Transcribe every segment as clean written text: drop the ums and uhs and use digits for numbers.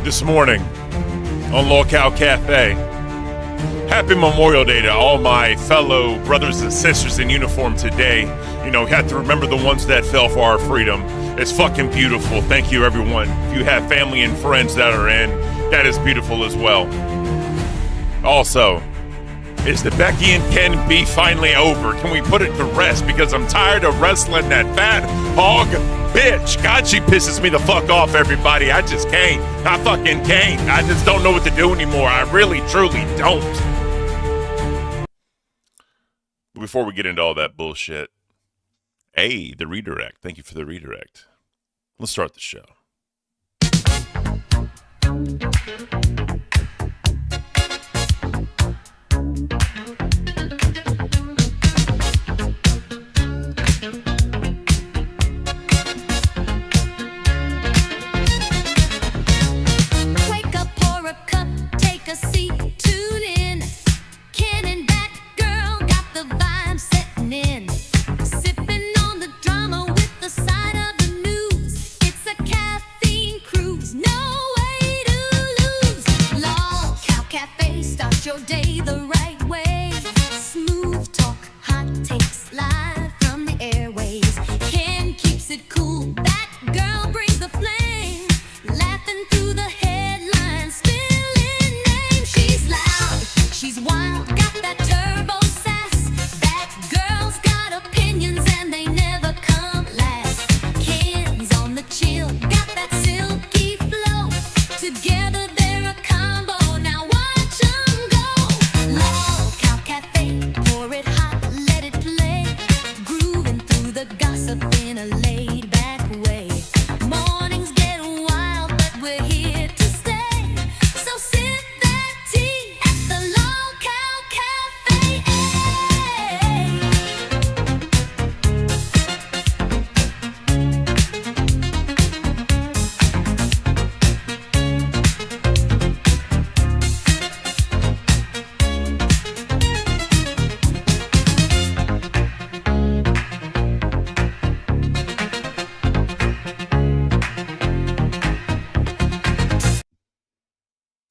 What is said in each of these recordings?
this morning on Locale Cafe. Happy Memorial Day to all my fellow brothers and sisters in uniform today. You know, we have to remember the ones that fell for our freedom. It's fucking beautiful. Thank you, everyone. If you have family and friends that are in, that is beautiful as well. Also, is the Becky and Ken beef finally over? Can we put it to rest? Because I'm tired of wrestling that fat hog bitch. God, she pisses me the fuck off, everybody. I just can't. I fucking can't. I just don't know what to do anymore. I really, truly don't. But before we get into all that bullshit, hey, the redirect. Thank you for the redirect. Let's start the show.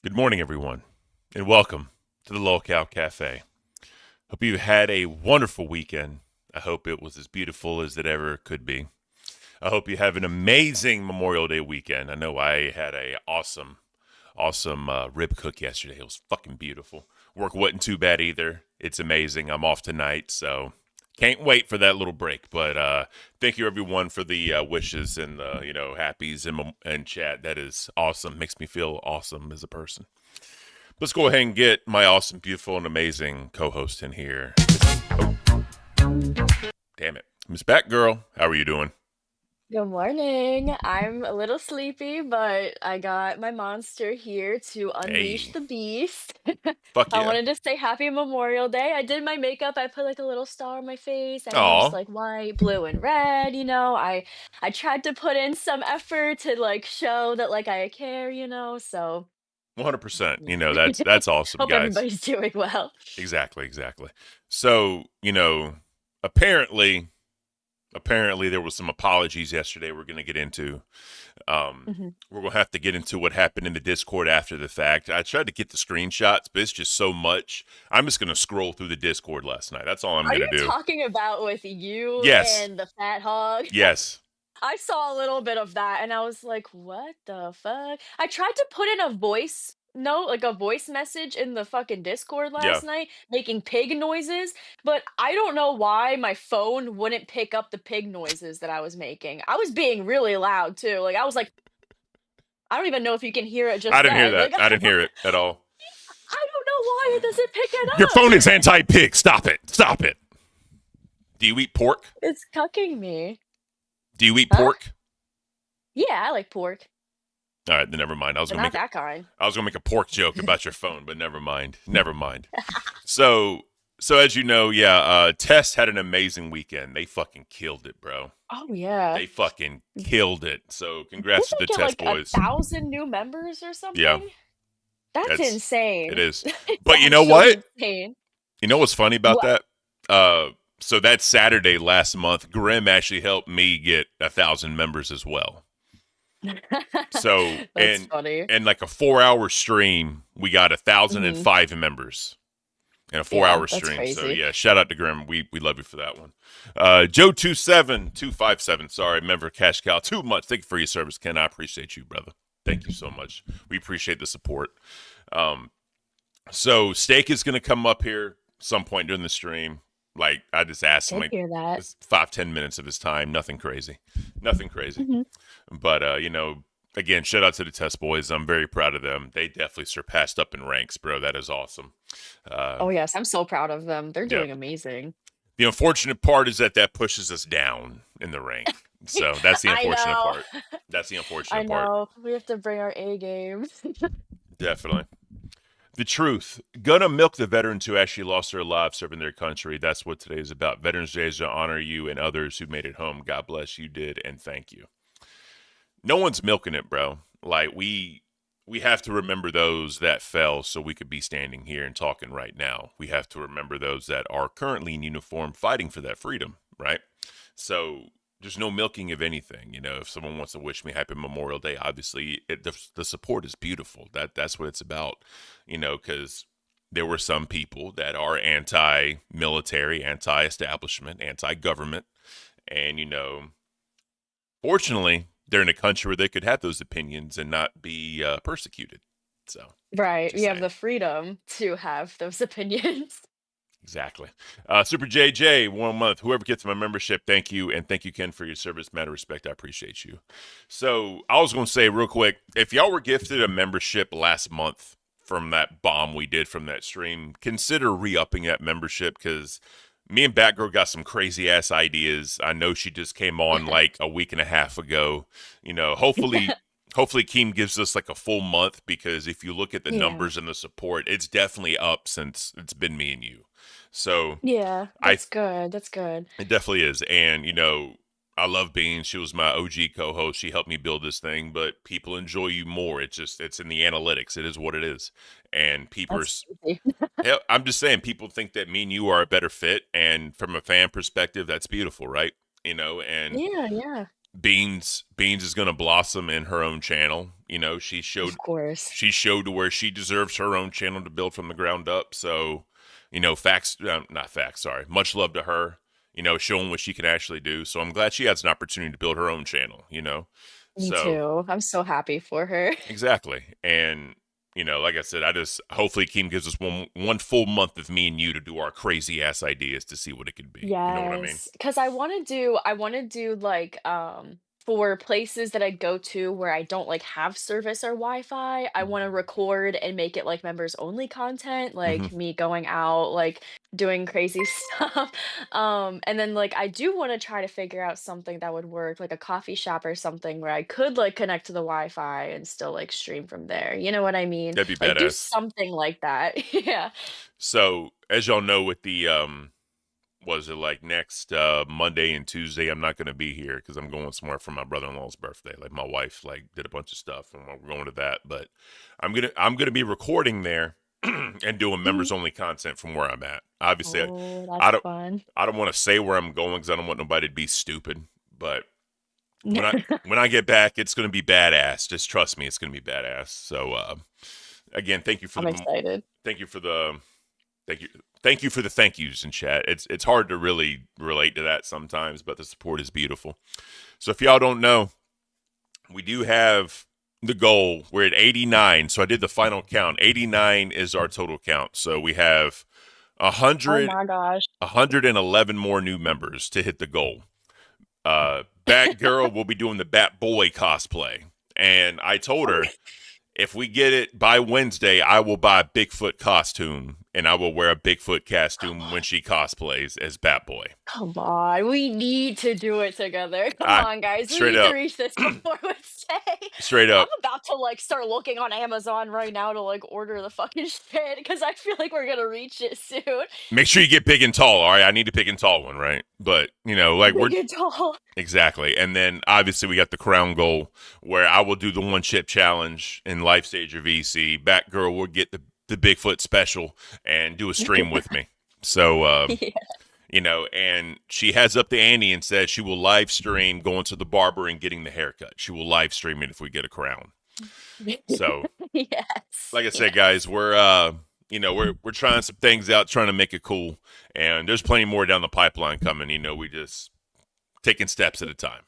Good morning, everyone, and welcome to the Locale Cafe. Hope you had a wonderful weekend. I hope it was as beautiful as it ever could be. I hope you have an amazing Memorial Day weekend. I know I had a awesome rib cook yesterday. It was fucking beautiful. Work wasn't too bad either. It's amazing. I'm off tonight, so can't wait for that little break. But thank you, everyone, for the wishes and happies and chat. That is awesome. Makes me feel awesome as a person. Let's go ahead and get my awesome, beautiful, and amazing co-host in here. Oh, damn it, Miss Batgirl. How are you doing? Good morning. I'm a little sleepy, but I got my monster here to unleash Hey, the beast. fuck I yeah. wanted to say happy Memorial Day. I did my makeup. I put like a little star on my face. I used Aw, like white, blue, and red, I tried to put in some effort to like show that like I care. So 100%. yeah. You know, that's awesome, Hope guys. everybody's doing well. Exactly. So, apparently there was some apologies yesterday we're going to get into. Mhm. We're going to have to get into what happened in the Discord after the fact. I tried to get the screenshots, but it's just so much. I'm just going to scroll through the Discord last night. That's all I'm Are going you to do. talking about with you Yes. and the fat hog? Yes. I saw a little bit of that and I was like, "What the fuck?" I tried to put in a voice note, like a voice message in the fucking Discord Yeah. last night, making pig noises, but I don't know why my phone wouldn't pick up the pig noises that I was making. I was being really loud too. Like I was like, I don't even know if you can hear it I just didn't hear then. that. Like I didn't hear it at all. I don't know why it doesn't pick it Your up. phone is anti-pig. Stop it. Stop it. Do you eat pork? It's cucking me. Do you eat Huh? pork? Yeah, I like pork, All right, then never mind. but not that kind. I was gonna make a pork joke about your phone, but never mind. So as you know, Test had an amazing weekend. They fucking killed it, bro. Oh yeah. They fucking killed it. So Did congrats to they the get Test like boys. 1,000 new members or Yeah, something? That's it insane. is. It's But you know what? actually insane. You know what's funny about What? that? So that Saturday last month, Grim actually helped me get 1,000 members as well. So That's funny. and like a 4 hour stream, we got Mhm. 1,005 members in a four Yeah, hour that's stream. So crazy. yeah, shout out to Grim. We love you for that one. Joe27257, sorry, member Cash Cow. 2 months. Thank you for your service, Ken. I appreciate you, brother. Thank you so much. We appreciate the support. So Steak is gonna come up here some point during the stream. Like I just asked him Did like hear that. 5-10 minutes of his time. Nothing crazy. Nothing crazy. Mhm. But again, shout out to the Test Boys. I'm very proud of them. They definitely surpassed up in ranks, bro. That is awesome. Oh, yes, I'm so proud of them. They're Yeah. doing amazing. The unfortunate part is that pushes us down in the rank. So that's the I unfortunate know. part. That's the I unfortunate part. know. We have to bring our A game. Definitely. The truth. Gonna milk the veterans who actually lost their lives serving their country. That's what today is about. Veterans Day is to honor you and others who made it home. God bless you did, and thank you. No one's milking it, bro. Like we have to remember those that fell so we could be standing here and talking right now. We have to remember those that are currently in uniform fighting for that freedom, right? So there's no milking of anything. If someone wants to wish me happy Memorial Day, obviously the support is beautiful. That's what it's about, because there were some people that are anti-military, anti-establishment, anti-government, and fortunately, they're in a country where they could have those opinions and not be persecuted. So, Right. We just have saying. the freedom to have those opinions. Exactly. Super JJ, 1 month. Whoever gets my membership, thank you. And thank you, Ken, for your service. Matter of respect. I appreciate you. So, I was going to say real quick, if y'all were gifted a membership last month from that bomb we did from that stream, consider re-upping that membership because me and Batgirl got some crazy ass ideas. I know she just came on like a week and a half ago. Hopefully Keem gives us like a full month because if you look at the Yeah. numbers and the support, it's definitely up since it's been me and you. So Yeah, I that's good. That's good. it definitely is. And I love Bean. She was my OG co-host. She helped me build this thing, but people enjoy you more. It's in the analytics. It is what it is. And That's people crazy. hell, I'm just saying, people think that me and you are a better fit, and from a fan perspective, that's beautiful, right? And Yeah, yeah. Beans is gonna blossom in her own channel. Of course. She showed to where she deserves her own channel to build from the ground up. So, facts, not facts. Sorry, much love to her. Showing what she can actually do. So I'm glad she has an opportunity to build her own channel. Me So too. I'm so happy for her. exactly, and like I said, I just hopefully Keem gives us one full month of me and you to do our crazy ass ideas to see what it could be. You know what I mean? Yes, because I wanna do, like, for places that I go to where I don't, like, have service or Wi-Fi, I wanna record and make it, like, members only content, Hmm. like, me going out, like, doing crazy stuff, and then, like, I do wanna try to figure out something that would work, like a coffee shop or something where I could, like, connect to the Wi-Fi and still, like, stream from there, you know what I mean? That'd be Like, do badass. something like that. Yeah. So as y'all know, with the was it like next Monday and Tuesday, I'm not going to be here because I'm going somewhere for my brother-in-law's birthday. Like my wife like did a bunch of stuff and we're going to that, but I'm gonna be recording there and doing Mhm. members only content from where I'm at. Obviously, Oh, I that's don't fun. I don't want to say where I'm going because I don't want nobody to be stupid. But when I get back, it's gonna be badass. Just trust me, it's gonna be badass. So again, I'm excited. thank you for the thank you thank you for the thank yous in chat. It's hard to really relate to that sometimes, but the support is beautiful. So if y'all don't know, we do have the goal. We're at 89. So I did the final count. 89 is our total count. So we have a Oh hundred my gosh. 111 more new members to hit the goal. Batgirl will be doing the Batboy cosplay. And I told her if we get it by Wednesday, I will buy a Bigfoot costume and I will wear a Bigfoot Come costume when on. she cosplays as Batboy. Come on. We need to do it together. Come I on, guys. We straight need to up, reach this before Wednesday. straight I'm up. about to like start looking on Amazon right now to like order the fucking shit because I feel like we're gonna reach it soon. Make sure you get big and tall. All right, I need a big and tall one, right? But like we're Big and tall. exactly. And then obviously we got the crown goal where I will do the one chip challenge in Life Stage or VC. Batgirl will get the Bigfoot special and do a stream with me. So Yeah. And she has up the ante and says she will live stream going to the barber and getting the haircut. She will live stream it if we get a crown. So, Yes. like I said, Yes. guys, we're trying some things out, trying to make it cool, and there's plenty more down the pipeline coming. We just taking steps at a time.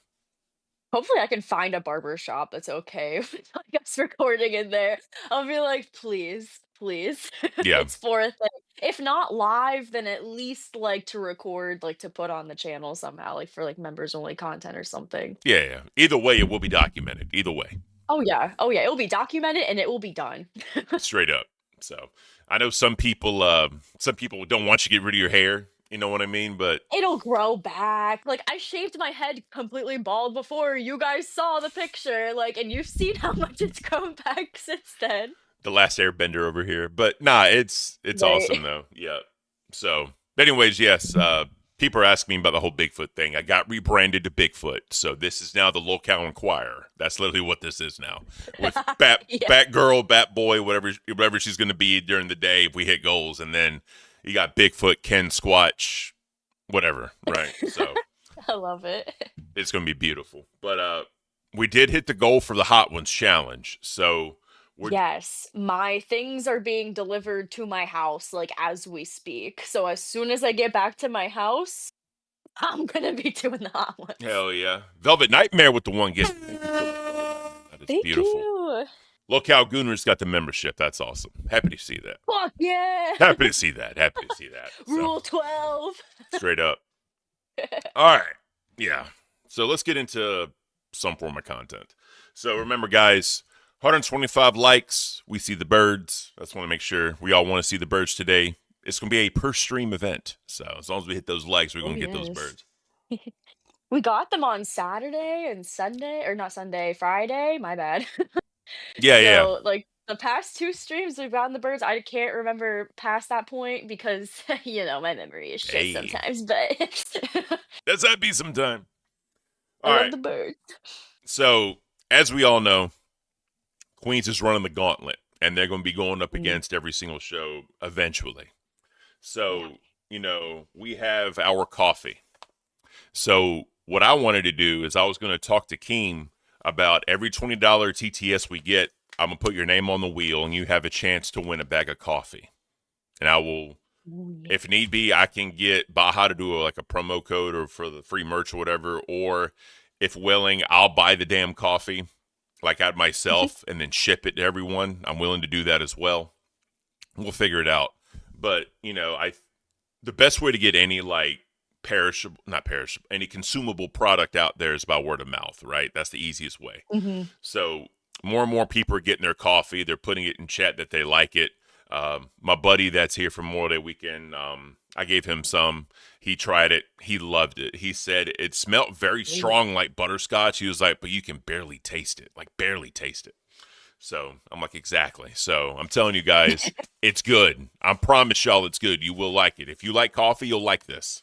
Hopefully, I can find a barber shop that's okay with like us recording in there. I'll be like, please, please. Yeah, It's for a thing. If not live, then at least like to record, like to put on the channel somehow, like for like members only content or something. yeah. Either way, it will be documented. Either way, Oh yeah. Oh yeah. It will be documented and it will be done. straight up. So I know some people don't want you to get rid of your hair. You know what I mean? But It'll grow back. Like I shaved my head completely bald before you guys saw the picture, like, and you've seen how much it's grown back since then. the last airbender over here. But nah, it's awesome Right. though. Yeah. So, anyways, yes. People are asking me about the whole Bigfoot thing. I got rebranded to Bigfoot, so this is now the Locale Inquirer. That's literally what this is now. With Yeah. Batgirl, Batboy, whatever she's going to be during the day if we hit goals, and then you got Bigfoot, Ken Squatch, whatever. Right. So I love it. it's going to be beautiful. But we did hit the goal for the Hot Ones challenge, so we're Yes, my things are being delivered to my house like as we speak. So as soon as I get back to my house, I'm gonna be doing the hot ones. hell yeah, Velvet Nightmare with the one gift. Thank you so much, Velvet Nightmare. That is Thank beautiful. you. Locale Gooner's got the membership. That's awesome. Happy to see that. Fuck yeah. Happy to see that. Happy to see that. So, Rule 12. straight up. All right. Yeah. So let's get into some form of content. So remember, guys, 125 likes. We see the birds. I just want to make sure we all want to see the birds today. It's going to be a per stream event. So as long as we hit those likes, we're Oh, going to get those yes. birds. We got them on Saturday and Sunday, or not Sunday, Friday. My bad. Yeah, yeah. So, like, the past 2 streams we've gotten the birds, I can't remember past that point because, my memory is shit Hey, sometimes, but that's that be some time. I All love right. the birds. So as we all know, Queens is running the gauntlet, and they're going to be going up Mm. against every single show eventually. Yeah. So, we have our coffee. So, what I wanted to do is I was going to talk to Keem about every $20 TTS we get, I'm going to put your name on the wheel, and you have a chance to win a bag of coffee. And I will, Ooh, yeah. if need be, I can get Baja to do a promo code or for the free merch or whatever. Or if willing, I'll buy the damn coffee like out myself and then ship it to everyone. I'm willing to do that as well. We'll figure it out. But, the best way to get any any consumable product out there is by word of mouth, right? That's the easiest way. Mm-hmm. So more and more people are getting their coffee. They're putting it in chat that they like it. My buddy that's here from Memorial Day weekend, I gave him some. He tried it. He loved it. He said it smelled very strong like butterscotch. He was like, but you can barely taste it, like barely taste it. So I'm like, exactly. So I'm telling you guys, it's good. I promise y'all it's good. You will like it. If you like coffee, you'll like this.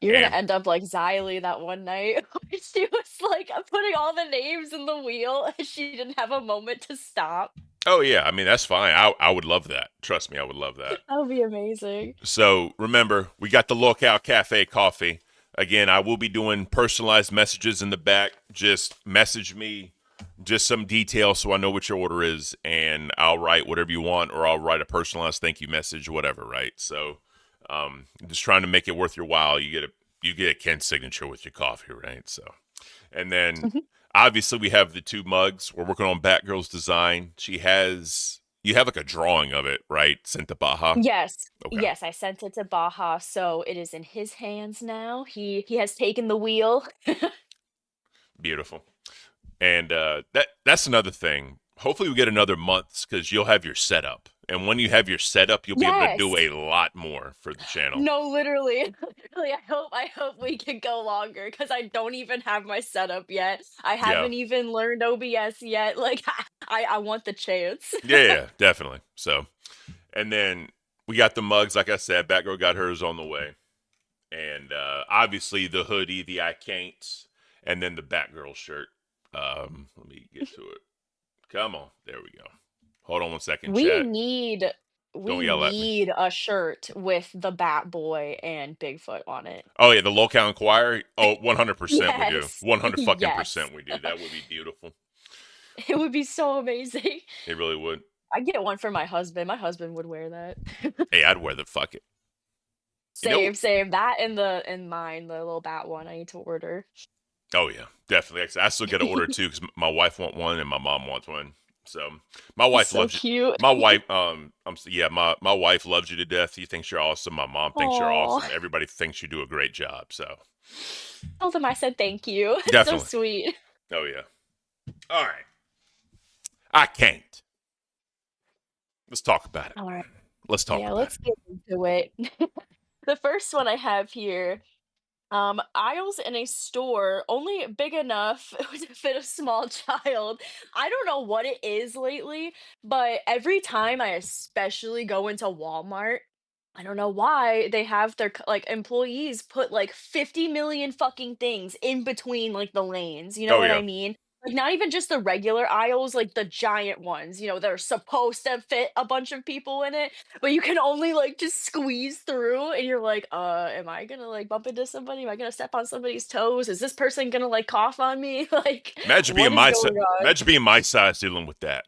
You're And- gonna end up like Xylee that one night where she was like putting all the names in the wheel and she didn't have a moment to stop. Oh, yeah. I mean, that's fine. I would love that. Trust me, I would love that. That would be amazing. So remember, we got the Locale Cafe coffee. Again, I will be doing personalized messages in the back. Just message me just some details so I know what your order is, and I'll write whatever you want, or I'll write a personalized thank you message, whatever, right? So just trying to make it worth your while. You get a Ken signature with your coffee, right? So, and then obviously we have the 2 mugs. We're working on Batgirl's design. You have like a drawing of it, right? Sent to Baja. Yes. Okay. Yes, I sent it to Baja, so it is in his hands now. He has taken the wheel. Beautiful. And that's another thing. Hopefully we get another month because you'll have your setup. And when you have your setup, you'll be able to do a lot more for the channel. No, literally. Literally, I hope we can go longer because I don't even have my setup yet. I haven't even learned OBS yet. Like I want the chance. Yeah, definitely. So, and then we got the mugs, like I said, Batgirl got hers on the way. And obviously the hoodie, the I Can't, and then the Batgirl shirt. Let me get to it. Come on. There we go. Hold on one second, We chat. Don't we yell at me. need a shirt with the Bat Boy and Bigfoot on it. Oh yeah, the Locale Inquirer. Oh, 100% we do. Yes. 100 fucking Yes. percent we do. That would be beautiful. It would be so amazing. It really would. I'd get one for my husband. My husband would wear that. Hey, I'd wear the fuck it. You know? Same, same. That and mine, the little bat one I need to order. Oh yeah, definitely. I still got to order two because my wife wants one and my mom wants one. So my wife So loves you. cute. My wife, my wife loves you to death. She thinks you're awesome. My mom thinks you're Aw. awesome. Everybody thinks you do a great job. So Told him I said thank you. It's so definitely. sweet. Oh yeah. All right. I can't. Let's talk about it. All right. Let's talk Yeah, about let's it. get into it. The first one I have here, aisles in a store only big enough to fit a small child. I don't know what it is lately, but every time I especially go into Walmart, I don't know why they have their like employees put like 50 million fucking things in between like the lanes. You know Oh what I yeah. mean? Like not even just the regular aisles, like the giant ones, you know, that are supposed to fit a bunch of people in it, but you can only like just squeeze through and you're like, am I gonna like bump into somebody? Am I gonna step on somebody's toes? Is this person gonna like cough on me? Like, Imagine what being is my going on? imagine being my size dealing with that.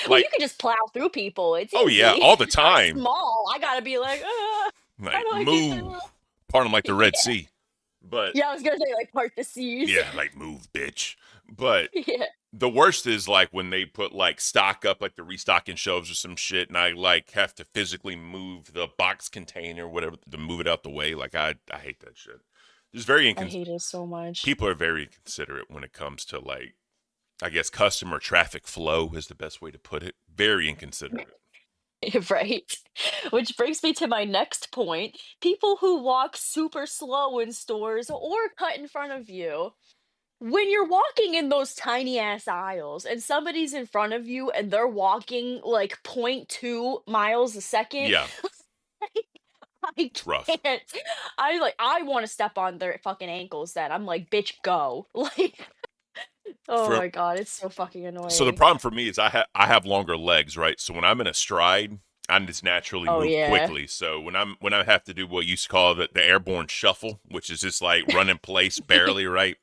Well, you Like, can just plow through people. It's oh yeah, easy. all the I'm time. small. I gotta be like, how Like, do I get move. through? Part of like the Red Yeah. Sea. But Yeah, I was gonna say like part the seas. yeah, like move, bitch. But Yeah. the worst is like when they put like stock up, like the restocking shelves or some shit, and I like have to physically move the box container, whatever, to move it out the way. Like I hate that shit. It's very I hate it so much. people are very inconsiderate when it comes to like, I guess customer traffic flow is the best way to put it. Very inconsiderate. Right. Which brings me to my next point. People who walk super slow in stores or cut in front of you. When you're walking in those tiny ass aisles and somebody's in front of you and they're walking like 0.2 miles a second, Yeah, I it's rough. can't. I want to step on their fucking ankles then. I'm like, bitch, go. Like, oh For my god, it's so fucking So the annoying. problem for me is I have longer legs, right? So when I'm in a stride, I just naturally Oh move yeah. quickly. So when I have to do what you used to call the airborne shuffle, which is just like run in place barely, right?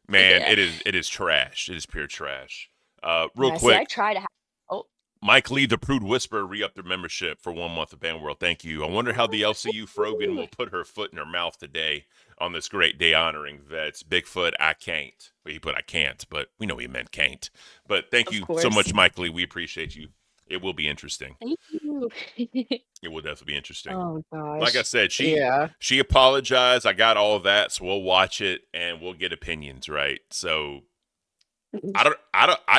Man, Yeah. it is trash. It is pure trash. Real Yeah, see, I quick, try to have. Oh. Mike Lee, the Prude Whisperer, re-upped their membership for 1 month of Band World. Thank you. I wonder how the LCU Frogan Woo! will put her foot in her mouth today on this great day honoring vets. Bigfoot, I can't. Well, he put I can't, but we know he meant can't. But thank Of you so course. much, Mike Lee. We appreciate you. It will be interesting. Thank you. It will definitely be interesting. Oh Like I gosh. said, Yeah. she apologized. I got all of that, so we'll watch it and we'll get opinions, right? So I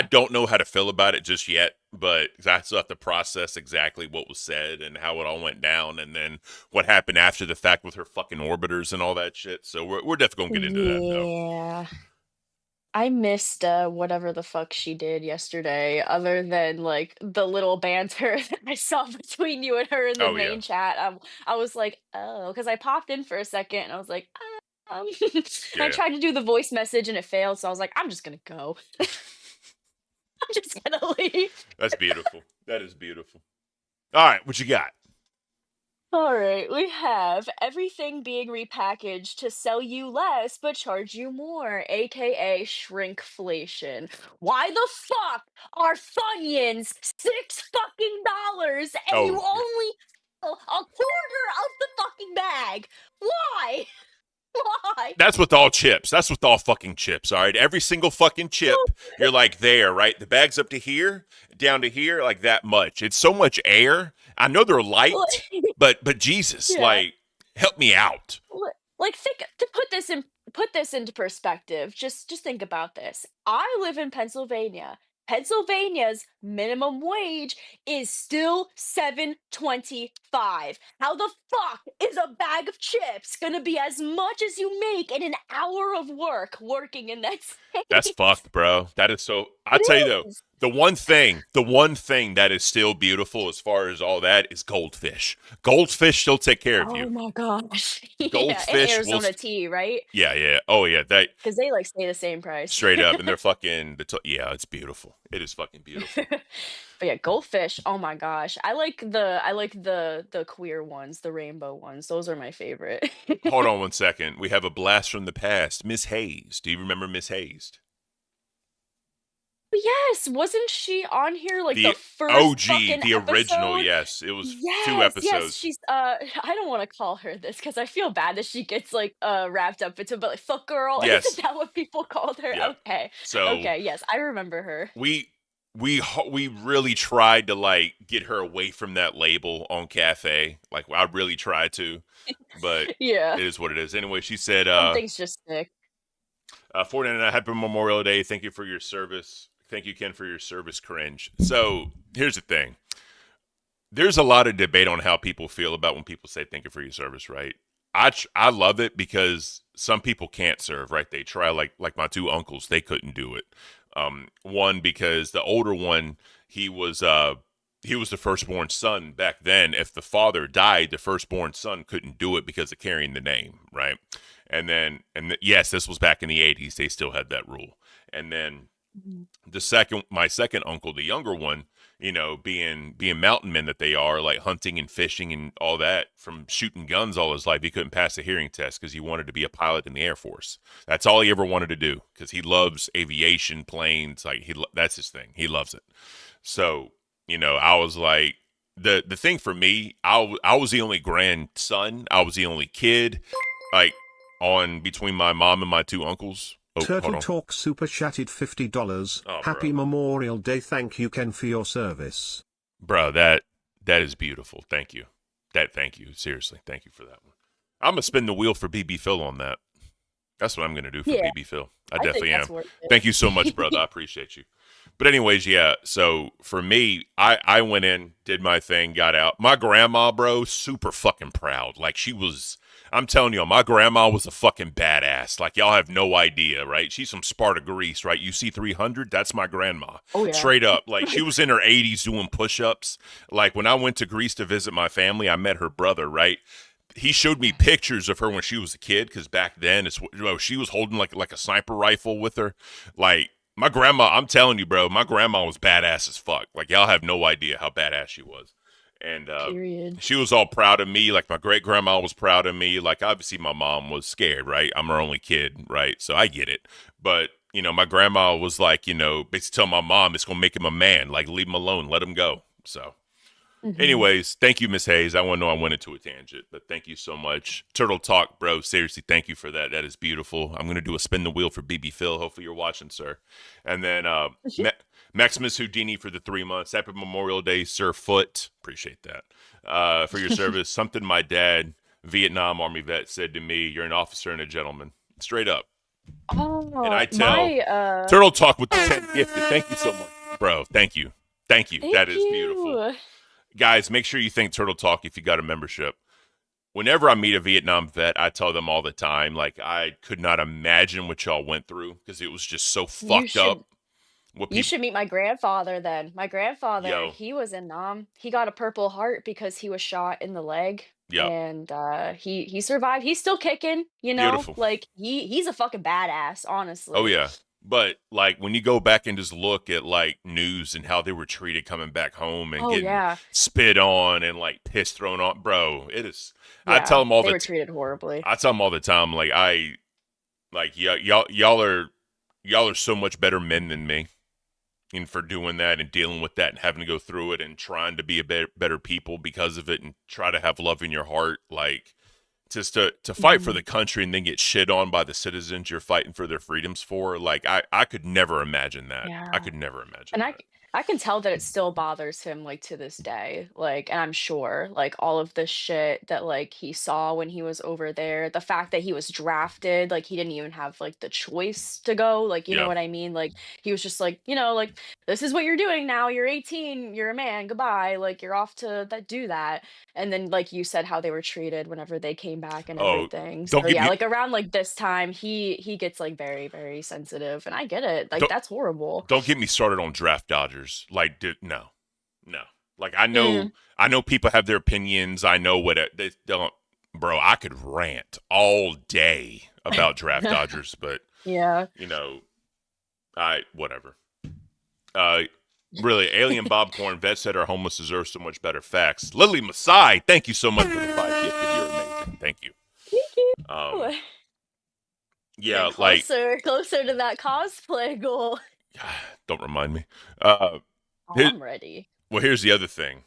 don't know how to feel about it just yet, but I still have to process exactly what was said and how it all went down, and then what happened after the fact with her fucking orbiters and all that shit. So we're definitely gonna get into that though. Yeah. I missed whatever the fuck she did yesterday, other than like the little banter that I saw between you and her in the Oh yeah, main chat. I was like, oh, because I popped in for a second and I was like, and I yeah. tried to do the voice message and it failed, so I was like, I'm just gonna go. I'm just gonna leave. That's beautiful. That is beautiful. All right, what you got? All right, we have everything being repackaged to sell you less but charge you more, aka shrinkflation. Why the fuck are Funyuns $6 fucking and you Oh, only sell a quarter of the fucking bag? Why? Why? that's with all chips. That's with all fucking chips. All right, every single fucking chip. You're like there, right? The bag's up to here, down to here, like that much. It's so much air. I know they're light, but Jesus, Yeah. like, help me out. Like think to put this into perspective. Just think about this. I live in Pennsylvania. Pennsylvania's minimum wage is still 7.25. How the fuck is a bag of chips gonna be as much as you make in an hour of work working in that That's state? fucked, bro. That is so. I'll It tell you though, is. the one thing that is still beautiful as far as all that is goldfish. Goldfish still take care of Oh you. my gosh. Yeah, and Goldfish will, Arizona tea, right? yeah, yeah, oh yeah, that Because they like stay the same price. straight up, and they're fucking, yeah, it's beautiful. It is fucking beautiful. But yeah, goldfish. Oh my gosh, I like the queer ones, the rainbow ones. Those are my favorite. Hold on one second. We have a blast from the past. Miss Hayes. Do you remember Miss Hayes? Yes, wasn't she on here like the The first OG, fucking the original, episode? yes. It was two Yes, yes, episodes. she's I don't want to call her this because I feel bad that she gets like wrapped up into, but like fuck girl, isn't Yes. that what people called her? Yeah. Okay. So Okay, yes, I remember her. we we really tried to like get her away from that label on Cafe. Like I really tried to, but Yeah. it is what it is. Anyway, she said, Some things just stick. 49, happy Memorial Day. Thank you for your service. Thank you, Ken, for your service. Cringe. So here's the thing. There's a lot of debate on how people feel about when people say thank you for your service, right? I love it because some people can't serve, right? They try, like my two uncles, they couldn't do it. One because the older one, he was the firstborn son back then. If the father died, the firstborn son couldn't do it because of carrying the name, right? And then yes, this was back in the 80s. They still had that rule. And then Mhm. my second uncle, the younger one, you know, being mountain men that they are, like hunting and fishing and all that, from shooting guns all his life, he couldn't pass a hearing test because he wanted to be a pilot in the Air Force. That's all he ever wanted to do because he loves aviation, planes. Like that's his thing. He loves it. So you know, I was like, the thing for me, I was the only grandson. I was the only kid, like on between my mom and my two uncles. Oh, hold Turtle on. Talk super chatted $50. Oh, Happy bro. Memorial Day. Thank you, Ken, for your service. Bro, that is beautiful. Thank you. Thank you. Seriously, thank you for that one. I'm gonna spin the wheel for BB Phil on that. That's what I'm gonna do for Yeah, BB Phil. I I think definitely that's am. worth Thank you so much, brother. I it. appreciate you. But anyways, yeah. So for me, I went in, did my thing, got out. My grandma, bro, super fucking proud. Like she was. I'm telling you, my grandma was a fucking badass. Like y'all have no idea, right? She's from Sparta, Greece, right? UC 300. That's my grandma. Oh yeah. Straight up, like she was in her 80s doing push-ups. Like when I went to Greece to visit my family, I met her brother, right? He showed me pictures of her when she was a kid because back then she was holding like a sniper rifle with her. Like my grandma, I'm telling you, bro, my grandma was badass as fuck. Like y'all have no idea how badass she was. And Period. she was all proud of me. Like my great grandma was proud of me. Like obviously my mom was scared, right? I'm her only kid, right? So I get it. But you know, my grandma was like, you know, basically tell my mom it's gonna make him a man. Like leave him alone, let him go. So Mhm. anyways, thank you, Miss Hayes. I want to know I went into a tangent, but thank you so much. Turtle Talk, bro. Seriously, thank you for that. That is beautiful. I'm going to do a spin the wheel for BB Phil. Hopefully you're watching, sir. And then Maximus Houdini for the 3 months. Happy Memorial Day, Sir Foot. Appreciate that. For your service. Something my dad, Vietnam Army vet, said to me, you're an officer and a gentleman. Straight up. And Oh, I tell my Turtle Talk with the 10 gifted. Thank you so much, bro. Thank you. Thank you. thank That is beautiful. you. Guys, make sure you thank Turtle Talk if you got a membership. Whenever I meet a Vietnam vet, I tell them all the time, like, I could not imagine what y'all went through because it was just so You fucked up. should What you people, should meet my grandfather then. My grandfather, yo, he was in he got a Purple Heart because he was shot in the leg yep, and he survived. He's still kicking, you know? beautiful. Like he's a fucking badass, Oh, honestly. yeah. But, like, when you go back and just look at, like, news and how they were treated coming back home and Oh getting yeah. spit on and, like, piss thrown on, bro, it is. I tell Yeah, them all they the, were treated horribly. I tell them all the time, like, y'all are so much better men than me. And for doing that and dealing with that and having to go through it and trying to be a better people because of it and try to have love in your heart, like just to fight for Mhm. the country and then get shit on by the citizens you're fighting for their freedoms for, like I could never imagine that. I Yeah. could never imagine And that. I can tell that it still bothers him, like, to this day, like, and I'm sure, like, all of the shit that, like, he saw when he was over there, the fact that he was drafted, like, he didn't even have, like, the choice to go, like, you know Yeah, what I mean? Like, he was just like, you know, like, "This is what you're doing now, you're 18, you're a man, goodbye, like, you're off to that do that." And then, like you said, how they were treated whenever they came came back and Oh, everything. don't So get yeah, me like around like this time, he gets like very very sensitive, and I get it. Like don't that's horrible. don't get me started on draft dodgers. Like, no, no. Like Mm. I know people have their opinions. I know what they don't. Bro, I could rant all day about draft dodgers, but Yeah. you know, whatever. Uh, really, Alien Bobcorn vet said our homeless deserve so much better. Facts. Lily Masai, thank you so much for the 5 gifted. You're amazing. Thank you. Thank you. Yeah, Getting like, closer to that cosplay goal. don't remind me. Oh, Here, I'm ready. well, here's the other thing.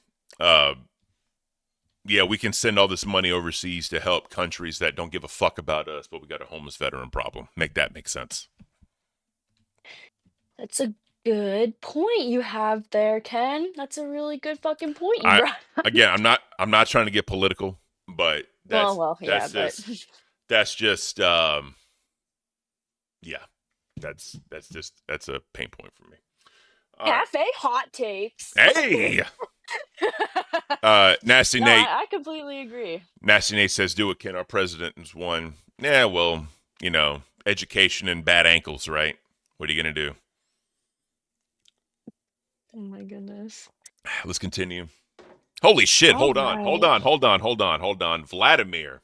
Yeah, we can send all this money overseas to help countries that don't give a fuck about us, but we got a homeless veteran problem. Make that make sense. That's a good point you have there, Ken. That's a really good fucking point you I brought up. again, I'm not trying to get political, but Well, yeah, that's but just yeah, that's a pain point for me. All right. cafe hot takes. Hey, Nasty No, Nate. I completely agree. Nasty Nate says, "Do it, Ken. Our president is one." Yeah, well, you know, education and bad ankles, right? What are you gonna do? Oh my goodness. Let's continue. Holy shit! All Hold on. right. Vladimir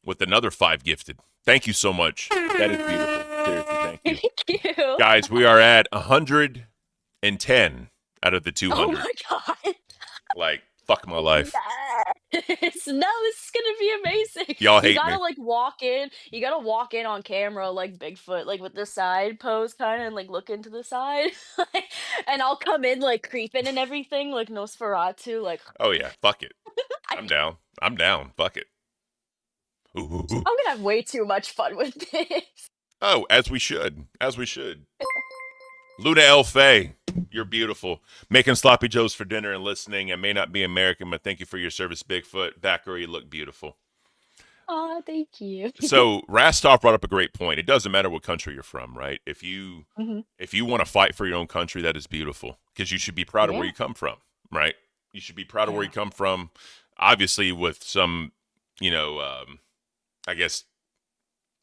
with another 5 gifted. Thank you so much. That is beautiful. Seriously, thank you, Thank you. guys. We are at 110 out of the 200. Oh my god. Like, fuck my life. Yes. No, this is gonna be amazing. Y'all You hate gotta me. like walk in. You gotta walk in on camera like Bigfoot, like with the side pose kind of, and like look into the side. And I'll come in like creeping and everything, like Nosferatu, like Oh yeah, fuck it. I, I'm down. I'm down. Fuck it. Ooh. I'm gonna have way too much fun with this. Oh, as we should. As we should. Luna L. Fay, you're beautiful. Making sloppy joes for dinner and listening. I may not be American, but thank you for your service, Bigfoot. Back where you look beautiful. Oh, thank you. So Rastov brought up a great point. It doesn't matter what country you're from, right? If you want to fight for your own country, that is beautiful because you should be proud of where Yeah. you come from, right? You should be proud of where Yeah. you come from. Obviously, with some, I guess,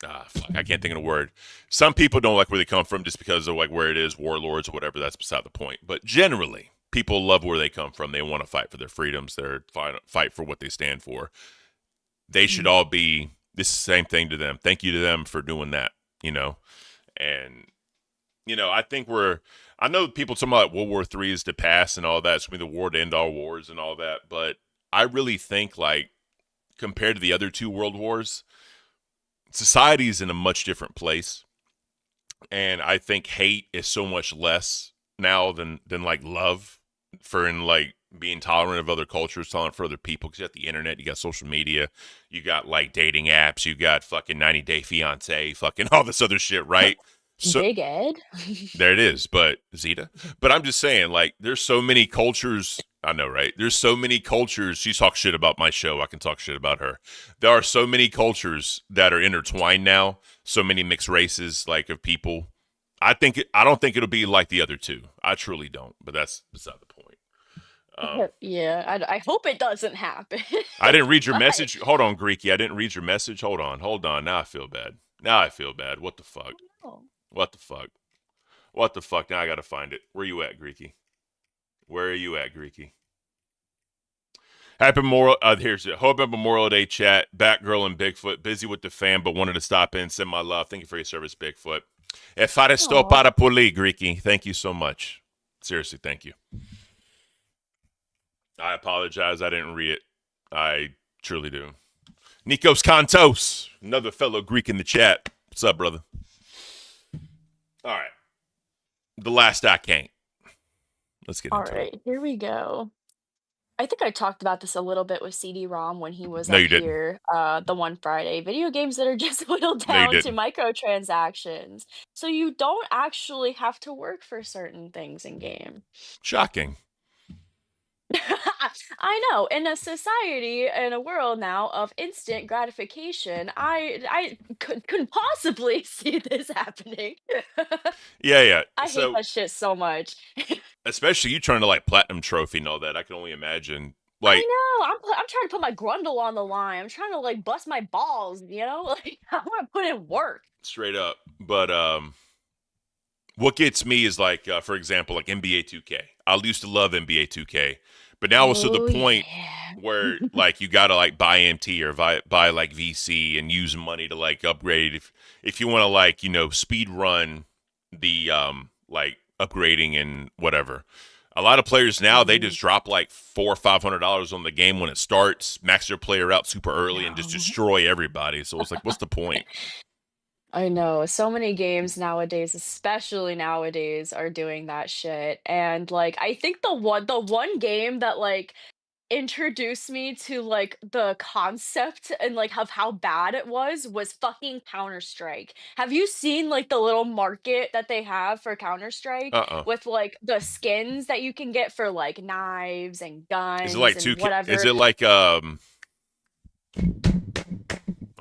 fuck, I can't think of a word. Some people don't like where they come from just because of like where it is, warlords or whatever. That's beside the point. But generally, people love where they come from. They want to fight for their freedoms. They're fight for what they stand for. They should all be this same thing to them. Thank you to them for doing that, And, I think I know people talking about World War III is to pass and all that. It's going to be the war to end all wars and all that. But I really think, like, compared to the other 2 world wars, society is in a much different place. And I think hate is so much less now than like love like being tolerant of other cultures, tolerant for other people. Because you got the internet, you got social media, you got like dating apps, you got fucking 90 Day Fiance, fucking all this other shit, right? So Big Ed. there it is, but Zeta. But I'm just saying, like, there's so many cultures. I know, right? There's so many cultures. She talks shit about my show. I can talk shit about her. There are so many cultures that are intertwined now. So many mixed races, like, of people. I don't think it'll be like the other 2. I truly don't. But that's beside the point. Yeah, I hope it doesn't happen. I didn't read your But- message. Hold on, Greeky. I didn't read your message. Hold on. Now I feel bad. What the fuck? Oh. What the fuck? What the fuck? Now I gotta find it. Where you at, Greeky? Happy Memorial. Here's it. Happy Memorial Day chat. Batgirl and Bigfoot. Busy with the fam, but wanted to stop in, send my love. Thank you for your service, Bigfoot. E fare sto Aw. para puli, Greeky. Thank you so much. Seriously, thank you. I apologize. I didn't read it. I truly do. Nikos Kantos, another fellow Greek in the chat. What's up, brother? All right. The last I can't. Let's get All into right, it. here we go. I think I talked about this a little bit with CD-ROM when he was No, up you didn't. here the one Friday. Video games that are just whittled No, you down to didn't. microtransactions. So you don't actually have to work for certain things in game. Shocking. I know. In a society, in a world now of instant gratification, I couldn't possibly see this happening. Yeah. I hate that shit so much. Especially you trying to like platinum trophy and all that. I can only imagine I Like know. I'm trying to put my grundle on the line. I'm trying to like bust my balls. You know, like I want to put in work. straight up. But what gets me is like, for example, like NBA 2K. I used to love NBA 2K, but now it's to the Oh point yeah. where like you gotta like buy MT or buy like VC and use money to like upgrade if you want to like speed run the like upgrading and whatever. A lot of players now they Mhm. just drop like $400 or $500 on the game when it starts, max their player out super I early, and just know. destroy everybody. So it's like, what's the point? I know. So many games nowadays, especially nowadays, are doing that shit. And like I think the one game that like introduced me to like the concept and like of how bad it was fucking Counter-Strike. Have you seen like the little market that they have for Counter-Strike Uh-uh. with like the skins that you can get for like knives and Is it guns like and 2K? Is whatever? it like oh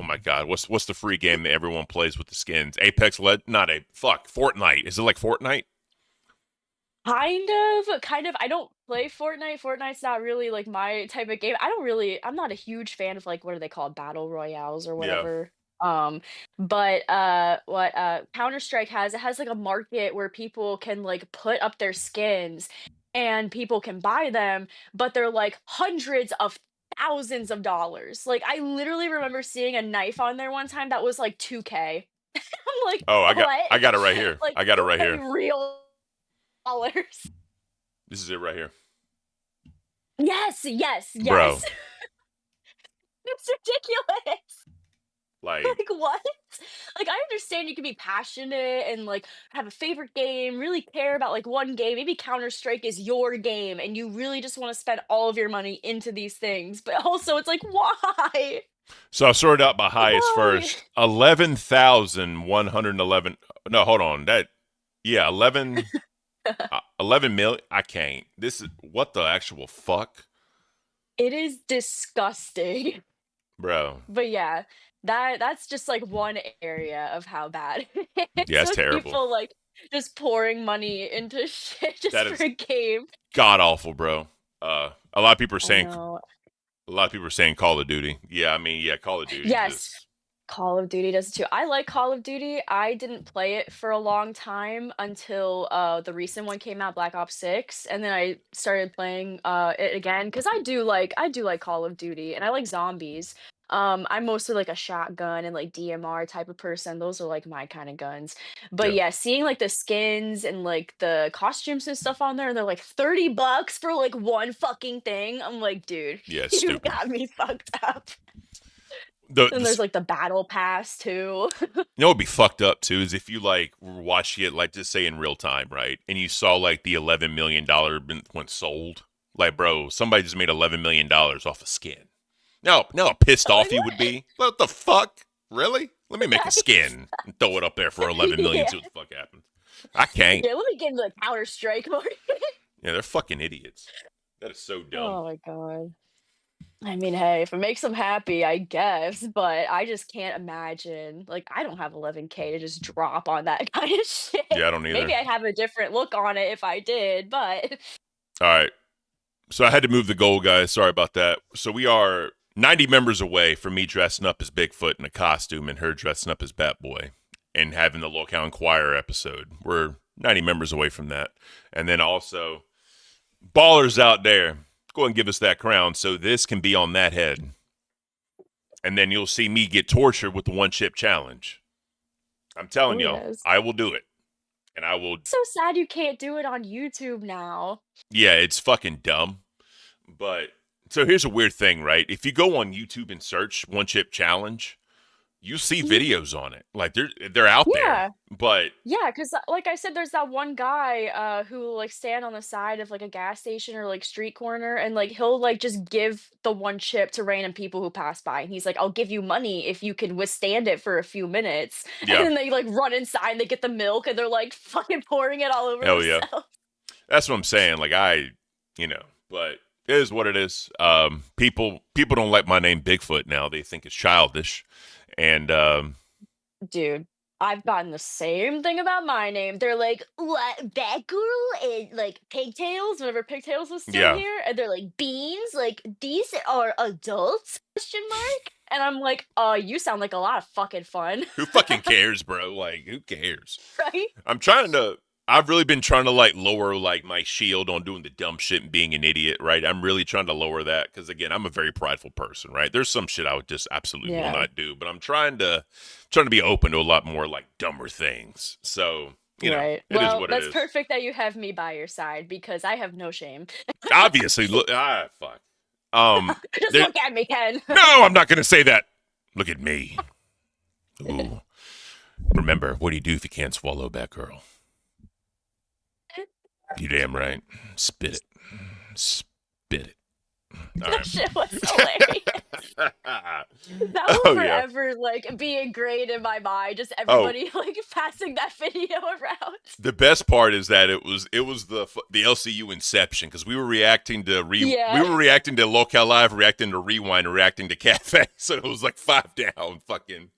my god, what's the free game that everyone plays with the skins? Apex Led, not a fuck. Fortnite. Is it like Fortnite? Kind of. I don't play Fortnite. Fortnite's not really like my type of game. I'm not a huge fan of like what are they called? Battle royales or Yeah. whatever. Um, but what Counter-Strike has, it has like a market where people can like put up their skins and people can buy them, but they're like hundreds of thousands of dollars. Like I literally remember seeing a knife on there one time that was like 2K. I'm like, Oh, what? I got it right here. Like I got it right like here. real dollars. This is it right here. Yes, yes, Bro, yes. It's ridiculous. like Like, what? Like, I understand you can be passionate and, like, have a favorite game, really care about, like, one game. Maybe Counter-Strike is your game, and you really just wanna spend all of your money into these things, but also it's like, why? so I sorted out my highest Why? first. 11,111. No, hold on. That yeah, 11 million. I can't. This is what the actual fuck, It is disgusting. bro. But yeah, that's just like one area of how bad it Yeah, is it's with terrible. people like just pouring money into shit just That for is a game. god awful, bro. A lot of people are I saying know. a lot of people are saying Call of Duty. Yeah, I mean, yeah, Call of Duty Yes, just Call of Duty does it too. I like Call of Duty. I didn't play it for a long time until the recent one came out, Black Ops 6, and then I started playing it again because I do like Call of Duty and I like zombies. I'm mostly like a shotgun and like DMR type of person. Those are like my kind of guns. But yeah, yeah, seeing like the skins and like the costumes and stuff on there, and they're like $30 for like one fucking thing. I'm like, dude, yeah, it's you stupid. got me fucked up. The, And there's like the battle pass too. You know what'd be fucked up too is if you like were watching it like just say in real time, right? And you saw like the $11 million went sold. Like, bro, somebody just made $11 million off a skin. Now how pissed Oh, off you would be. What the fuck? Really? Let me make a right? skin and throw it up there for 11 million. Yeah. See what the fuck happens. I can't. Yeah, let me get into the Counter Strike market. Yeah, they're fucking idiots. That is so dumb. Oh my god. I mean, hey, if it makes them happy, I guess, but I just can't imagine. Like, I don't have 11K to just drop on that kind of shit. Yeah, I don't either. Maybe I'd have a different look on it if I did, but All right. So I had to move the goal, guys. Sorry about that. So we are 90 members away from me dressing up as Bigfoot in a costume and her dressing up as Batboy and having the Locale Inquirer episode. We're 90 members away from that. And then also, ballers out there, go ahead and give us that crown so this can be on that head. And then you'll see me get tortured with the one chip challenge. I'm telling oh y'all, yes. I will do it. And I will, So sad you can't do it on YouTube now. yeah, it's fucking dumb. But so here's a weird thing, right? If you go on YouTube and search one chip challenge, you see Mhm. videos on it. Like they're out Yeah. there. But Yeah, because like I said, there's that one guy who will like stand on the side of like a gas station or like street corner, and like he'll like just give the one chip to random people who pass by, and he's like, "I'll give you money if you can withstand it for a few minutes." And yeah, then they like run inside, and they get the milk, and they're like fucking pouring it all over hell yeah. themselves. That's what I'm saying. Like but it is what it is. People don't like my name Bigfoot now. They think it's childish. And Dude, I've gotten the same thing about my name. They're like, "What, Batgirl?" And like Pigtails, whenever Pigtails was still Yeah. here, and they're like, "Beans, like these are adults?" Question mark. And I'm like, you sound like a lot of fucking fun, Who fucking cares, bro? Like, who cares? right? I've really been trying to like lower like my shield on doing the dumb shit and being an idiot, right? I'm really trying to lower that because again, I'm a very prideful person, right? There's some shit I would just absolutely will Yeah. not do, but I'm trying to be open to a lot more like dumber things. So, you know, Right. it is Well, what it that's is. perfect that you have me by your side because I have no shame. Obviously, look, fuck. Just There, look at me, Ken. no, I'm not gonna say that. Look at me. Ooh. Remember, what do you do if you can't swallow Batgirl? You damn right. Spit it. Spit it. All That right. shit was hilarious. That will Oh, yeah. forever like be ingrained in my mind. Just Oh. everybody like passing that video around. The best part is that it was the LCU Inception because we were reacting to Yeah. we were reacting to Locale Live, reacting to Rewind, and reacting to Cafe. So it was like 5 down, fucking.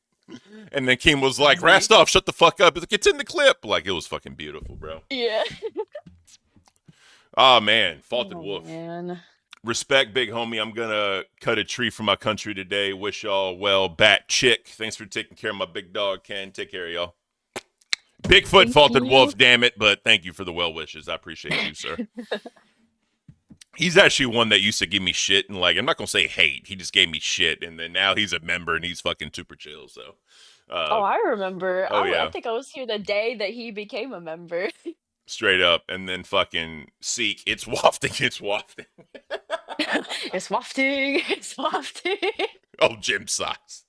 And then Kim was like, "Rastov, shut the fuck up!" It's like, it's in the clip. Like it was fucking beautiful, bro. Yeah. Oh man, Faulted Oh, Wolf. man. Respect, big homie. I'm gonna cut a tree for my country today. Wish y'all well. Bat Chick, thanks for taking care of my big dog, Ken. Take care of y'all. Bigfoot, Thank Faulted you. Wolf, damn it. But thank you for the well wishes. I appreciate you, sir. He's actually one that used to give me shit. And like, I'm not going to say hate. He just gave me shit. And then now he's a member and he's fucking super chill. So, Oh, I remember. oh, I yeah. think I was here the day that he became a member. Straight up. And then fucking Seek. It's wafting. It's wafting. It's wafting. It's wafting. Oh, Jim Size.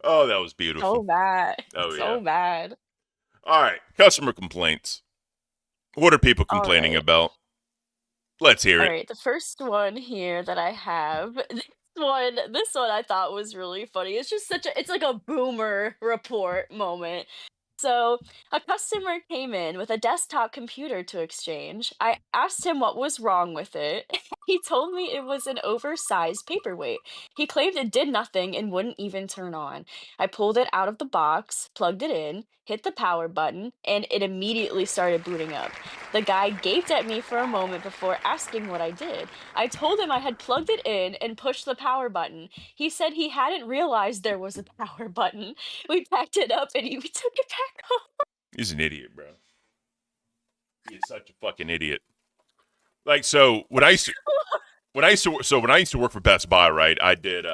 Oh, that was beautiful. So bad. Oh, So yeah. bad. All right. Customer complaints. What are people complaining right. about? Let's hear All it. right, the first one here that I have, this one I thought was really funny. It's just it's like a boomer report moment. So, a customer came in with a desktop computer to exchange. I asked him what was wrong with it. He told me it was an oversized paperweight. He claimed it did nothing and wouldn't even turn on. I pulled it out of the box, plugged it in, hit the power button, and it immediately started booting up. The guy gaped at me for a moment before asking what I did. I told him I had plugged it in and pushed the power button. He said he hadn't realized there was a power button. We packed it up and we took it back home. He's an idiot, bro. He is such a fucking idiot. Like, so when I used to work for Best Buy, right? I did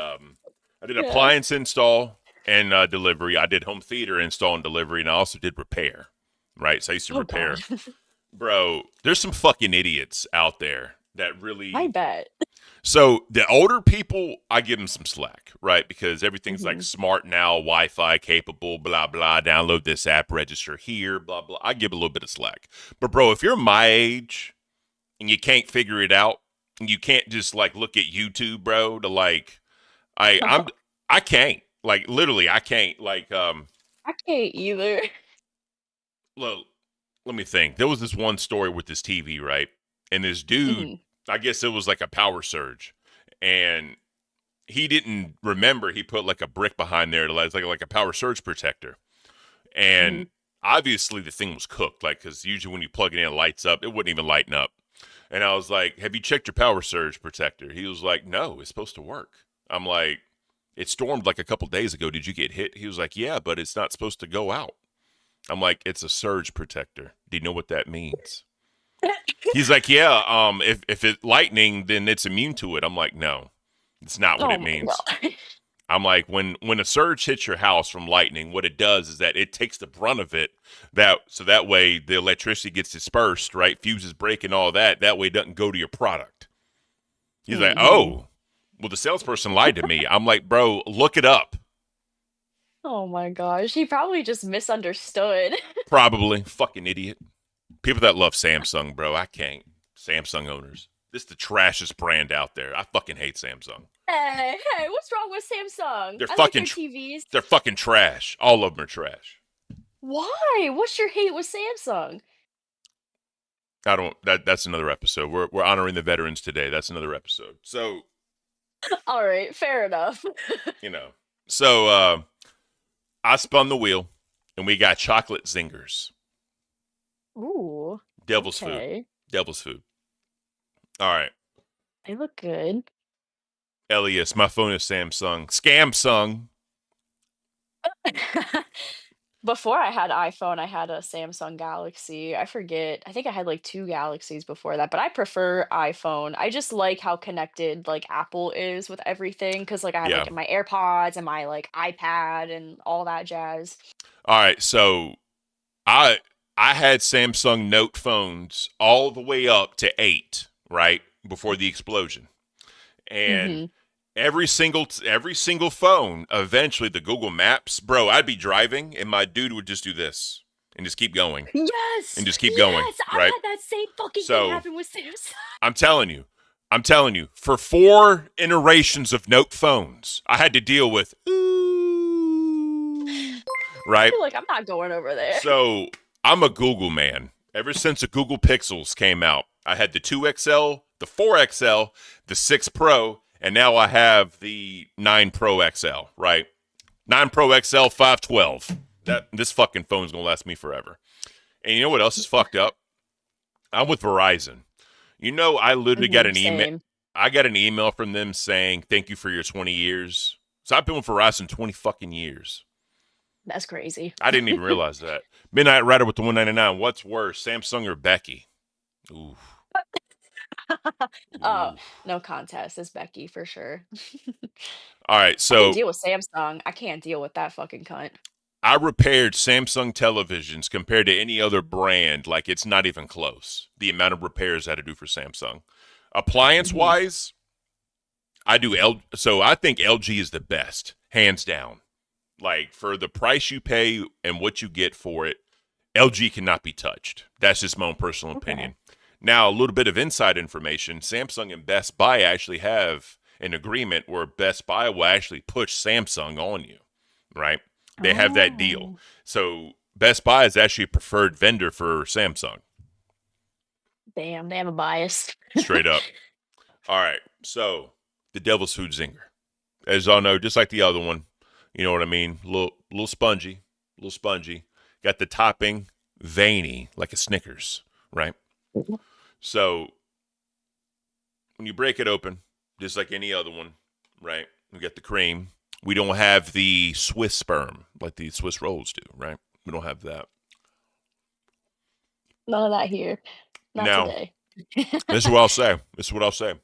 appliance install and delivery. I did home theater install and delivery, and I also did repair, right? So I used to repair. God. Bro, there's some fucking idiots out there that really. I bet. So the older people, I give them some slack, right? Because everything's like smart now, Wi-Fi capable, blah, blah, download this app, register here, blah, blah. I give a little bit of slack. But bro, if you're my age and you can't figure it out, and you can't just like look at YouTube, bro, to like, I can't. Like literally, I can't. Like, I can't either. look, let me think. There was this one story with this TV, right? And this dude, I guess it was like a power surge, and he didn't remember he put like a brick behind there to like a power surge protector, and obviously the thing was cooked, like because usually when you plug it in, it lights up. It wouldn't even lighten up, and I was like, "Have you checked your power surge protector?" He was like, "No, it's supposed to work." I'm like, "It stormed like a couple days ago. Did you get hit?" He was like, "Yeah, but it's not supposed to go out." I'm like, "It's a surge protector. Do you know what that means?" He's like, "Yeah, if it's lightning, then it's immune to it." I'm like, "No, it's not what it means." I'm like, when a surge hits your house from lightning, what it does is that it takes the brunt of it, so that way the electricity gets dispersed, right? Fuses break and all that. That way it doesn't go to your product. He's like, "Oh, well, the salesperson lied to me." I'm like, "Bro, look it up." Oh my gosh, he probably just misunderstood. Probably. Fucking idiot. People that love Samsung, bro, I can't. Samsung owners. This is the trashiest brand out there. I fucking hate Samsung. Hey, what's wrong with Samsung? They're I fucking like their TVs. They're fucking trash. All of them are trash. Why? What's your hate with Samsung? I don't. That's another episode. We're honoring the veterans today. That's another episode. So, All right, fair enough. you know. So I spun the wheel, and we got chocolate zingers. Ooh. Devil's food. Okay. Devil's food. All right. They look good. Elias, my phone is Samsung. Scamsung. Before I had iPhone, I had a Samsung Galaxy. I forget. I think I had like two Galaxies before that, but I prefer iPhone. I just like how connected like Apple is with everything because like I have Yeah. like my AirPods and my like iPad and all that jazz. All right. So I had Samsung Note phones all the way up to 8, right? Before the explosion. And Mm-hmm. every single phone, eventually the Google Maps, bro, I'd be driving and my dude would just do this and just keep going Yes, and just keep going, yes, I right? had that same fucking thing So happen with Samsung. I'm telling you, for 4 iterations of Note phones, I had to deal with right? Like I'm not going over there. So I'm a Google man. Ever since the Google Pixels came out, I had the 2XL, the 4XL, the 6 Pro, and now I have the 9 Pro XL, right? 9 Pro XL 512. This fucking phone's gonna last me forever. And you know what else is fucked up? I'm with Verizon. You know, I literally got an email. Same. I got an email from them saying, "Thank you for your 20 years." So I've been with Verizon 20 fucking years. That's crazy. I didn't even realize that. Midnight Rider with the 199. What's worse, Samsung or Becky? Ooh. Oh, no contest. It's Becky for sure. All right, I can so deal with Samsung. I can't deal with that fucking cunt. I repaired Samsung televisions compared to any other brand. Like, it's not even close. The amount of repairs I had to do for Samsung. Appliance-wise, so I think LG is the best, hands down. Like, for the price you pay and what you get for it, LG cannot be touched. That's just my own personal opinion. Now, a little bit of inside information. Samsung and Best Buy actually have an agreement where Best Buy will actually push Samsung on you, right? They have that deal. So Best Buy is actually a preferred vendor for Samsung. Damn, they have a bias. Straight up. All right. So the Devil's Food Zinger. As y'all know, just like the other one, you know what I mean? Little spongy. Got the topping veiny, like a Snickers, right? So when you break it open, just like any other one, right? We got the cream. We don't have the Swiss sperm like the Swiss rolls do, right? We don't have that. None of that here. Not Now, today. this is what I'll say.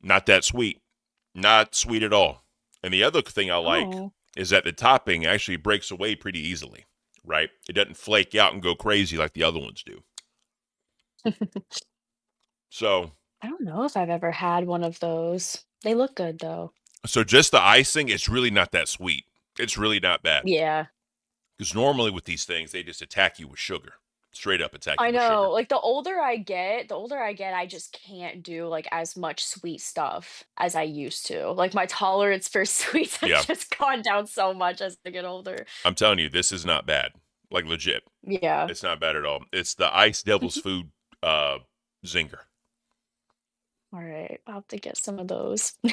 Not that sweet. Not sweet at all. And the other thing I like is that the topping actually breaks away pretty easily, right? It doesn't flake out and go crazy like the other ones do. So I don't know if I've ever had one of those. They look good though. So just the icing, it's really not that sweet. It's really not bad. Yeah. Because normally with these things, they just attack you with sugar. Straight up attack you I with know. sugar. Like the older I get, I just can't do like as much sweet stuff as I used to. Like my tolerance for sweets has Yeah. just gone down so much as I get older. I'm telling you, this is not bad. Like legit. Yeah. It's not bad at all. It's the Ice Devil's Food Zinger. All right, I'll have to get some of those. I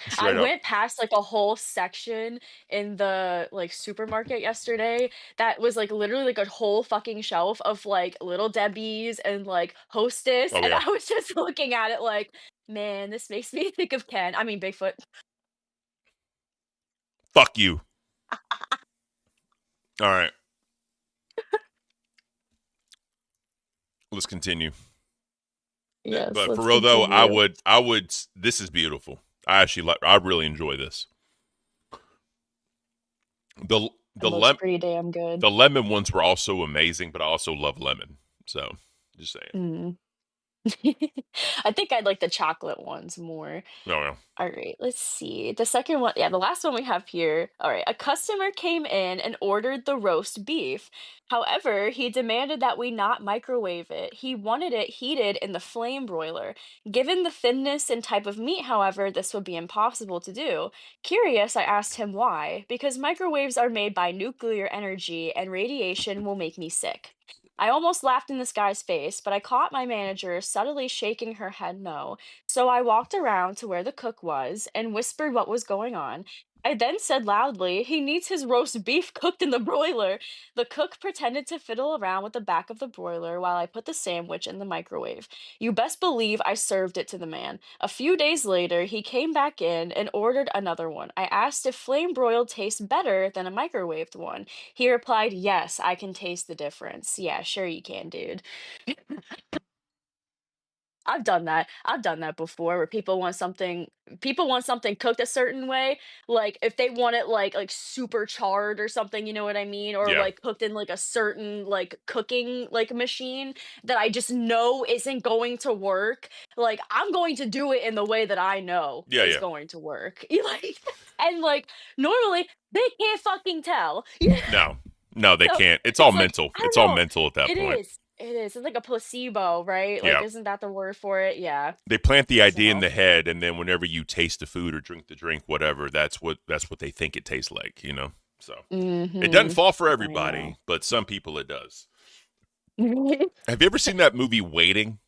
Straight up. went past like a whole section in the like supermarket yesterday that was like literally like a whole fucking shelf of like Little Debbie's and like Hostess, Oh, and yeah. I was just looking at it like, man, this makes me think of Bigfoot. Fuck you. All right. Let's continue. Yes, But for let's real though, continue. I would. This is beautiful. I really enjoy this. The It looks pretty damn good. the lemon ones were also amazing, but I also love lemon. So just saying. Mm. I think I'd like the chocolate ones more. No. All right, let's see. The second one, yeah, the last one we have here. All right, a customer came in and ordered the roast beef. However, he demanded that we not microwave it. He wanted it heated in the flame broiler. Given the thinness and type of meat, however, this would be impossible to do. Curious, I asked him why. Because microwaves are made by nuclear energy and radiation will make me sick. I almost laughed in this guy's face, but I caught my manager subtly shaking her head no. So I walked around to where the cook was and whispered what was going on. I then said loudly, "He needs his roast beef cooked in the broiler." The cook pretended to fiddle around with the back of the broiler while I put the sandwich in the microwave. You best believe I served it to the man. A few days later, he came back in and ordered another one. I asked if flame broiled tastes better than a microwaved one. He replied, "Yes, I can taste the difference." Yeah, sure you can, dude. I've done that. I've done that before where people want something cooked a certain way, like, if they want it, super charred or something, you know what I mean? Or, Yeah. like, cooked in, like, a certain, like, cooking, like, machine that I just know isn't going to work, like, I'm going to do it in the way that I know Yeah, is yeah. going to work. You like and, like, normally, they can't fucking tell. Yeah. No. No, they So, can't. It's all it's like, mental. I It's don't all know. mental at that It point. is. It is. It's like a placebo, right? Like, Yeah. isn't that the word for it? Yeah. They plant the idea in So, the head, and then whenever you taste the food or drink the drink, whatever, that's what they think it tastes like, you know? So it doesn't mhm. fall for I know. everybody, but some people it does. Have you ever seen that movie Waiting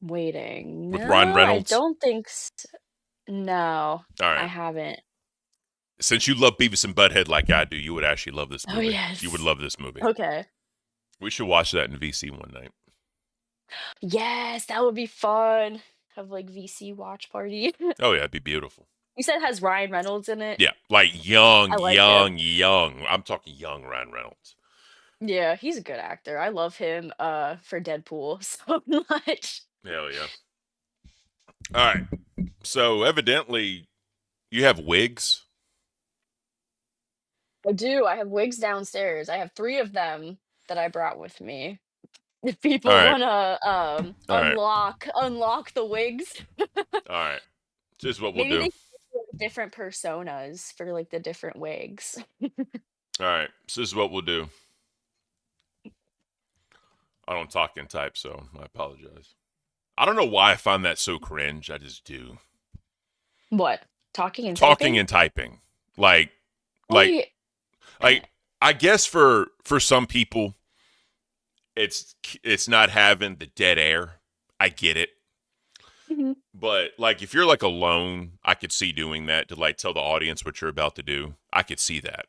Waiting. with Ryan No, I Reynolds? don't think no, All I right. haven't. Since you love Beavis and Butthead like I do, you would actually love this Oh, movie. You would yes. love this movie. Okay. We should watch that in VC one night. Yes, that would be fun. Have, like, VC watch party. Oh yeah, it'd be beautiful. You said it has Ryan Reynolds in it? Yeah, like young, I like him. young. I'm talking young Ryan Reynolds. Yeah, he's a good actor. I love him, for Deadpool so much. Hell yeah. All right. So evidently you have wigs. I do, I have wigs downstairs. I have 3 of them that I brought with me. If All people right. wanna, All right. unlock the wigs. All right. This is what we'll Maybe do. they could do different personas for, like, the different wigs. All right. So this is what we'll do. I don't talk and type, so I apologize. I don't know why I find that so cringe. I just do. What? Talking and Talking typing? and typing. Like Oh, like yeah. like I guess for some people it's not having the dead air. I get it. Mhm. But like if you're like alone, I could see doing that to like tell the audience what you're about to do. I could see that.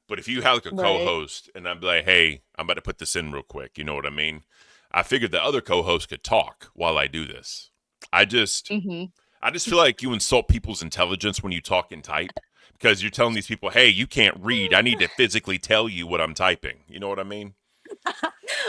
But if you have like a Right. co-host and I'm like, "Hey, I'm about to put this in real quick." You know what I mean? I figured the other co-host could talk while I do this. I just Mhm. I just feel like you insult people's intelligence when you talk and type because you're telling these people, "Hey, you can't read. I need to physically tell you what I'm typing." You know what I mean?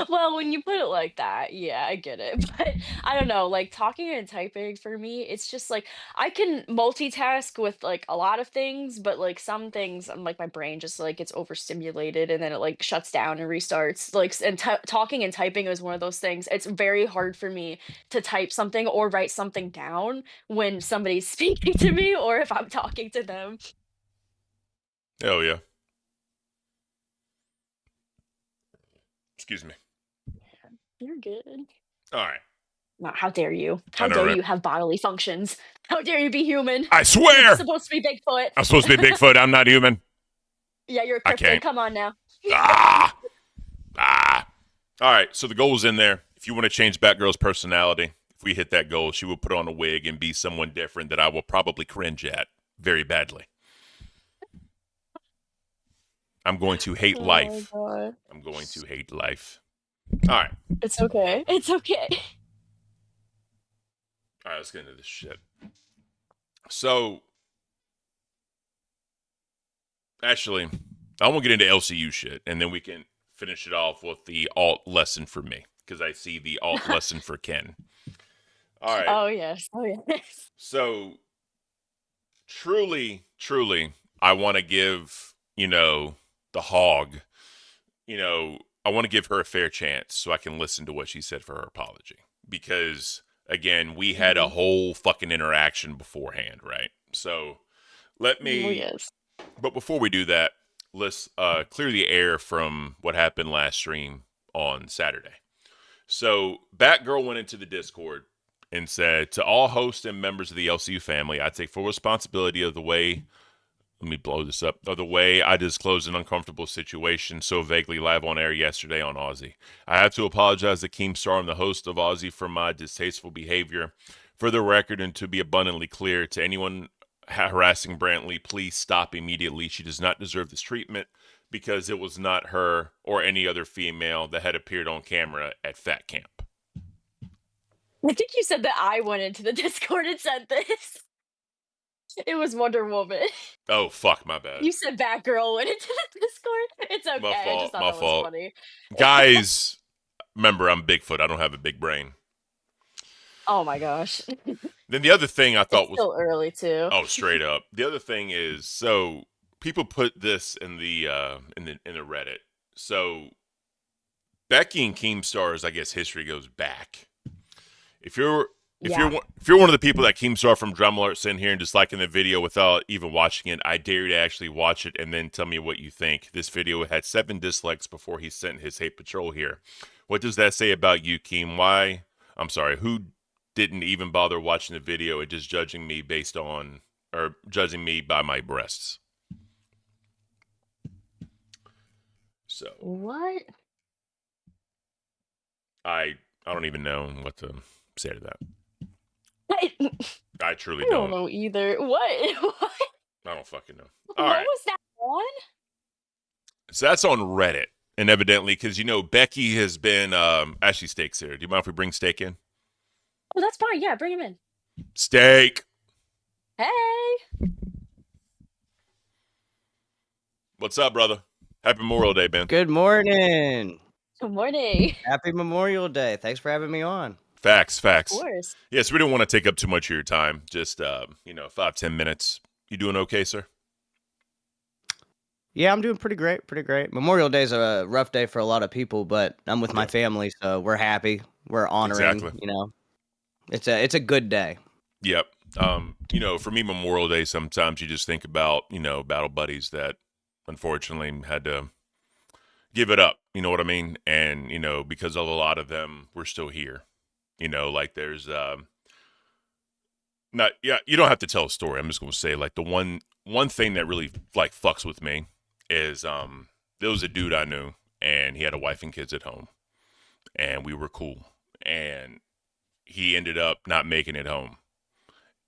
Well, when you put it like that, yeah, I get it. But I don't know, like talking and typing for me, it's just like I can multitask with like a lot of things, but like some things, I'm like my brain just like gets overstimulated and then it like shuts down and restarts. And talking and typing is one of those things. It's very hard for me to type something or write something down when somebody's speaking to me or if I'm talking to them. Hell yeah. Excuse me. You're good. All right. Not how dare you? I How know, dare right? you have bodily functions? How dare you be human? I You're swear supposed to be Bigfoot. I'm supposed to be Bigfoot. I'm not human. Yeah, you're a I cryptid. can't. Come on now. Ah. Ah. All right. So the goal's in there. If you want to change Batgirl's personality, if we hit that goal, she will put on a wig and be someone different that I will probably cringe at very badly. I'm going to hate Oh my life. god. I'm going to hate life. All right. It's okay. It's okay. All right, let's get into this shit. So, actually, I want to get into LCU shit, and then we can finish it off with the alt lesson for me, because I see the alt lesson for Ken. All right. Oh yes. Oh yes. So, truly, I want to give, the hog, I want to give her a fair chance so I can listen to what she said for her apology. Because, again, we had a Mhm. whole fucking interaction beforehand, right? So, let Oh me, yes. but before we do that, let's clear the air from what happened last stream on Saturday. So, Batgirl went into the Discord and said, "To all hosts and members of the LCU family, I take full responsibility of the way, let me blow this up, of the way I disclosed an uncomfortable situation so vaguely live on air yesterday on Aussie. I have to apologize to Keemstar and the host of Aussie for my distasteful behavior. For the record, and to be abundantly clear to anyone harassing Brantley. Please stop immediately. She does not deserve this treatment because it was not her or any other female that had appeared on camera at Fat Camp. I think you said that I went into the Discord and said this. It was Wonder Woman. Oh, fuck, my bad. You said Batgirl went into the Discord. It's okay. My fault, I just thought my that fault. was funny. Guys, remember, I'm Bigfoot. I don't have a big brain. Oh my gosh. Then the other thing I thought was still early too. Oh, straight up. The other thing is, so people put this in the Reddit. So Becky and Keemstar's, I guess, history goes back. If you're one of the people that Keemstar from Drum Alert sent here and disliking the video without even watching it, I dare you to actually watch it and then tell me what you think. This video had 7 dislikes before he sent his hate patrol here. What does that say about you, Keem? Who didn't even bother watching the video and just judging me judging me by my breasts? So what? I don't even know what to say to that. I truly I don't know either. What? I don't fucking know. What was that on? So that's on Reddit, and evidently, because Becky has been Ashley Steak's here. Do you mind if we bring Steak in? Oh, that's fine. Yeah, bring him in. Steak. Hey. What's up, brother? Happy Memorial Day, man. Good morning. Good morning. Happy Memorial Day. Thanks for having me on. Facts. Of course. Yes, we don't want to take up too much of your time. Just 5-10 minutes. You doing okay, sir? Yeah, I'm doing pretty great. Memorial Day is a rough day for a lot of people, but I'm with my family, so we're happy. We're honoring. Exactly. It's a good day. Yep. For me, Memorial Day, sometimes you just think about, battle buddies that unfortunately had to give it up. You know what I mean? And, because of a lot of them, we're still here. There's, you don't have to tell a story. I'm just going to say, the one thing that really, fucks with me is, there was a dude I knew, and he had a wife and kids at home, and we were cool. And he ended up not making it home.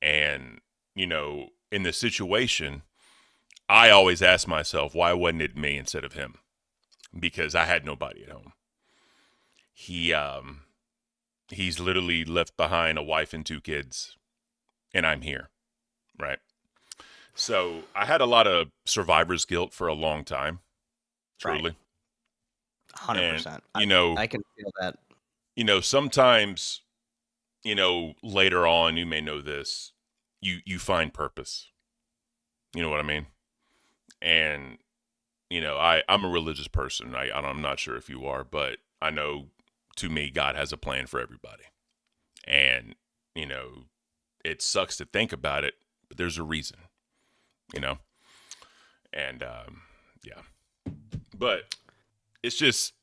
And, in the situation, I always ask myself, why wasn't it me instead of him? Because I had nobody at home. He's literally left behind a wife and 2 kids, and I'm here, right? So I had a lot of survivor's guilt for a long time, truly. 100%. And, I can feel that. Sometimes, later on, you may know this, you find purpose. You know what I mean? And, I'm a religious person. I'm not sure if you are, but I know, to me, God has a plan for everybody. And, it sucks to think about it, but there's a reason, And, yeah. But it's just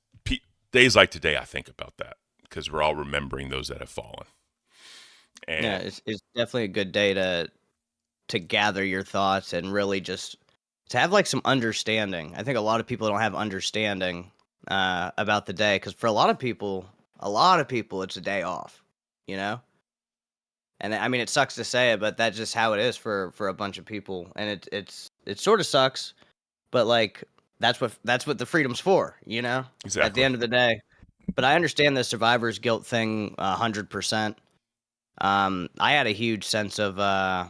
days like today, I think about that because we're all remembering those that have fallen. And yeah, it's definitely a good day to gather your thoughts and really just to have some understanding. I think a lot of people don't have understanding about the day because for a lot of people, it's a day off, And I mean, it sucks to say it, but that's just how it is for a bunch of people, and it sort of sucks, but that's what the freedom's for, Exactly. At the end of the day. But I understand the survivor's guilt thing 100%. I had a huge sense of I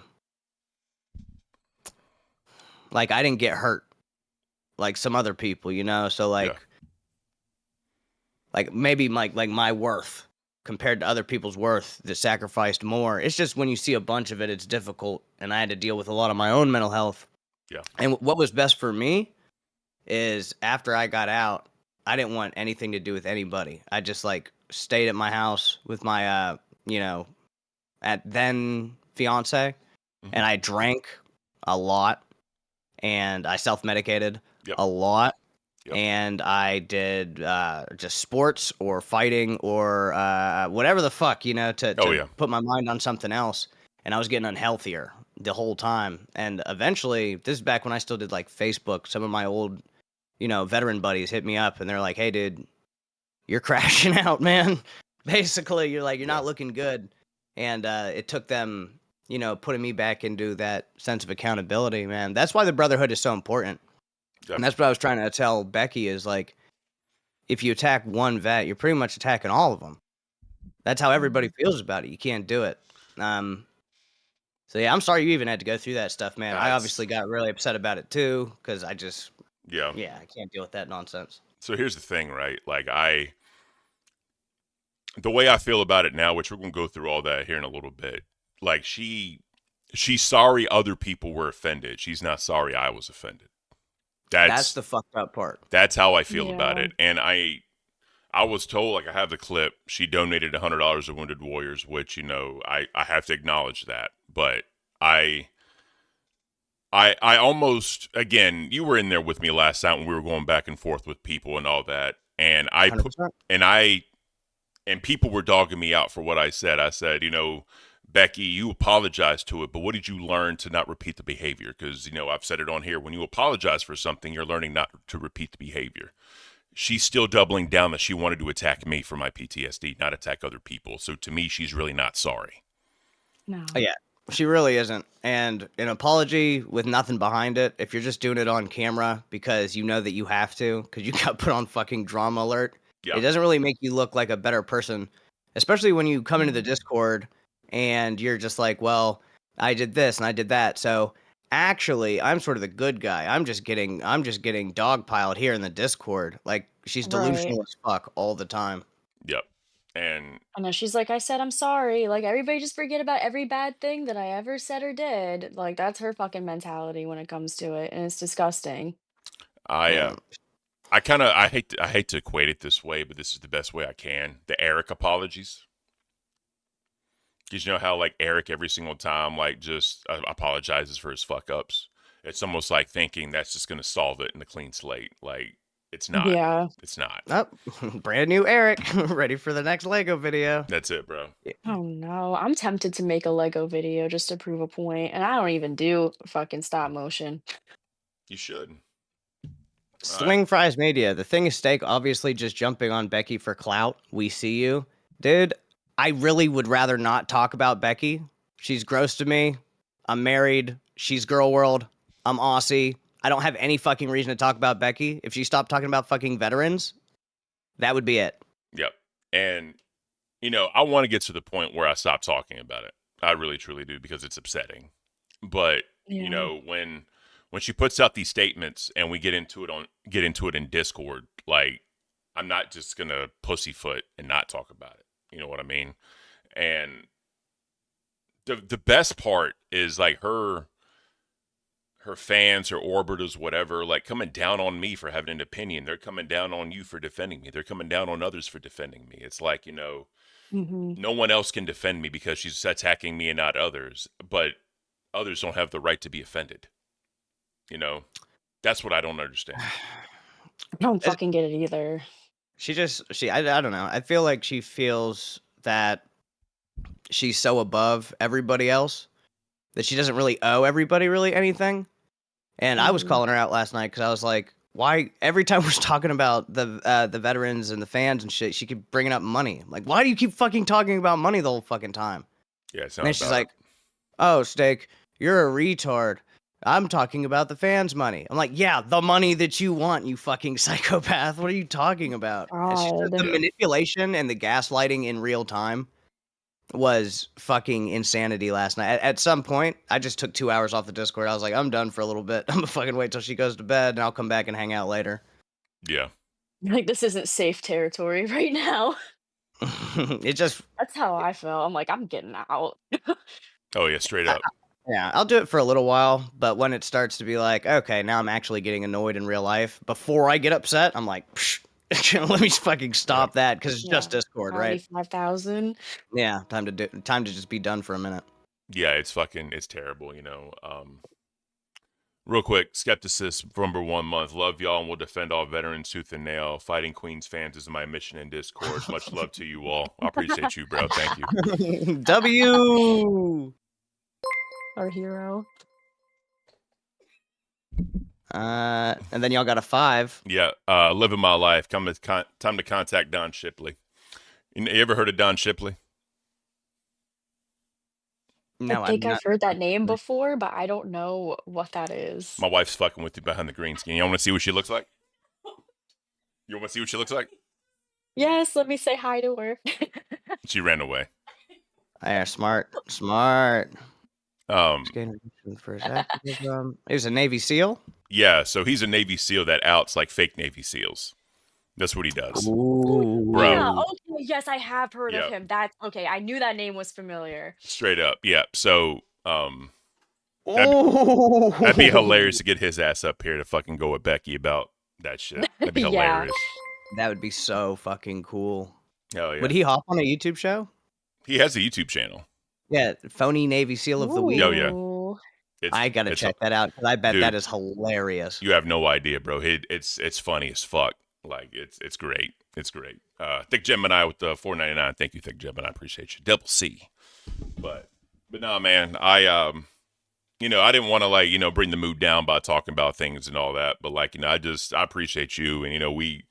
didn't get hurt like some other people, So maybe my worth compared to other people's worth that sacrificed more. It's just when you see a bunch of it, it's difficult, and I had to deal with a lot of my own mental health. Yeah. And what was best for me is after I got out, I didn't want anything to do with anybody. I just stayed at my house with my at then fiance, and I drank a lot, and I self-medicated a lot. Yep. And I did just sports or fighting or whatever the fuck, to put my mind on something else. And I was getting unhealthier the whole time. And eventually, this is back when I still did Facebook. Some of my old, veteran buddies hit me up and they're like, hey, dude, you're crashing out, man. Basically, you're not looking good. And it took them you know, putting me back into that sense of accountability, man. That's why the brotherhood is so important. Yep. And that's what I was trying to tell Becky is like, if you attack one vet, you're pretty much attacking all of them. That's how everybody feels about it. You can't do it. So yeah, I'm sorry you even had to go through that stuff, man. I obviously got really upset about it too, because I just, yeah, I can't deal with that nonsense. So here's the thing, right? Like the way I feel about it now, which we're gonna go through all that here in a little bit. Like she's sorry other people were offended. She's not sorry I was offended. That's the fucked up part. That's how I feel about it. And I was told, like, I have the clip. She donated $100 to Wounded Warriors, which, you know, I have to acknowledge that. But I almost, again, you were in there with me last night when we were going back and forth with people and all that, and and people were dogging me out for what I said. I said, you know, Becky, you apologized to it, but what did you learn to not repeat the behavior? Because, you know, I've said it on here. When you apologize for something, you're learning not to repeat the behavior. She's still doubling down that she wanted to attack me for my PTSD, not attack other people. So to me, she's really not sorry. No. Yeah, she really isn't. And an apology with nothing behind it, if you're just doing it on camera because you know that you have to, because you got put on fucking drama alert, it doesn't really make you look like a better person, especially when you come into the Discord and you're just like, well, I did this and I did that. So actually, I'm sort of the good guy. I'm just getting dogpiled here in the Discord. Like, she's delusional as fuck all the time. Yep. And I know she's like, I said I'm sorry. Like, everybody just forget about every bad thing that I ever said or did. Like, that's her fucking mentality when it comes to it, and it's disgusting. I hate to equate it this way, but this is the best way I can. The Eric apologies. Because you know how, like, Eric every single time, like, just apologizes for his fuck ups. It's almost like thinking that's just going to solve it in a clean slate. Like, it's not. Yeah. It's not. Oh, brand new Eric, ready for the next Lego video. That's it, bro. Oh no, I'm tempted to make a Lego video just to prove a point, and I don't even do fucking stop motion. You should. Swing Fries Media. The thing is, Steak obviously just jumping on Becky for clout. We see you. Dude, I really would rather not talk about Becky. She's gross to me. I'm married. She's girl world. I'm Aussie. I don't have any fucking reason to talk about Becky. If she stopped talking about fucking veterans, that would be it. Yep. And, you know, I want to get to the point where I stop talking about it. I really, truly do, because it's upsetting. But, you know, when she puts out these statements and we get into it in Discord, like, I'm not just going to pussyfoot and not talk about it. You know what I mean? And the best part is, like, her fans or orbiters, whatever, like, coming down on me for having an opinion. They're coming down on you for defending me. They're coming down on others for defending me. It's like, you know, no one else can defend me because she's attacking me and not others. But others don't have the right to be offended. You know, that's what I don't understand. I don't fucking get it either. I don't know. I feel like she feels that she's so above everybody else that she doesn't really owe everybody really anything. And I was calling her out last night because I was like, why every time we're talking about the veterans and the fans and shit, she keep bringing up money. I'm like, why do you keep fucking talking about money the whole fucking time? Yeah, it's not. And then she's like, oh, Steak, you're a retard. I'm talking about the fans' money. I'm like, yeah, the money that you want, you fucking psychopath. What are you talking about? The manipulation and the gaslighting in real time was fucking insanity last night. At some point, I just took 2 hours off the Discord. I was like, I'm done for a little bit. I'm gonna fucking wait till she goes to bed, and I'll come back and hang out later. Yeah. Like, this isn't safe territory right now. That's how I felt. I'm like, I'm getting out. Oh, yeah, straight up. Yeah, I'll do it for a little while, but when it starts to be like, okay, now I'm actually getting annoyed in real life, before I get upset, I'm like, let me fucking stop that, because it's just Discord, right? 5,000. Yeah, time to just be done for a minute. Yeah, it's terrible, you know. Real quick, Skepticist for number 1 month. Love y'all, and will defend all veterans tooth and nail. Fighting Queens fans is my mission in Discord. Much love to you all. I appreciate you, bro. Thank you. W. Our hero. And then y'all got a 5. Yeah, living my life. Time to contact Don Shipley. You ever heard of Don Shipley? No, I I'm think not. I've heard that name before, but I don't know what that is. My wife's fucking with you behind the green screen. You want to see what she looks like? You want to see what she looks like? Yes, let me say hi to her. She ran away. Yeah, smart. Um, For his activism. He was a Navy SEAL. yeah, so he's a Navy SEAL that outs like fake Navy SEAls. That's what he does. Ooh. Bro. Yeah, okay, yes, I have heard Yep. of him. That's okay. I knew that name was familiar. Straight up. Yeah. So, Ooh. that'd be hilarious to get his ass up here to fucking go with Becky about that shit. That'd be Yeah. hilarious. That would be so fucking cool. Hell yeah. Would he hop on a YouTube show? He has a YouTube channel. Yeah, phony Navy SEAL of the week. Oh, yeah. Ooh. I gotta check that out because I bet Dude, that is hilarious. You have no idea, bro. It's funny as fuck. Like it's great. It's great. Thick Gemini with the $4.99. Thank you, Thick Gemini. I appreciate you. Double C. But no, man. I didn't want to like bring the mood down by talking about things and all that. But like I appreciate you, and we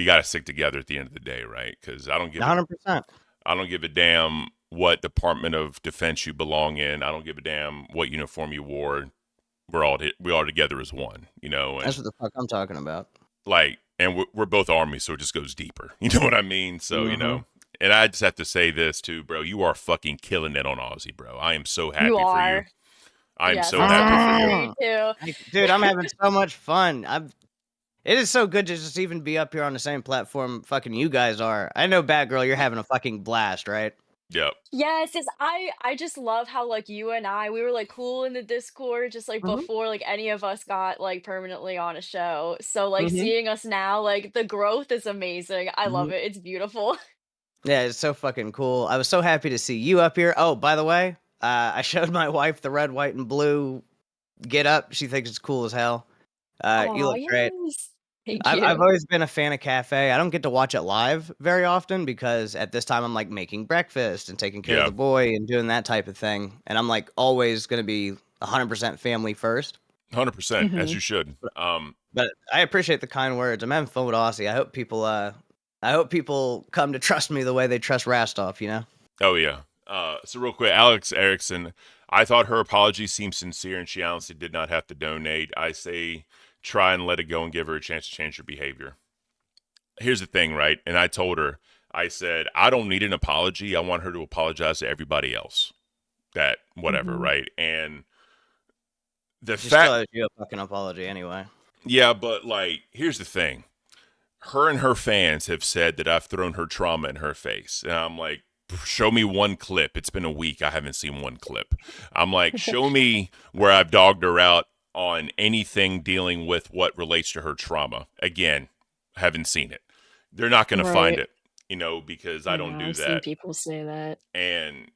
got to stick together at the end of the day, right? Because I don't give 100%. I don't give a damn what Department of Defense you belong in. I don't give a damn what uniform you wore. We all together as one, And That's what the fuck I'm talking about. like, and we're both armies, so it just goes deeper. You know what I mean? So and I just have to say this too, bro. You are fucking killing it on Aussie, bro. I am so happy for you. I am so happy for you. Too. Dude, I'm having so much fun. It is so good to just even be up here on the same platform fucking you guys are. I know, Batgirl, you're having a fucking blast, right? Yep. Yes, I just love how like you and we were like cool in the Discord just like before like any of us got like permanently on a show. So like seeing us now, like the growth is amazing. I love it. It's beautiful. Yeah, it's so fucking cool. I was so happy to see you up here. Oh, by the way, I showed my wife the red, white, and blue get up. She thinks it's cool as hell. You look great. Thank you. I've always been a fan of Cafe. I don't get to watch it live very often because at this time I'm like making breakfast and taking care of the boy and doing that type of thing. And I'm like always going to be 100% family first. 100%, as you should. But I appreciate the kind words. I'm having fun with Aussie. I hope people come to trust me the way they trust Rastov, Oh, yeah. So real quick, Alex Erickson, I thought her apology seemed sincere and she honestly did not have to donate. I say try and let it go and give her a chance to change her behavior. Here's the thing, right? And I told her, I said, I don't need an apology. I want her to apologize to everybody else. That, whatever, right? And the fact... you a fucking apology anyway. Yeah, but like, here's the thing. Her and her fans have said that I've thrown her trauma in her face. And I'm like, show me one clip. It's been a week. I haven't seen one clip. I'm like, show me where I've dogged her out on anything dealing with what relates to her trauma. Again, haven't seen it. They're not going to find it, because I don't do I've that. seen people say that. And,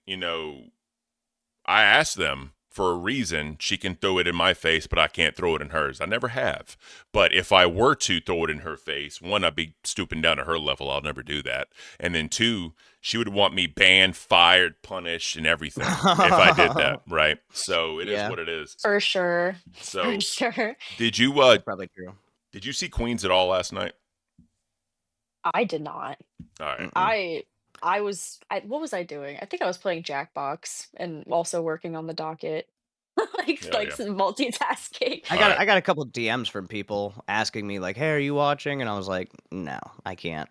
I asked them for a reason. She can throw it in my face, but I can't throw it in hers. I never have. But if I were to throw it in her face, one, I'd be stooping down to her level. I'll never do that. And then two, she would want me banned, fired, punished, and everything if I did that, right? So it is what it is. For sure. So For sure. did you probably true. Did you see Queens at all last night? I did not. All right. What was I doing? I think I was playing Jackbox and also working on the docket. Some multitasking. I got a couple DMs from people asking me like, "Hey, are you watching?" And I was like, "No, I can't.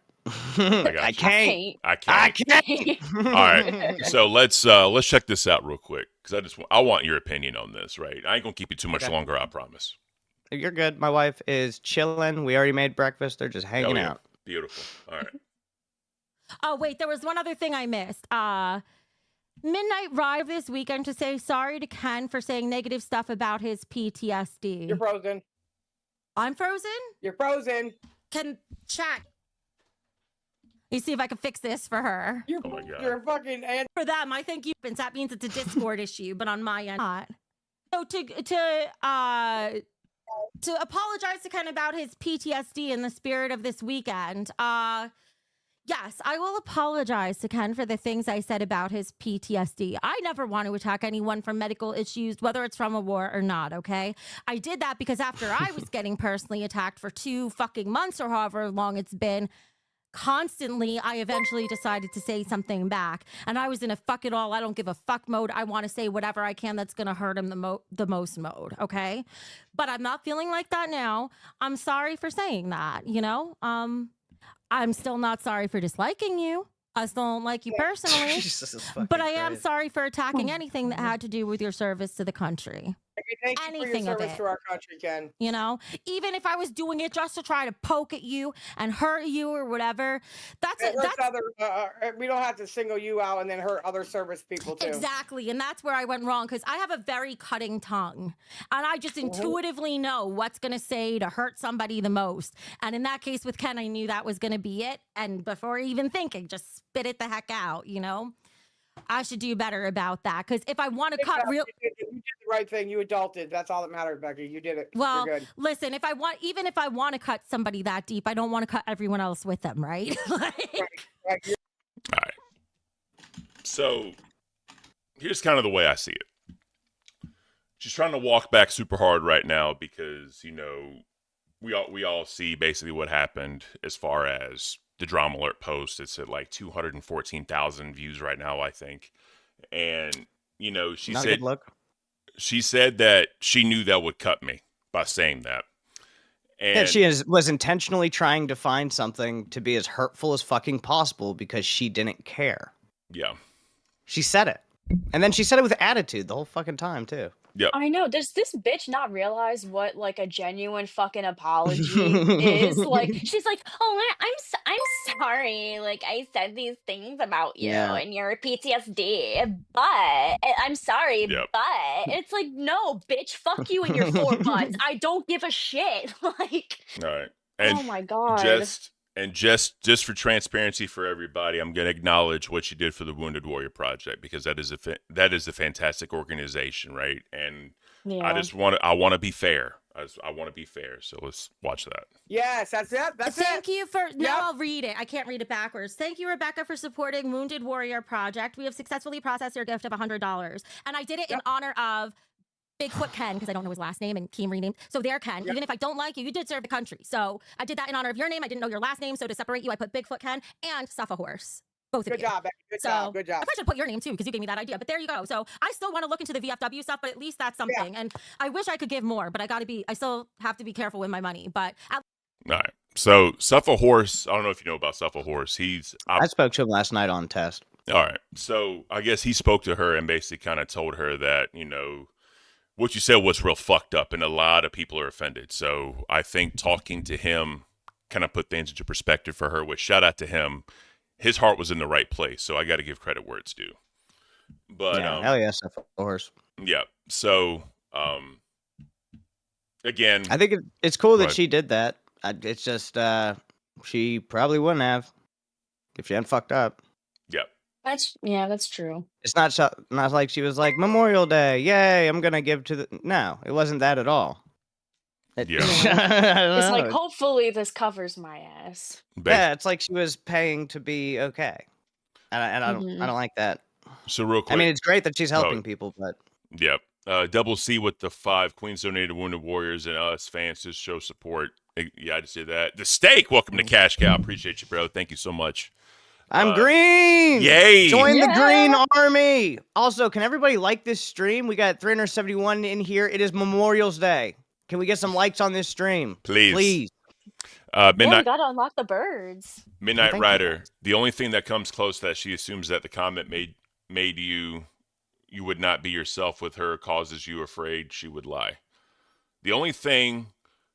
I can't. All right. So let's check this out real quick because I want your opinion on this, right? I ain't gonna keep you too much longer, I promise. You're good. My wife is chilling. We already made breakfast. They're just hanging out. Beautiful. All right. Oh, wait, there was one other thing I missed. Midnight Rive this weekend to say sorry to Ken for saying negative stuff about his PTSD. You're frozen. I'm frozen? You're frozen. Can chat. You see if I can fix this for her. Oh my God. You're fucking... For them, I think that means it's a Discord issue, but on my end, not. So to apologize to Ken about his PTSD in the spirit of this weekend, yes, I will apologize to Ken for the things I said about his PTSD. I never want to attack anyone from medical issues, whether it's from a war or not, okay? I did that because after I was getting personally attacked for 2 fucking months or however long it's been, constantly, I eventually decided to say something back. And I was in a fuck it all, I don't give a fuck mode. I want to say whatever I can that's going to hurt him the most mode. Okay. But I'm not feeling like that now. I'm sorry for saying that, you know? I'm still not sorry for disliking you. I still don't like you personally. But I am sorry for attacking anything that had to do with your service to the country. Thank you for your service to our country, Ken. You know, even if I was doing it just to try to poke at you and hurt you or whatever, we don't have to single you out and then hurt other service people too. Exactly, and that's where I went wrong because I have a very cutting tongue, and I just intuitively know what's going to say to hurt somebody the most. And in that case with Ken, I knew that was going to be it, and before even thinking, just spit it the heck out. You know. I should do better about that because if I want to cut real, you did the right thing. You adulted. That's all that mattered, Becky. You did it. Well, You're good. Listen, if I want to cut somebody that deep, I don't want to cut everyone else with them, right? Right. All right. So here's kind of the way I see it. She's trying to walk back super hard right now because, you know, we all see basically what happened as far as the Drama Alert post. It's at like 214,000 views right now, I think. And, you know, she said that she knew that would cut me by saying that. And she was intentionally trying to find something to be as hurtful as fucking possible because she didn't care. Yeah. She said it. And then she said it with attitude the whole fucking time, too. Yeah. I know. Does this bitch not realize what like a genuine fucking apology is? Like, she's like, "Oh, I'm sorry. Like, I said these things about you and your PTSD, but I'm sorry, but it's like, no, bitch, fuck you and your four butts. I don't give a shit." Like, all right. And oh my god. Just for transparency for everybody, I'm going to acknowledge what you did for the Wounded Warrior Project because that is a fantastic organization, right? And I want to be fair. I want to be fair. So let's watch that. Yes, that's it. Thank you for now. I'll read it. I can't read it backwards. Thank you, Rebecca, for supporting Wounded Warrior Project. We have successfully processed your gift of $100, and I did it in honor of Bigfoot Ken, because I don't know his last name, and Keem renamed. So there, Ken, even if I don't like you, you did serve the country. So I did that in honor of your name. I didn't know your last name, so to separate you, I put Bigfoot Ken and Suffa Horse. Both of you. Good job, Becky. Good job. I probably should put your name too, because you gave me that idea. But there you go. So I still want to look into the VFW stuff, but at least that's something. Yeah. And I wish I could give more, but I still have to be careful with my money. But all right. So Suffa Horse, I don't know if you know about Suffa Horse. I spoke to him last night on test. All right. So I guess he spoke to her and basically kind of told her that, you know, what you said was real fucked up, and a lot of people are offended. So I think talking to him kind of put things into perspective for her, which shout out to him. His heart was in the right place, so I got to give credit where it's due. But hell yes, of course. Yeah. So again, I think it's cool that she did that. It's just she probably wouldn't have if she hadn't fucked up. Yeah. That's true. It's not like she was like, Memorial Day, yay, I'm gonna give to the. No, it wasn't that at all. It's like, hopefully this covers my ass. Yeah, it's like she was paying to be okay, and I don't like that. So real quick, I mean, it's great that she's helping people, but yep. Double C with the 5 Queens donated Wounded Warriors and us fans to show support. Yeah, I just did that. The Steak, welcome to Cash Cow. Appreciate you, bro. Thank you so much. I'm green. Yay! Join the Green Army. Also, can everybody like this stream? We got 371 in here. It is Memorial's Day. Can we get some likes on this stream? Please. Midnight. We gotta unlock the birds. Midnight Rider. The only thing that comes close to that, she assumes that the comment made you would not be yourself with her, causes you afraid she would lie. The only thing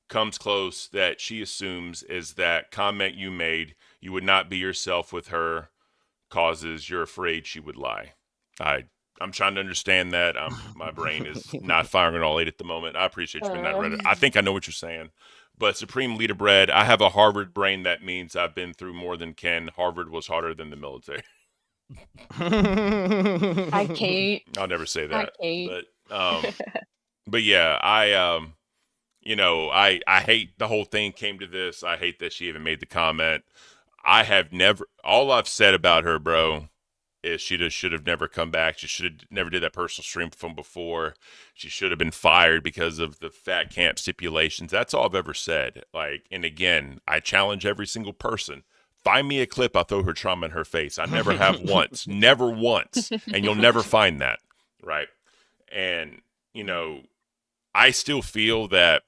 comes close that she assumes is that comment you made, you would not be yourself with her, causes you're afraid she would lie. I'm trying to understand that. My brain is not firing on all 8 at the moment. I appreciate you, Midnight Rider. I think I know what you're saying. But Supreme Leader Bread, I have a Harvard brain. That means I've been through more than Ken. Harvard was harder than the military. I can't. I'll never say that. I can't. But yeah, I hate the whole thing came to this. I hate that she even made the comment. All I've said about her, bro, is she just should have never come back. She should have never did that personal stream from before. She should have been fired because of the fat camp stipulations. That's all I've ever said. Like, and again, I challenge every single person. Find me a clip. I'll throw her trauma in her face. I never have once. Never once. And you'll never find that. Right. And, you know, I still feel that,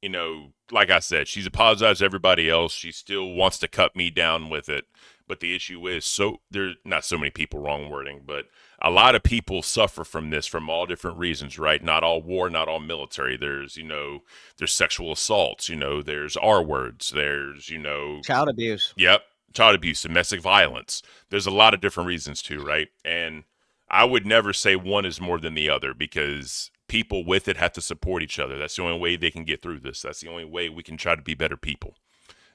you know, like I said, she's apologized to everybody else. She still wants to cut me down with it. But the issue is, there's not so many people, wrong wording, but a lot of people suffer from this from all different reasons, right? Not all war, not all military. There's, you know, there's sexual assaults, you know, there's R words, there's, you know, Child abuse. Yep. Child abuse, domestic violence. There's a lot of different reasons too, right? And I would never say one is more than the other because people with it have to support each other. That's the only way they can get through this. That's the only way we can try to be better people.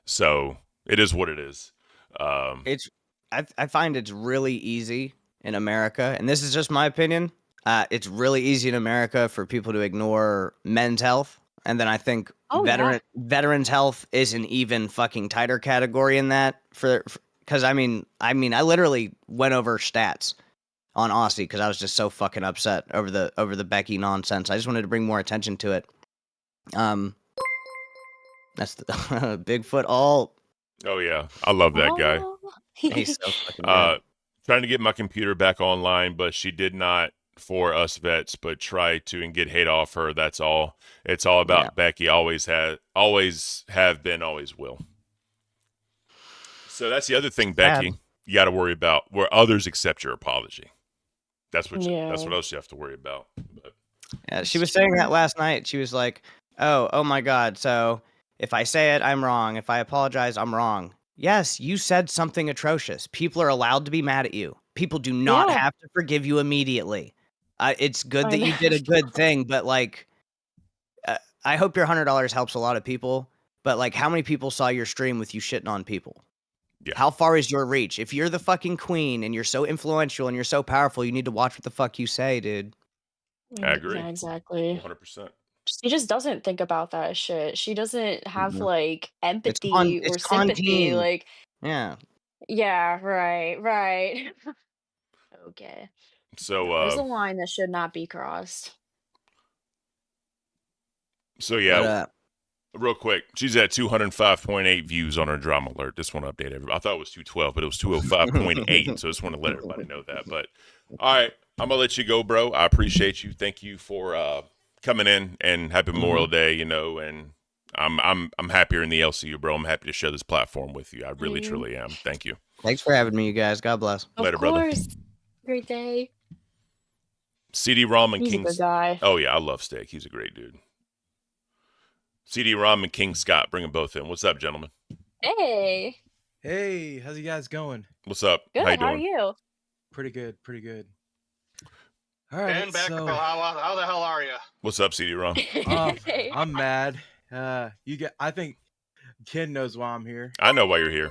So it is what it is. I find it's really easy in America, and this is just my opinion. It's really easy in America for people to ignore men's health, and then I think veterans' health is an even fucking tighter category in that. Because I mean, I literally went over stats on Aussie because I was just so fucking upset over the Becky nonsense. I just wanted to bring more attention to it. That's the Bigfoot all. Oh yeah, I love that guy. He's so fucking good. Trying to get my computer back online, but she did not for us vets, but try to and get hate off her. That's all. It's all about Becky. Always have been, always will. So that's the other thing, Becky. You got to worry about where others accept your apology. That's what else you have to worry about. But. Yeah, she was saying that last night. She was like, "Oh my God! So if I say it, I'm wrong. If I apologize, I'm wrong." Yes, you said something atrocious. People are allowed to be mad at you. People do not have to forgive you immediately. It's good that you did a good thing, but like, I hope your $100 helps a lot of people. But like, how many people saw your stream with you shitting on people? Yeah. How far is your reach? If you're the fucking queen and you're so influential and you're so powerful, you need to watch what the fuck you say, dude. I agree. Yeah, exactly. 100%. She just doesn't think about that shit. She doesn't have like empathy or It's sympathy. contained. Like, Yeah. yeah, right. Okay. So There's a line that should not be crossed. So yeah, real quick, she's at 205.8 views on her drama alert. Just want to update everybody. I thought it was 212, but it was 205.8. So I just want to let everybody know that. But all right, I'm gonna let you go, bro. I appreciate you. Thank you for coming in, and happy Memorial Day. You know, and I'm happier in the LCU, bro. I'm happy to share this platform with you. I really, truly am. Thank you. Thanks for having me, you guys. God bless. Later, Of course. brother. Great day. CD-ROM and He's a King. good guy. Oh yeah, I love Steak. He's a great dude. CD-ROM and King Scott, bring them both in. What's up, gentlemen? Hey. Hey, how's you guys going? What's up? Good. How How you are doing? you? Pretty good. All right, Dan Becker, so how the hell are you? What's up, CD-ROM? I'm mad. I think Ken knows why I'm here. I know why you're here.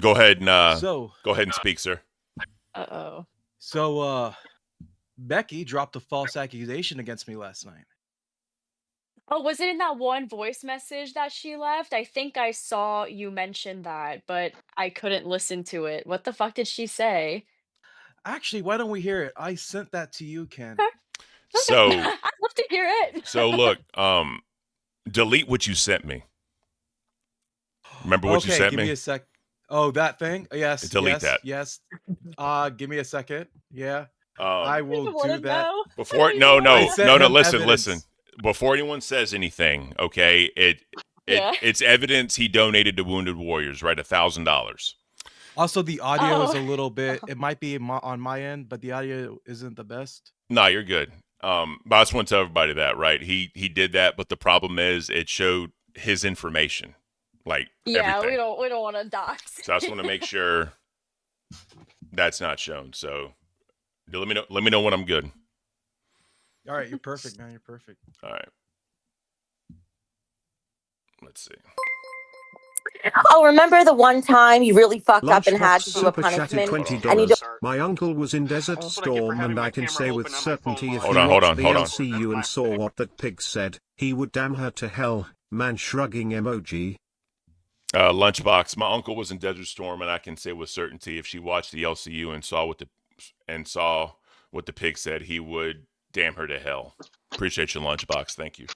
Go ahead and So go ahead and speak, sir. So Becky dropped a false accusation against me last night. Oh, was it in that one voice message that she left? I think I saw you mention that, but I couldn't listen to it. What the fuck did she say? Actually, why don't we hear it? I sent that to you, Ken. Okay. So I'd love to hear it. so look, delete what you sent me. Remember what you sent give me? me a sec. Oh, that thing? Yes. Delete that. Yes. Give me a second. Yeah. I will do Wanna that. know? Before I sent him listen. evidence. Before anyone says anything, okay, it's evidence he donated to Wounded Warriors, right? $1,000. Also, the audio is a little bit. It might be on my end, but the audio isn't the best. No, you're good. But I just want to tell everybody that, right? He did that, but the problem is it showed his information, like everything. we don't want to dox. So I just want to make sure that's not shown. So let me know when I'm good. All right, you're perfect, man. You're perfect. All right. Let's see. Oh, remember the one time you really fucked up and Lunchbox had to do a super chatted punishment? $20. And you don't. My uncle was in Desert That's what I get for Storm, having and my I can camera say with open on my certainty phone if while he I'm Hold watched on, the hold on. LCU and saw what that pig said, he would damn her to hell. Man shrugging emoji. Lunchbox. My uncle was in Desert Storm, and I can say with certainty if she watched the LCU and saw what the pig said, he would damn her to hell. Appreciate your Lunchbox. Thank you.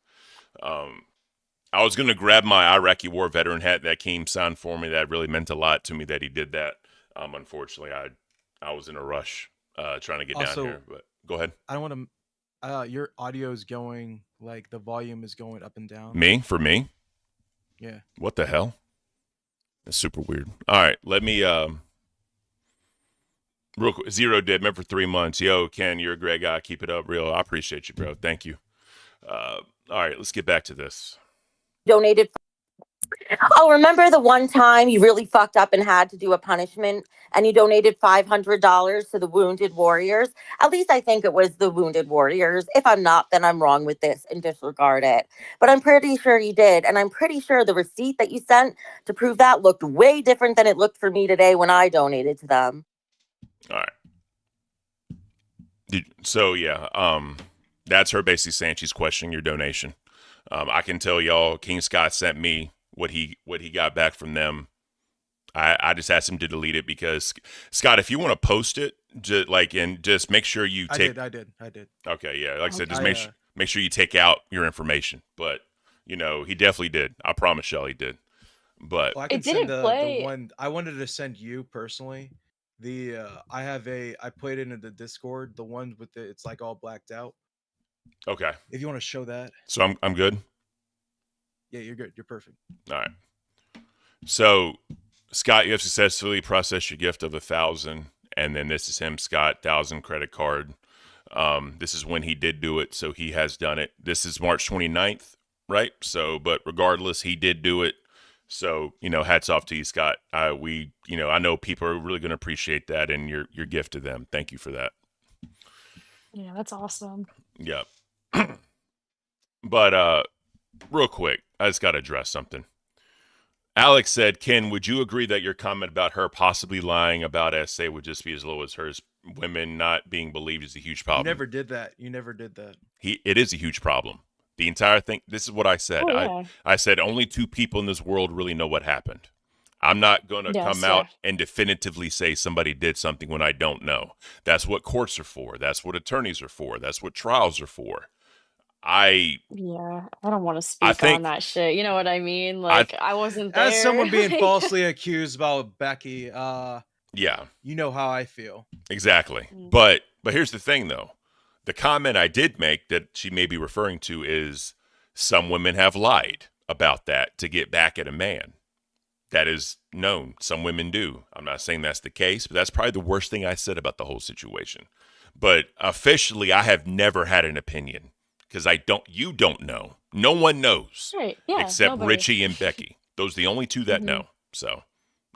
I was going to grab my Iraqi war veteran hat that Keem signed for me. That really meant a lot to me that he did that. Unfortunately, I was in a rush trying to get down here. But go ahead. I don't want to. Your audio is going like the volume is going up and down. Me? For me? Yeah. What the hell? That's super weird. All right, let me real quick. Zero Dead, member for 3 months. Yo, Ken, you're a great guy. Keep it up, real. I appreciate you, bro. Thank you. All right, let's get back to this. Donated. Oh, remember the one time you really fucked up and had to do a punishment and you donated $500 to the Wounded Warriors? At least I think it was the Wounded Warriors. If I'm not, then I'm wrong with this and disregard it. But I'm pretty sure you did. And I'm pretty sure the receipt that you sent to prove that looked way different than it looked for me today when I donated to them. All right. So, yeah, that's her basically saying she's questioning your donation. I can tell y'all, King Scott sent me what he got back from them. I just asked him to delete it because, Scott, if you want to post it, just make sure you take. I did. Okay, yeah, like I said, just make sure you take out your information. But he definitely did. I promise y'all, he did. But I can It didn't send play- the one I wanted to send you personally. I put it into the Discord. The one with it's like all blacked out. okay, If you want to show that, so I'm good. yeah, you're good. You're perfect. All right. So, Scott, you have successfully processed your gift of 1,000, and then this is him, Scott, 1,000 credit card. This is when he did do it, so he has done it. This is March 29th, right? So, but regardless, he did do it. So, hats off to you, Scott. I know people are really going to appreciate that and your gift to them. Thank you for that. Yeah, that's awesome. Yeah. But real quick, I just got to address something. Alex said, Ken, would you agree that your comment about her possibly lying about SA would just be as low as hers? Women not being believed is a huge problem. You never did that. It is a huge problem. The entire thing, this is what I said. Oh, yeah. I said only 2 people in this world really know what happened. I'm not going to come out and definitively say somebody did something when I don't know. That's what courts are for. That's what attorneys are for. That's what trials are for. I don't want to speak on that shit. You know what I mean? Like, I wasn't there. As someone being like- falsely accused about Becky, yeah, you know how I feel. exactly. But here's the thing, though. The comment I did make that she may be referring to is some women have lied about that to get back at a man. That is known. Some women do. I'm not saying that's the case, but that's probably the worst thing I said about the whole situation. But officially, I have never had an opinion because you don't know. No one knows. Right. Yeah, except nobody. Richie and Becky. Those are the only 2 that know. So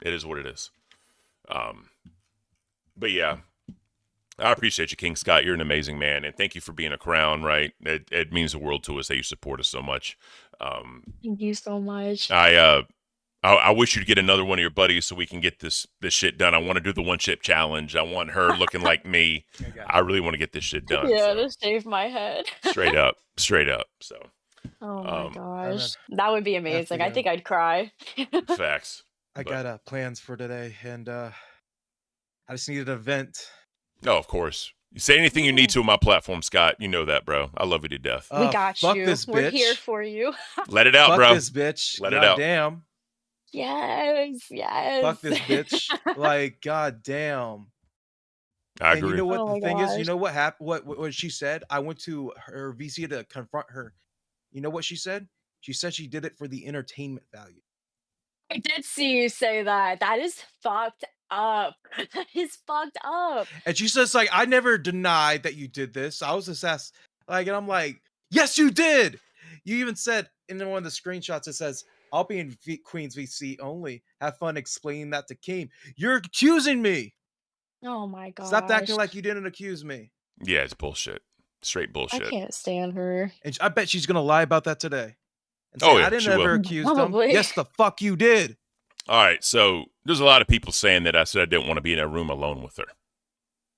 it is what it is. But yeah, I appreciate you, King Scott. You're an amazing man, and thank you for being a crown. Right, it means the world to us that you support us so much. Thank you so much. I wish you'd get another one of your buddies so we can get this shit done. I want to do the 1-chip challenge. I want her looking like me. I really want to get this shit done. Yeah, to shave my head. straight up. So. Oh my gosh, that would be amazing. I think I'd cry. Facts. I got plans for today, and I just needed an event. Oh, of course. You say anything you need to on my platform, Scott. You know that, bro. I love you to death. We got fuck you. this We're bitch. here for you. Let it out, Fuck bro. this bitch. Let it out. Damn. Yes. Fuck this bitch. Like, god damn. I And agree. you know what Oh the my thing is? You gosh. know what happened? What she said? I went to her VC to confront her. You know what she said? She said she did it for the entertainment value. I did see you say that. That is fucked up. That is fucked up. And she says, like, I never denied that you did this. I was just asked, like, and I'm like, yes, you did. You even said in one of the screenshots, it says, I'll be in Queen's VC only. Have fun explaining that to Keem. You're accusing me. Oh my god. Stop acting like you didn't accuse me. Yeah, it's bullshit. Straight I bullshit. can't stand her. And I bet she's gonna lie about that today. And say, Oh, yeah, I didn't she will. ever accuse them. Probably. Yes, the fuck you did. All right, so there's a lot of people saying that I said I didn't want to be in a room alone with her.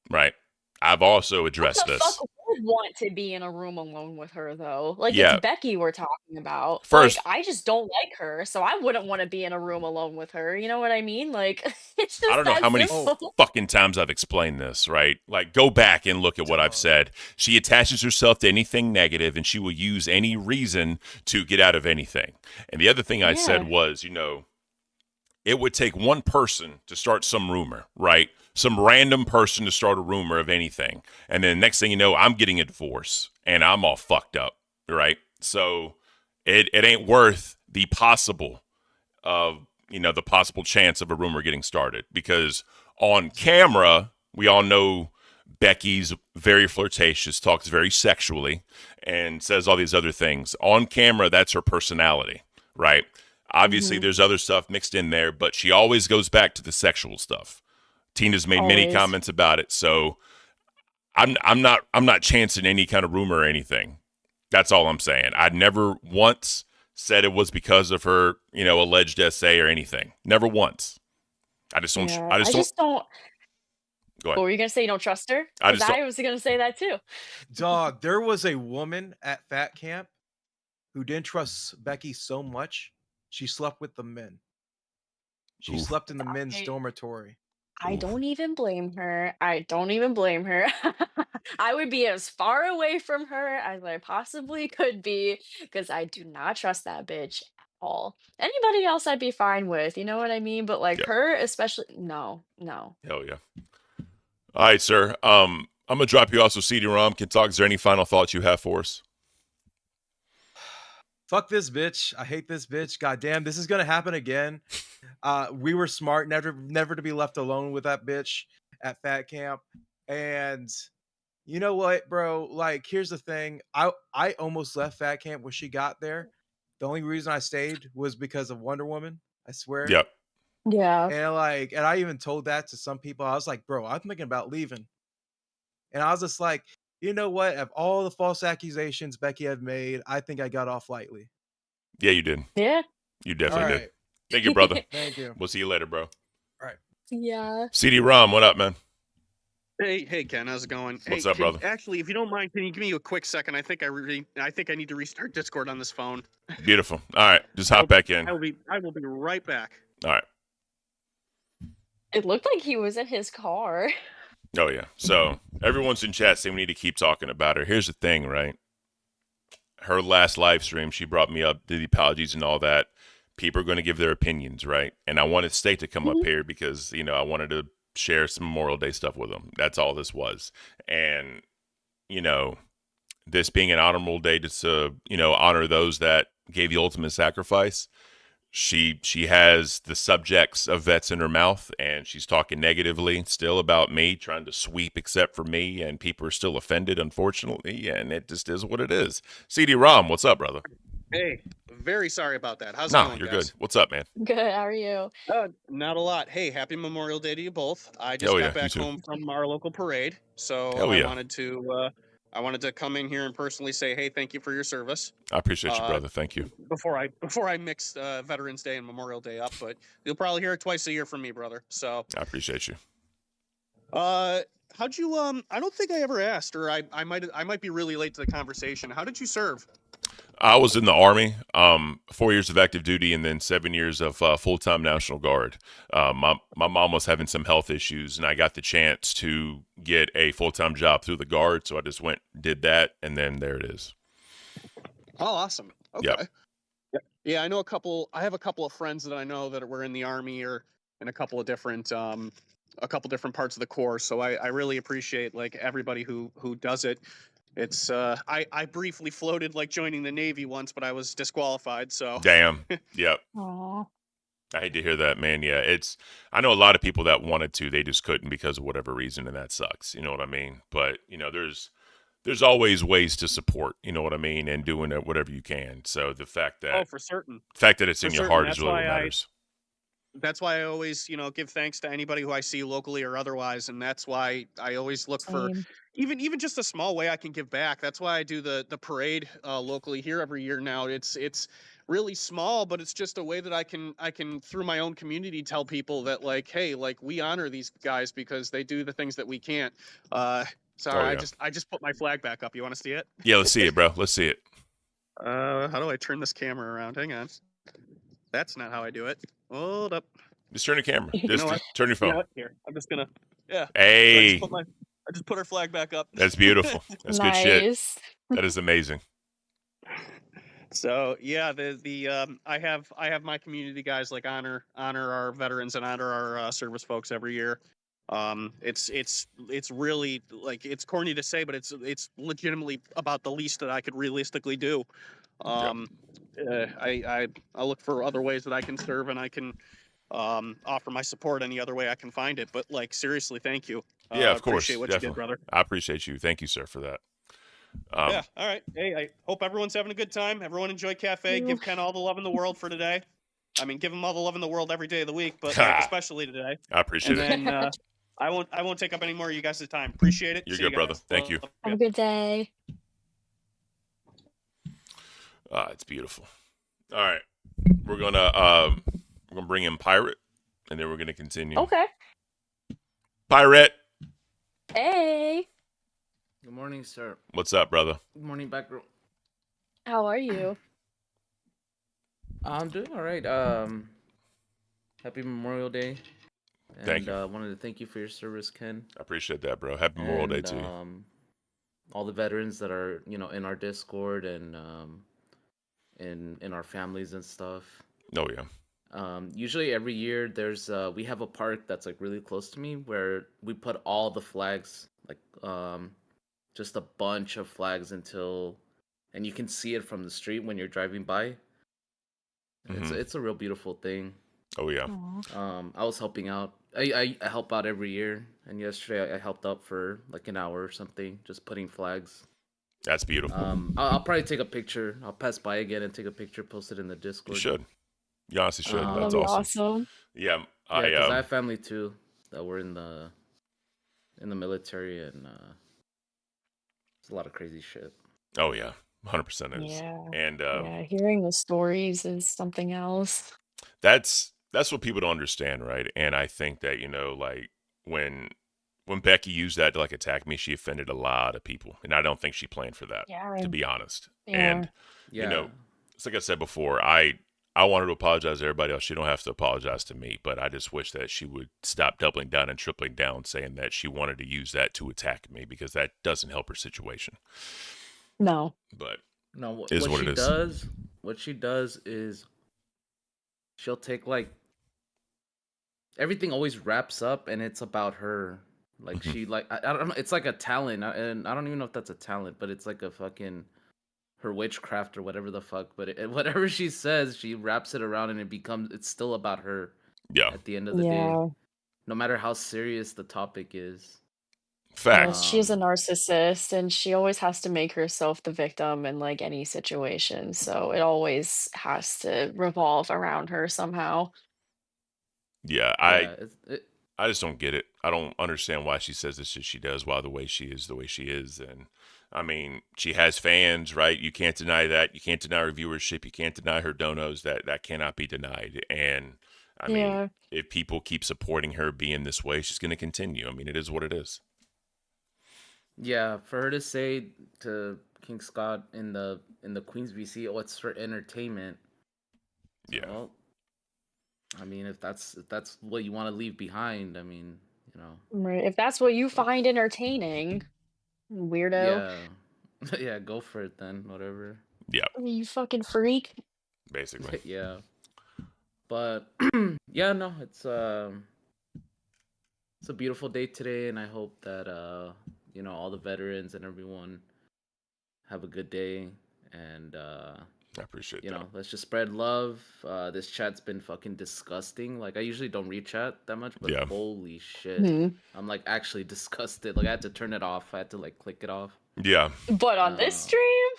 Right? I've also addressed What the this. fuck would want to be in a room alone with her though. Like Yeah. it's Becky we're talking about. First, Like I just don't like her, so I wouldn't want to be in a room alone with her. You know what I mean? Like it's I just don't know that how many simple. fucking times I've explained this, right? Like, go back and look at what I've said. She attaches herself to anything negative, and she will use any reason to get out of anything. And the other thing I said Yeah. was, it would take one person to start some rumor, right? Some random person to start a rumor of anything. And then next thing you know, I'm getting a divorce and I'm all fucked up, right? So it ain't worth the possible the possible chance of a rumor getting started, because on camera, we all know Becky's very flirtatious, talks very sexually, and says all these other things. On camera, that's her personality, right? Obviously, Mhm. there's other stuff mixed in there, but she always goes back to the sexual stuff. Tina's made many Always. comments about it, so I'm not chancing any kind of rumor or anything. That's all I'm saying. I never once said it was because of her, alleged essay or anything. Never once. I just don't. Yeah. I I just don't. just don't. Go What ahead. were you gonna say? You don't trust her? I Because just don't. I was gonna say that too. Dog, there was a woman at Fat Camp who didn't trust Becky so much, she slept with the men. She Oof. slept in the men's I dormitory. I Oof. don't even blame her. I don't even blame her. I would be as far away from her as I possibly could be because I do not trust that bitch at all. Anybody else I'd be fine with, you know what I mean? But like Yeah. her, especially, no, no. Hell yeah. All right, sir. I'm gonna drop you off so CD-ROM can talk. Is there any final thoughts you have for us? Fuck this bitch. I hate this bitch. Goddamn, this is gonna happen again. We were smart, never to be left alone with that bitch at Fat Camp. And you know what, bro? Like, here's the thing. I almost left Fat Camp when she got there. The only reason I stayed was because of Wonder Woman. I swear. Yep. Yeah. And I even told that to some people. I was like, bro, I'm thinking about leaving. And I was just like, you know what? Of all the false accusations Becky had made, I think I got off lightly. Yeah, you did. Yeah. You All definitely did. right. Thank you, brother. Thank you. We'll see you later, bro. All right. Yeah. CD-ROM, what up, man? Hey, Ken, how's it going? What's Hey, up, brother? Actually, if you don't mind, can you give me a quick second? I think I need to restart Discord on this phone. Beautiful. All right, just hop back in. I will be right back. All right. It looked like he was in his car. Oh, yeah. So everyone's in chat saying we need to keep talking about her. Here's the thing, right? Her last live stream, she brought me up, did the apologies and all that. People are going to give their opinions, right? And I wanted State to come up here because, I wanted to share some Memorial Day stuff with them. That's all this was. And, this being an honorable day to honor those that gave the ultimate sacrifice. She has the subjects of vets in her mouth, and she's talking negatively still about me, trying to sweep except for me, and people are still offended, unfortunately, and it just is what it is. CD-ROM, what's up, brother? Hey, very sorry about that. How's it No, going, you're guys? good. What's up, man? Good. How are you? Not a lot. Hey, happy Memorial Day to you both. I just Hell yeah, got you back too. home from our local parade, so Hell yeah. I wanted to come in here and personally say, hey, thank you for your service. I appreciate you, brother. Thank you. Before I mix Veterans Day and Memorial Day up, but you'll probably hear it twice a year from me, brother. So I appreciate you. how'd you I don't think I ever asked, or I might be really late to the conversation. How did you serve? I was in the Army, 4 years of active duty, and then 7 years of full-time National Guard. My mom was having some health issues, and I got the chance to get a full-time job through the Guard, so I just went, did that, and then there it is. Oh, awesome. Okay. Yep. Yeah, I have a couple of friends that I know that were in the Army or in a couple different parts of the Corps. So I really appreciate like everybody who does it. It's I briefly floated like joining the Navy once, but I was disqualified. So Damn. Yep. Aw. I hate to hear that, man. Yeah, I know a lot of people that wanted to, they just couldn't because of whatever reason, and that sucks. You know what I mean? But there's always ways to support. You know what I mean? And doing it whatever you can. So the fact that for certain. It's in your heart is really what matters. That's why I always, give thanks to anybody who I see locally or otherwise, and that's why I always look for Same. even just a small way I can give back. That's why I do the parade locally here every year now. It's really small, but it's just a way that I can through my own community tell people that like, hey, like we honor these guys because they do the things that we can't. Sorry, Oh, yeah. I just put my flag back up. You want to see it? Yeah, let's see it, bro. Let's see it. How do I turn this camera around? Hang on. That's not how I do it. Hold up. Just turn the camera. You Just know what? turn your phone. You know what? Here, I'm just gonna. Yeah. Hey, I just put her flag back up. that's beautiful. That's good shit. Nice. That is amazing. So yeah, I have my community guys like honor our veterans and honor our service folks every year. It's really, like, it's corny to say, but it's legitimately about the least that I could realistically do. I look for other ways that I can serve, and I can offer my support any other way I can find it. But, like, seriously, thank you. Yeah, of course. Appreciate what Definitely. you did, brother. I appreciate you. Thank you, sir, for that. Yeah, all right. Hey, I hope everyone's having a good time. Everyone enjoy Cafe. Give Ken all the love in the world for today. I mean, give him all the love in the world every day of the week, but like, especially today. I appreciate it. And then I won't take up any more of you guys' time. Appreciate it. You're See good, you brother. guys. Thank you. Have a good day. It's beautiful. All right, we're gonna bring in Pirate, and then we're gonna continue. Okay. Pirate, Hey. Good morning, sir. what's up, brother? Good morning, back row. How are you? I'm doing all right. Happy Memorial Day. And, Thank you. wanted to thank you for your service, Ken. I appreciate that, bro. Happy Memorial Day And, to you. all the veterans that are, in our Discord and in our families and stuff. Oh yeah. Usually every year there's we have a park that's like really close to me where we put all the flags, like just a bunch of flags and you can see it from the street when you're driving by. It's a real beautiful thing. Oh yeah. I was helping out. I help out every year, and yesterday I helped out for like an hour or something, just putting flags. That's beautiful. I'll probably take a picture. I'll pass by again and take a picture, post it in the Discord. You should. You honestly should. That'd That's be awesome. awesome. Yeah. Yeah, because I have family too that were in the military, and it's a lot of crazy shit. Oh yeah. 100% is. Yeah. And Yeah, hearing the stories is something else. that's what people don't understand, right? And I think that, like when Becky used that to like attack me, she offended a lot of people, and I don't think she planned for that, Yeah. to be honest. Yeah. And Yeah. it's like I said before, I wanted to apologize to everybody else. She don't have to apologize to me, but I just wish that she would stop doubling down and tripling down, saying that she wanted to use that to attack me, because that doesn't help her situation. No. But No, what is what she it is. does, what she does is she'll take like everything always wraps up and it's about her. Like she I don't know, it's like a talent, and I don't even know if that's a talent, but it's like a fucking her witchcraft or whatever the fuck. But whatever she says, she wraps it around and it's still about her. Yeah. At the end of the day, no matter how serious the topic is. Facts. She's a narcissist, and she always has to make herself the victim in like any situation. So it always has to revolve around her somehow. Yeah, I just don't get it. I don't understand why she says the shit she does, why the way she is. And I mean, she has fans, right? You can't deny that. You can't deny her viewership. You can't deny her donos. That cannot be denied. And I mean, if people keep supporting her being this way, she's going to continue. I mean, it is what it is. Yeah, for her to say to King Scott in the Queen's VC, "Oh, it's for entertainment." Yeah. Well, I mean, if that's what you want to leave behind, I mean, Right. If that's what you find entertaining, weirdo. Yeah, yeah, go for it then. Whatever. Yeah. You fucking freak. Basically. Yeah. But yeah, no, it's a beautiful day today, and I hope that all the veterans and everyone have a good day, and I appreciate that. Let's just spread love. This chat's been fucking disgusting. Like, I usually don't read chat that much, but holy shit. I'm like actually disgusted. Like, I had to turn it off. I had to like click it off. Yeah. But on this stream?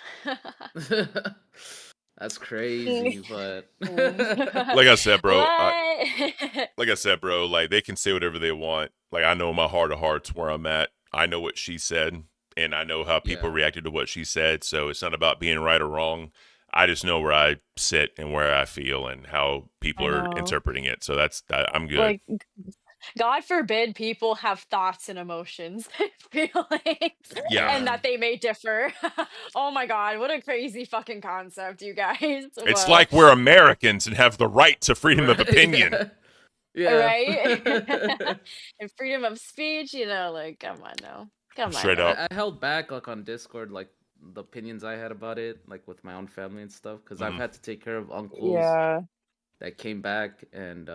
That's crazy, but like I said, bro. What? Like they can say whatever they want. Like, I know in my heart of hearts where I'm at. I know what she said, and I know how people reacted to what she said. So it's not about being right or wrong. I just know where I sit and where I feel and how people are interpreting it. So I'm good. Like, God forbid people have thoughts and emotions, feelings, Yeah. and that they may differ. Oh my God, what a crazy fucking concept, you guys. It's But like we're Americans and have the right to freedom of opinion. Yeah. right? And freedom of speech, like, come on now. Come on Straight now. up. I held back like on Discord, like the opinions I had about it, like with my own family and stuff, because I've Mhm. had to take care of uncles Yeah. that came back and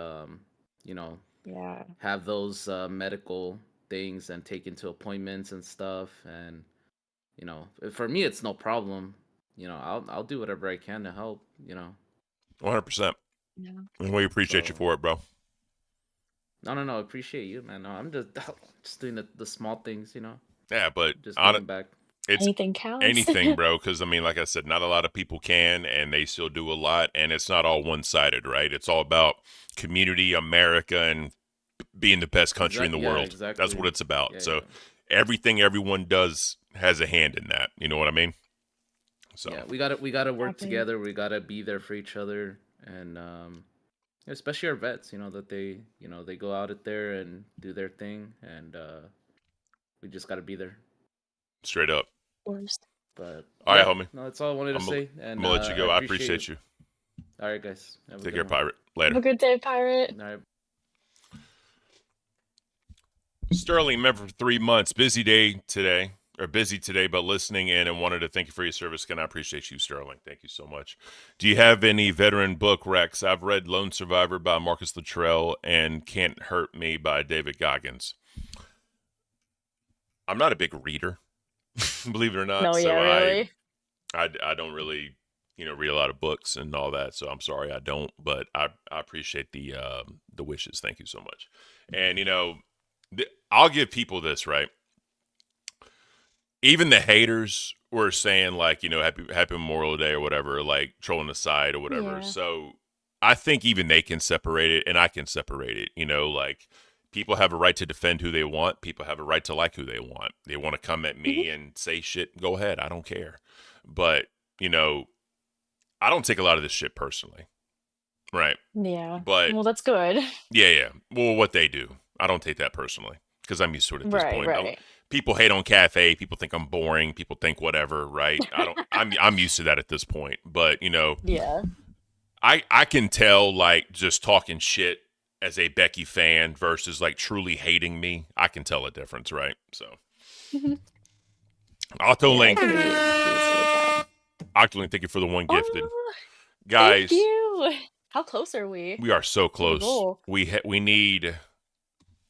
you know, Yeah. have those medical things and take into appointments and stuff. And for me, it's no problem. I'll do whatever I can to help. 100%. Yeah. And we appreciate you So for it, bro. no, appreciate you, man. No, I'm just doing the small things. Yeah, but Just giving back. it's Anything counts. anything, bro. Because I mean, like I said, not a lot of people can, and they still do a lot, and it's not all one-sided, right? It's all about community, America, and being the best country in the Yeah, world. That's exactly. what it's about. Yeah, So yeah. everything everyone does has a hand in that. You know what I mean? So Yeah, we gotta work Exactly. together. We gotta be there for each other, and especially our vets. That they go out there and do their thing, and we just gotta be there. straight up. Worst. But All right, yeah, homie. no, that's all I wanted to I'm say. I'm And gonna let you go. I appreciate appreciate it. you. All right, guys. Have a Take good care, one. pirate. Have Later. a good day, pirate. All right. Sterling, member for 3 months. Busy today, but listening in and wanted to thank you for your service. Can I appreciate you, Sterling? Thank you so much. Do you have any veteran book, Rex? I've read Lone Survivor by Marcus Luttrell and Can't Hurt Me by David Goggins. I'm not a big reader, believe it or not. No, so yeah, really. I don't really, read a lot of books and all that. So I'm sorry I don't, but I appreciate the wishes. Thank you so much. And I'll give people this, right? Even the haters were saying like, happy Memorial Day or whatever, like trolling aside or whatever. Yeah. So I think even they can separate it and I can separate it. Like people have a right to defend who they want. People have a right to like who they want. They want to come at me and say shit, go ahead. I don't care. But, I don't take a lot of this shit personally. Right. Yeah. But Well, that's good. yeah. Well, what they do, I don't take that personally because I'm used to it at this Right, point. right. People hate on Cafe. People think I'm boring. People think whatever, right? I'm used to that at this point. But, Yeah. I can tell like just talking shit as a Becky fan versus like truly hating me. I can tell a difference, right? So Octolink. Octolink, thank you for the one gifted. Guys, Thank you. How close are we? we are so To the close. goal. We need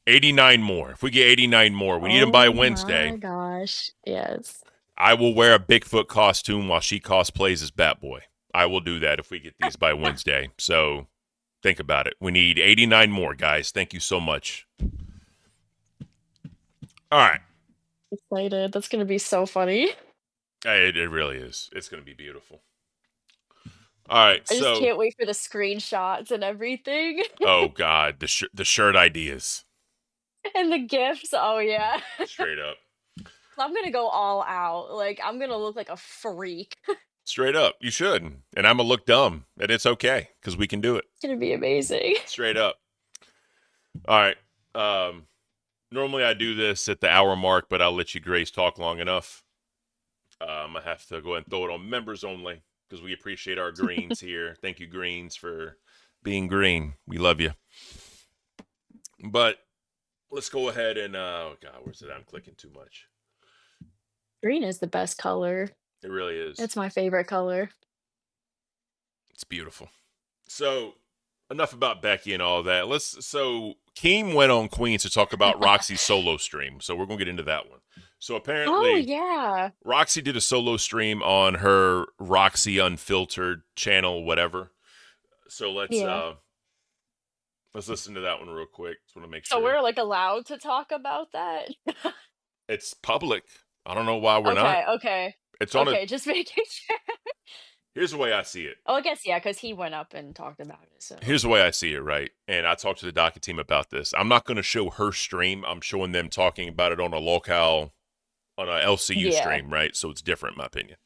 89 more. If we get 89 more, we need them by Oh Wednesday. my gosh. Yes. I will wear a Bigfoot costume while she cosplays as Batboy. I will do that if we get these by Wednesday. So think about it. We need 89 more, guys. Thank you so much. All right. Excited. That's going to be so funny. It really is. It's going to be beautiful. All right. I just So, can't wait for the screenshots and everything. oh God, the shirt ideas. And the gifts. Oh, yeah. Straight up. I'm going to go all out. Like, I'm going to look like a freak. Straight up. You should. And I'm going to look dumb. And it's okay because we can do it. It's going to be amazing. Straight up. All right. Normally I do this at the hour mark, but I'll let you Grace talk long enough. I have to go ahead and throw it on members only because we appreciate our greens here. Thank you, greens, for being green. We love you. But let's go ahead and, oh God, where's it? I'm clicking too much. Green is the best color. It really is. It's my favorite color. It's beautiful. So enough about Becky and all that. So Keem went on Queens to talk about Roxy's solo stream. So we're going to get into that one. So apparently, Oh, yeah. Roxy did a solo stream on her Roxy Unfiltered channel, whatever. So let's listen to that one real quick. Just want to make sure. So we're like allowed to talk about that? It's public. I don't know why we're not. Okay. It's on Okay, just making sure. Here's the way I see it. Oh, I guess, yeah, because he went up and talked about it. So Here's the way I see it, right? And I talked to the docket team about this. I'm not going to show her stream. I'm showing them talking about it on a locale, on a LCU stream, right? So it's different, in my opinion.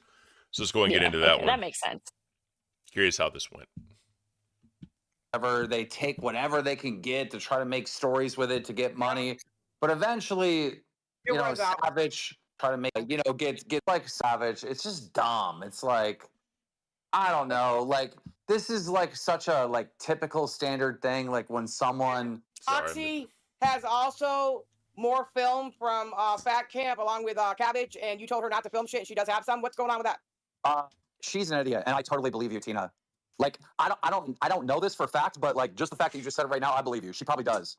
So let's go and get into that one. That makes sense. Curious how this went. They take whatever they can get to try to make stories with it to get money. But eventually, you know, Savage try to make, you know, get like Savage. It's just dumb. It's like, I don't know. Like, this is like such a like typical standard thing. Like when someone Roxy has also more film from Fat Camp along with Cabbage, and you told her not to film shit, and she does have some. What's going on with that? She's an idiot, and I totally believe you, Tina. Like, I don't know this for a fact, but like just the fact that you just said it right now, I believe you. She probably does.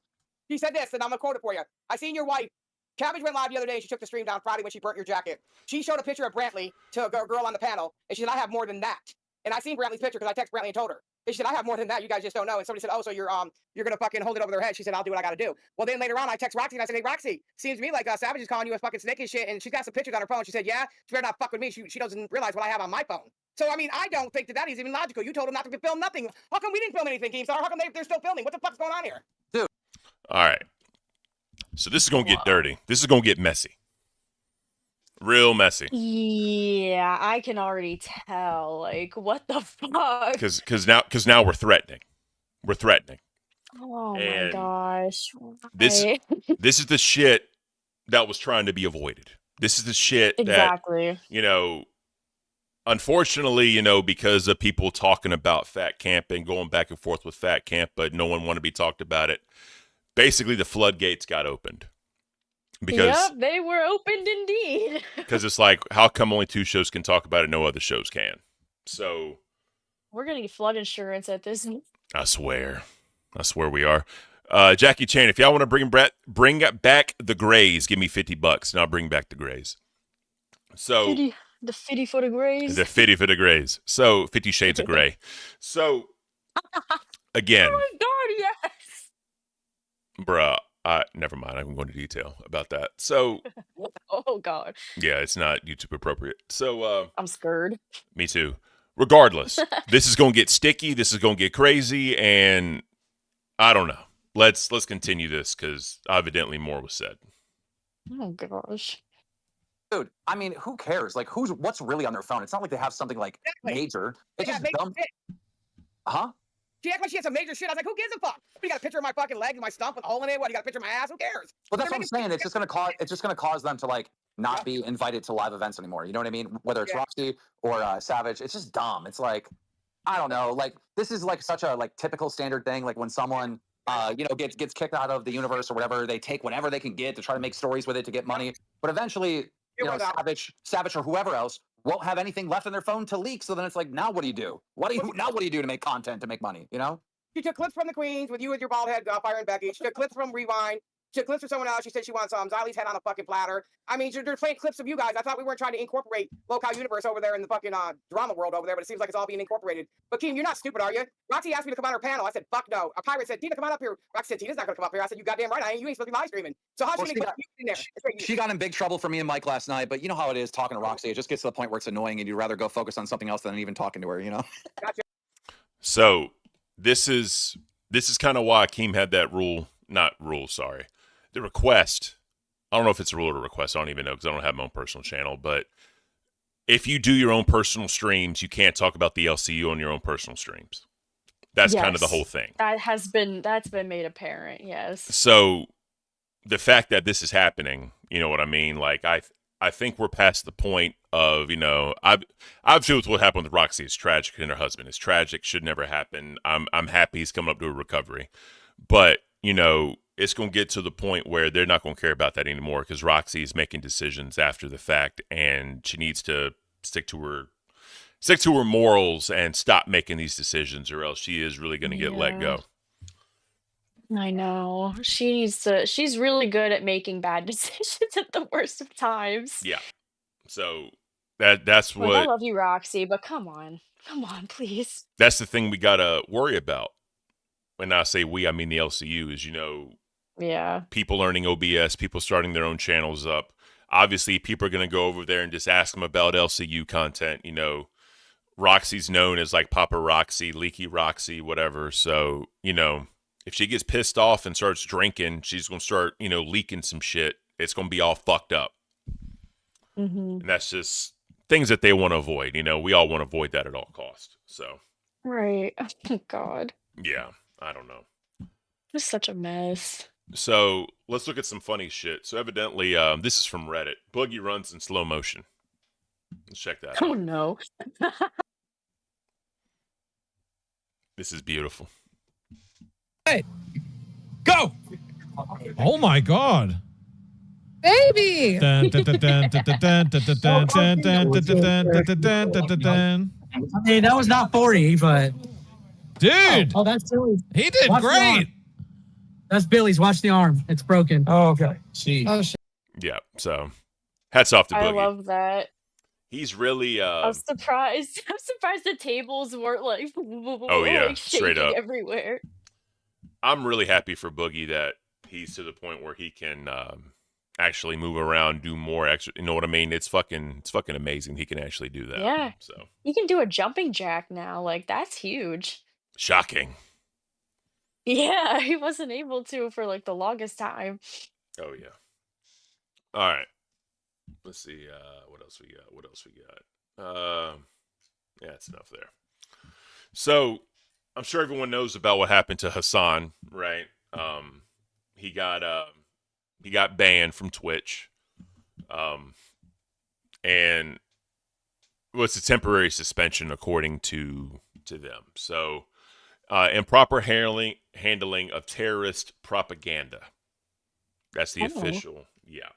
She said this, and I'm gonna quote it for you. I seen your wife. Cabbage went live the other day, and she took the stream down Friday when she burnt your jacket. She showed a picture of Brantley to a girl on the panel, and she said, I have more than that. And I seen Brantley's picture because I texted Brantley and told her. And she said, I have more than that. You guys just don't know. And somebody said, oh, so you're gonna fucking hold it over their head. She said, I'll do what I gotta do. Well, then later on, I text Roxy and I said, hey, Roxy, seems to me like Savage is calling you a fucking snake and shit. And she's got some pictures on her phone. She said, yeah, she better not fuck with me. She doesn't realize what I have on my phone. So, I mean, I don't think that is even logical. You told them not to film nothing. How come we didn't film anything, Keemstar? How come they're still filming? What the fuck's going on here? Dude. All right. So this is going to get dirty. This is going to get messy. Real messy. Yeah, I can already tell. Like, what the fuck? Because now we're threatening. We're threatening. Oh and my gosh. This is the shit that was trying to be avoided. This is the shit exactly. that, you know, unfortunately, you know, because of people talking about Fat Camp and going back and forth with Fat Camp, but no one wanted to be talked about it. Basically, the floodgates got opened. Because, yep, they were opened indeed. Because it's like, how come only two shows can talk about it, no other shows can? So we're gonna get flood insurance at this. I swear we are. Jackie Chan, if y'all want to bring back the Grays, give me $50 and I'll bring back the Grays. So the 50 foot of Grays. The 50 foot of Grays. So 50 Shades of Gray. So again. Oh my god, yes. Bruh. Never mind. I can go into detail about that. So, oh god, yeah, it's not YouTube appropriate. So, I'm scared. Me too. Regardless, this is gonna get sticky. This is gonna get crazy, and I don't know. Let's continue this because evidently more was said. Oh gosh, dude. I mean, who cares? Like, what's really on their phone? It's not like they have something like major. It's just dumb. Huh? She acted like she had some major shit. I was like, who gives a fuck? You got a picture of my fucking leg and my stump with a hole in it? What, you got a picture of my ass? Who cares? Well, that's what I'm saying. It's just gonna cause them to like not be invited to live events anymore. You know what I mean? Whether it's Roxy or Savage, it's just dumb. It's like, I don't know. Like, this is like such a like typical standard thing. Like when someone you know gets kicked out of the universe or whatever, they take whatever they can get to try to make stories with it to get money. But eventually, you know, Savage or whoever else won't have anything left on their phone to leak. So then it's like, now what do you do? What do you do to make content to make money? You know? She took clips from the Queens with you with your bald head, Fire and Becky. She took clips from Rewind. She took clips from someone else. She said she wants Xylee's head on a fucking platter. I mean, they're playing clips of you guys. I thought we weren't trying to incorporate Local Universe over there in the fucking drama world over there, but it seems like it's all being incorporated. But Keem, you're not stupid, are you? Roxy asked me to come on her panel. I said, fuck no. A pirate said, Tina, come on up here. Roxy said, Tina's not going to come up here. I said, you goddamn right. You ain't supposed to be live streaming. So how's she going to put you in there? She got in big trouble for me and Mike last night, but you know how it is talking to Roxy. It just gets to the point where it's annoying and you'd rather go focus on something else than even talking to her, you know? Gotcha. So this is kind of why Keem had that the request. I don't know if it's a rule or a request. I don't even know because I don't have my own personal channel. But if you do your own personal streams, you can't talk about the LCU on your own personal streams. That's kind of the whole thing. That's been made apparent. Yes. So the fact that this is happening, you know what I mean? Like I think we're past the point of, you know, obviously with what happened with Roxy is tragic and her husband is tragic. Should never happen. I'm happy he's coming up to a recovery, but you know, it's going to get to the point where they're not going to care about that anymore because Roxy is making decisions after the fact and she needs to stick to her morals and stop making these decisions or else she is really going to get let go. I know. She's really good at making bad decisions at the worst of times. Yeah. So that's what I love you, Roxy, but come on, please. That's the thing we got to worry about. When I say we, I mean the LCU is, you know, people learning OBS, people starting their own channels up. Obviously, people are going to go over there and just ask them about LCU content. You know, Roxy's known as like Papa Roxy, Leaky Roxy, whatever. So, you know, if she gets pissed off and starts drinking, she's going to start, you know, leaking some shit. It's going to be all fucked up. Mm-hmm. And that's just things that they want to avoid. You know, we all want to avoid that at all costs. So. Right. Oh, God. Yeah. I don't know. It's such a mess. So let's look at some funny shit. So evidently, this is from Reddit. Boogie runs in slow motion. Let's check that Oh out. no. This is beautiful. Hey, go! Oh my god. Baby! Dun, dun, dun, dun, dun, dun, dun, dun, dun, dun, dun, dun, dun, dun, dun, dun, dun. I mean, that was not 40, but... Dude! Oh, that's Billy's. He did Watch the great! arm. That's Billy's. Watch the arm. It's broken. Oh, okay. Jeez. Oh, shit. Yeah. So hats off to I Boogie. love that. He's really. I'm surprised. I'm surprised the tables weren't like, Oh yeah, like straight shaking up. everywhere. I'm really happy for Boogie that he's to the point where he can actually move around, do more extra. You know what I mean? It's fucking amazing. He can actually do that. Yeah. So You can do a jumping jack now. Like that's huge. shocking. Yeah, he wasn't able to for like the longest time. Oh yeah. All right. Let's see. What else we got? Yeah, that's enough there. So I'm sure everyone knows about what happened to Hassan, right? He got banned from Twitch, and it's a temporary suspension according to them. So improper handling of terrorist propaganda. That's the Oh. official. Yeah.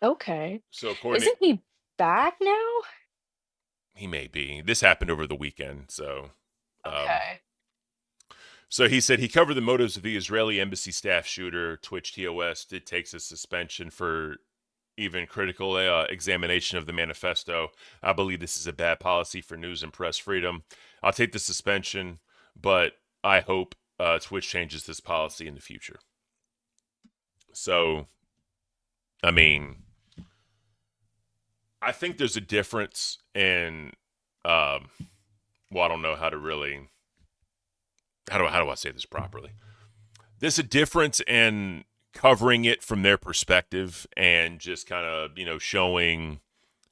Okay. So according, Isn't he back now? he may be. This happened over the weekend, so. Okay. So he said he covered the motives of the Israeli embassy staff shooter. Twitch TOS did take a suspension for even critical examination of the manifesto. I believe this is a bad policy for news and press freedom. I'll take the suspension, but I hope Twitch changes this policy in the future. So, I mean, I think there's a difference in, well, I don't know how to really, how do I say this properly? There's a difference in covering it from their perspective and just kind of, showing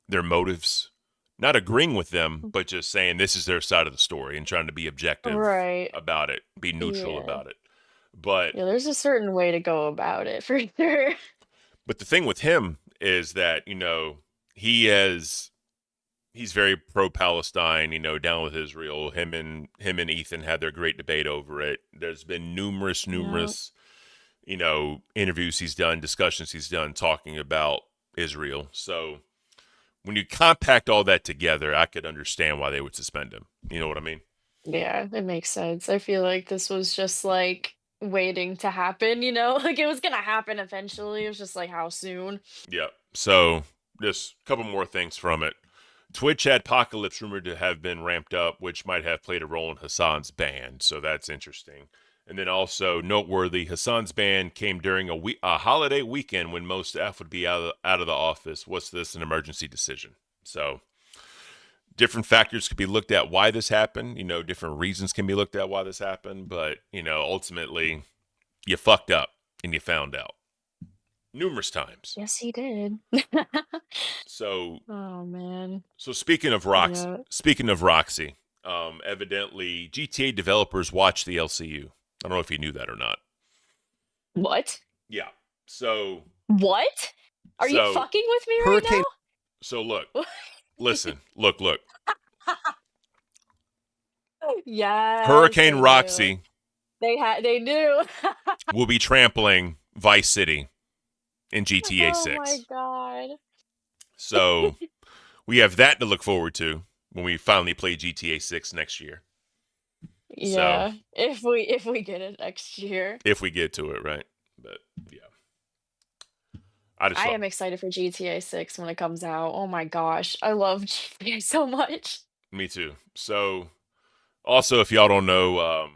their motives, not agreeing with them, but just saying this is their side of the story and trying to be objective Right. about it, be neutral Yeah. about it. But Yeah, there's a certain way to go about it for sure. But the thing with him is that, he's very pro-Palestine, down with Israel. Him and Ethan had their great debate over it. There's been numerous, interviews he's done, discussions he's done talking about Israel. So when you compact all that together, I could understand why they would suspend him. You know what I mean? Yeah, it makes sense. I feel like this was just like waiting to happen, like it was gonna happen eventually. It was just like how soon. Yeah. So just a couple more things from it. Twitch had Apocalypse rumored to have been ramped up, which might have played a role in Hassan's ban. So that's interesting. And then also noteworthy, Hassan's ban came during a holiday weekend when most staff would be out of the office. What's this? An emergency decision. So different factors could be looked at why this happened. Different reasons can be looked at why this happened. But, ultimately, you fucked up and you found out numerous times. Yes, he did. So, Oh man. so speaking of Roxy, evidently GTA developers watch the LCU. I don't know if you knew that or not. What? Yeah. So, What? Are you So, fucking with me right Hurricane- so look, listen, look. now? Yeah. Hurricane Roxy They knew. will be trampling Vice City in GTA 6. Oh my god. So we have that to look forward to when we finally play GTA 6 next year. Yeah. If we get it next year. If we get to it, right? But yeah. I am excited for GTA 6 when it comes out. Oh my gosh. I love GTA so much. Me too. So also, if y'all don't know,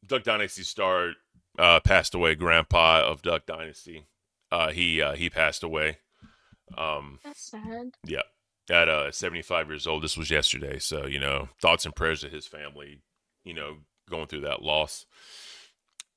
Duck Dynasty star passed away, grandpa of Duck Dynasty. He passed away. That's sad. Yeah. At 75 years old. This was yesterday. So, thoughts and prayers to his family, going through that loss.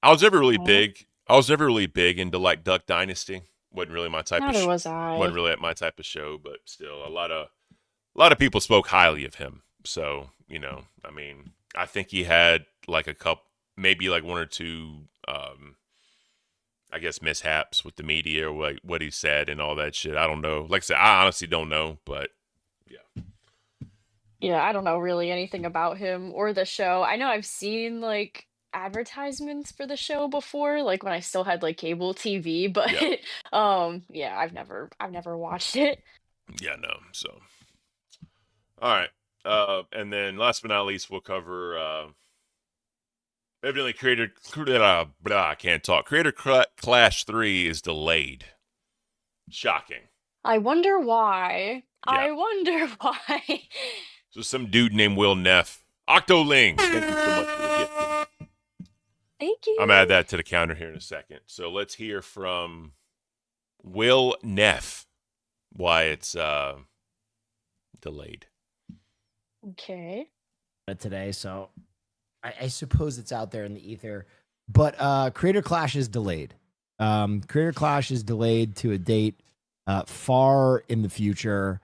I was never really big into like Duck Dynasty. Wasn't really my type Neither of was I. Wasn't really my type of show, but still a lot of people spoke highly of him. So, I think he had like a couple, maybe like one or two, I guess, mishaps with the media or what he said and all that shit. I don't know. Like I said, I honestly don't know, but yeah. Yeah, I don't know really anything about him or the show. I know I've seen like advertisements for the show before, like when I still had like cable TV, but Yep. yeah, I've never watched it. Yeah, no. So, all right. And then last but not least, we'll cover evidently I can't talk. Creator Clash 3 is delayed. Shocking. I wonder why. Yeah. I wonder why. So some dude named Will Neff. Octoling. Thank you so much for the gift. Thank you. I'm going to add that to the counter here in a second. So let's hear from Will Neff why it's delayed. Okay. Today, so I suppose it's out there in the ether. But Creator Clash is delayed. Creator Clash is delayed to a date far in the future.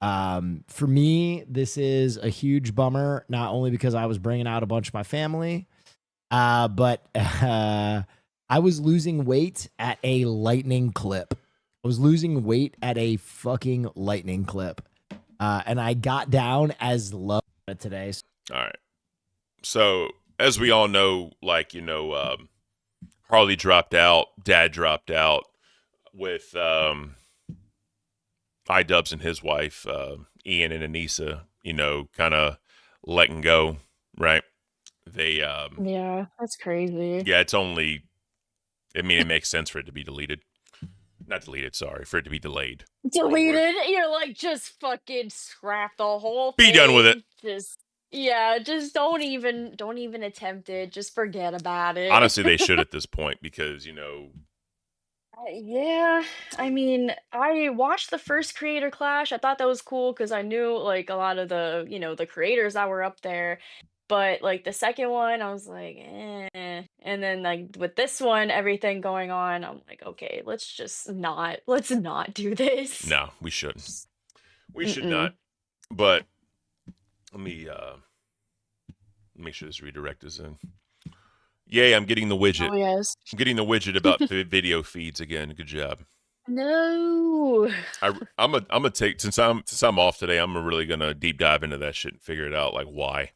For me, this is a huge bummer, not only because I was bringing out a bunch of my family, but I was losing weight at a lightning clip. I was losing weight at a fucking lightning clip. And I got down as low today. All right. So, as we all know, like, Harley dropped out, Dad dropped out with iDubbbz and his wife, Ian and Anissa, kind of letting go, right? They Yeah, that's crazy. yeah, it makes sense for it to be deleted. Not deleted, sorry, for it to be delayed. Deleted. You're like, just fucking scrap the whole thing. Be done with it. Just don't even attempt it. Just forget about it. Honestly, they should at this point because, Yeah, I mean, I watched the first Creator Clash. I thought that was cool because I knew like a lot of the, the creators that were up there. But like the second one, I was like, eh. And then like with this one, everything going on, I'm like, okay, let's not do this. no, we shouldn't. We should Mm-mm. not. But let me make sure this redirect is in. Yay, I'm getting the widget. Oh yes. I'm getting the widget about the video feeds again. Good job. No. I'm gonna take since I'm off today. I'm really gonna deep dive into that shit and figure it out, like why.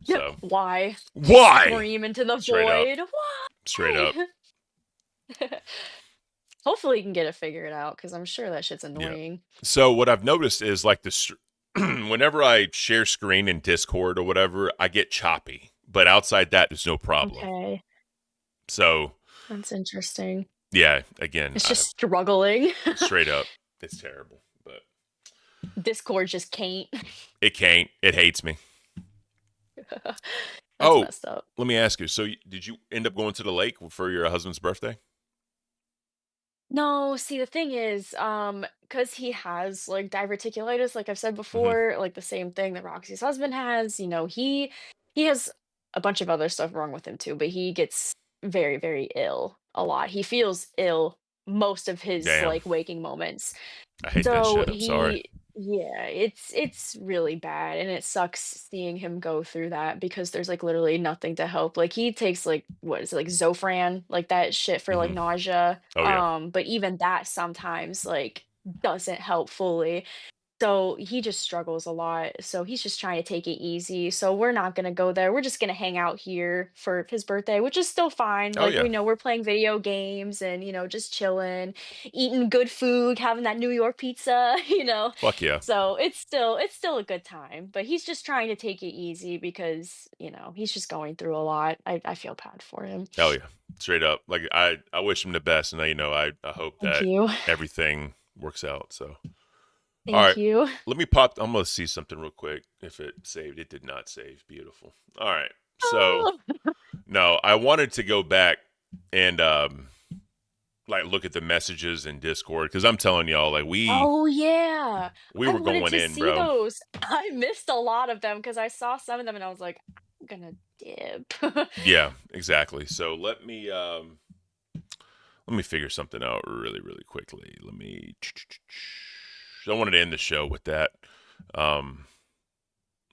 So Why? Why? Scream into the Straight up. void. Why? Straight up. Hopefully you can get it figured out because I'm sure that shit's annoying. So what I've noticed is like this, whenever I share screen in Discord or whatever, I get choppy. But outside that, there's no problem. Okay. So That's interesting. yeah, again, It's just struggling. straight up, it's terrible. But Discord just can't. it can't. It hates me. That's Oh, messed up. let me ask you. So did you end up going to the lake for your husband's birthday? No, see the thing is, because he has like diverticulitis, like I've said Mm-hmm. before, like the same thing that Roxy's husband has, he has a bunch of other stuff wrong with him too, but he gets very, very ill a lot. He feels ill most of his Damn. like waking moments. I hate that shit. I'm sorry. Yeah, it's really bad, and it sucks seeing him go through that because there's like literally nothing to help. Like he takes like what is it, like Zofran, like that shit for like nausea. Oh, yeah. But even that sometimes like doesn't help fully. So he just struggles a lot. So he's just trying to take it easy. So we're not gonna go there. We're just gonna hang out here for his birthday, which is still fine. Oh, Like yeah. we know we're playing video games and just chilling, eating good food, having that New York pizza, Fuck yeah. So it's still a good time. But he's just trying to take it easy because, he's just going through a lot. I feel bad for him. Hell yeah. Straight up. Like I wish him the best, and I hope Thank that you. everything works out. So Thank all right. you. Let me pop. I'm gonna see something real quick. If it saved, it did not save. Beautiful. All right. So no, I wanted to go back and like look at the messages in Discord because I'm telling y'all, like Oh yeah. we I were wanted going to in, see bro. those. I missed a lot of them because I saw some of them and I was like, I'm gonna dip. Yeah, exactly. So let me figure something out really, really quickly. I wanted to end the show with that.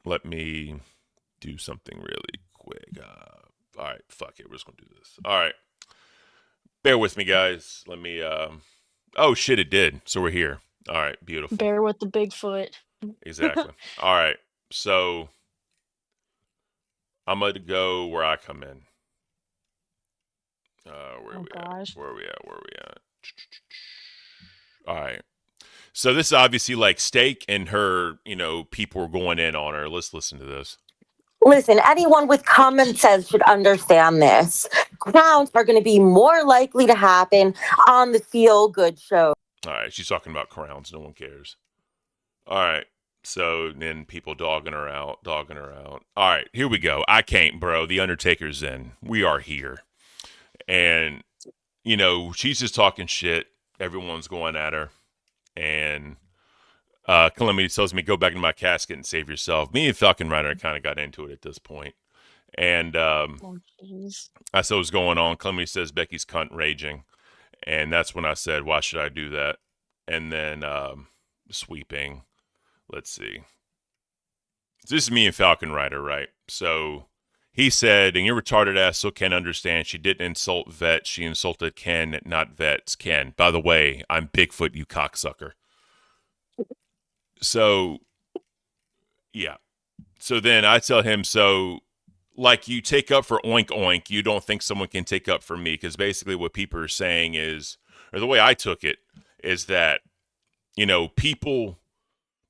Let me do something really quick. All right, fuck it. We're just going to do this. All right. Bear with me, guys. Let me, oh, shit, it did. So we're here. All right, beautiful. Bear with the Bigfoot. Exactly. All right. So I'm going to go where I come in. Where are we at? Where are we at? All right. So this is obviously like Steak and her, people were going in on her. Let's listen to this. Listen, anyone with common sense should understand this. Crowns are going to be more likely to happen on the feel-good show. All right, she's talking about crowns. No one cares. All right, so then people dogging her out. All right, here we go. I can't, bro. The Undertaker's in. We are here. And, she's just talking shit. Everyone's going at her. And Calamity tells me, go back in my casket and save yourself. Me and Falcon Rider kind of got into it at this point. And I said what's going on. Calamity says Becky's cunt raging. And that's when I said, why should I do that? And then sweeping. Let's see. This is me and Falcon Rider, right? So he said, and your retarded ass still can't understand. She didn't insult vets. She insulted Ken, not vets. Ken, by the way, I'm Bigfoot, you cocksucker. So, yeah. So then I tell him, so, like, you take up for Oink Oink, you don't think someone can take up for me. Because basically what people are saying is, or the way I took it, is that, people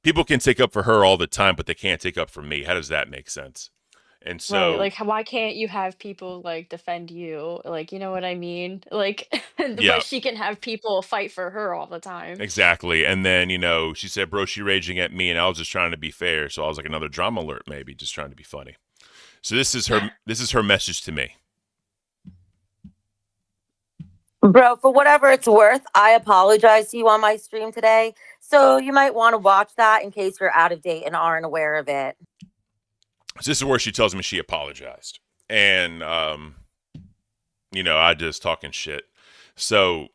can take up for her all the time, but they can't take up for me. How does that make sense? And so, Right, like, why can't you have people, like, defend you? Like, you know what I mean? Like, yeah. but she can have people fight for her all the time. Exactly. And then, she said, bro, she raging at me, and I was just trying to be fair. So I was like, another drama alert, maybe, just trying to be funny. So this is her message to me. Bro, for whatever it's worth, I apologize to you on my stream today. So you might want to watch that in case you're out of date and aren't aware of it. So this is where she tells me she apologized. And, I just talking shit. So,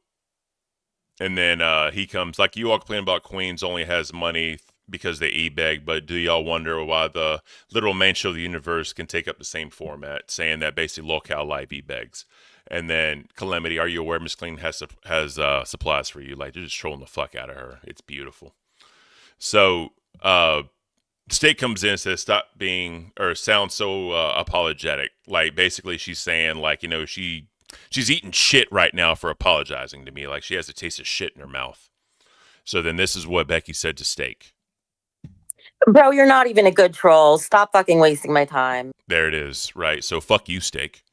and then he comes, like, you all complain about Queens only has money because they e-beg, but do y'all wonder why the literal main show of the universe can take up the same format, saying that basically Locale Live e-begs. And then Calamity, are you aware Miss Clean has supplies for you? Like, they're just trolling the fuck out of her. It's beautiful. So, State comes in and says, stop being, or sounds so apologetic. Like, basically she's saying, like, she's eating shit right now for apologizing to me. Like, she has a taste of shit in her mouth. So then this is what Becky said to Steak. Bro, you're not even a good troll. Stop fucking wasting my time. There it is, right? So fuck you, Steak.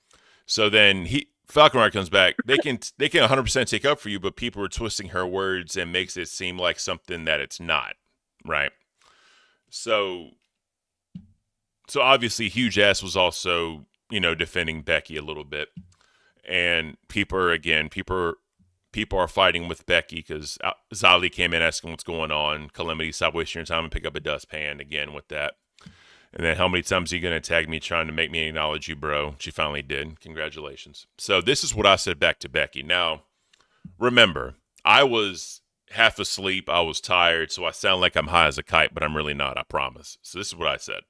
So then Falcon Rider comes back. They can 100% take up for you, but people are twisting her words and makes it seem like something that it's not, right? So obviously Huge Ass was also, defending Becky a little bit. And people are fighting with Becky because Zali came in asking what's going on. Calamity, stop wasting your time and pick up a dustpan again with that. And then how many times are you going to tag me trying to make me acknowledge you, bro? She finally did. Congratulations. So this is what I said back to Becky. Now, remember, I was half asleep. I was tired, so I sound like I'm high as a kite, but I'm really not, I promise. So this is what I said.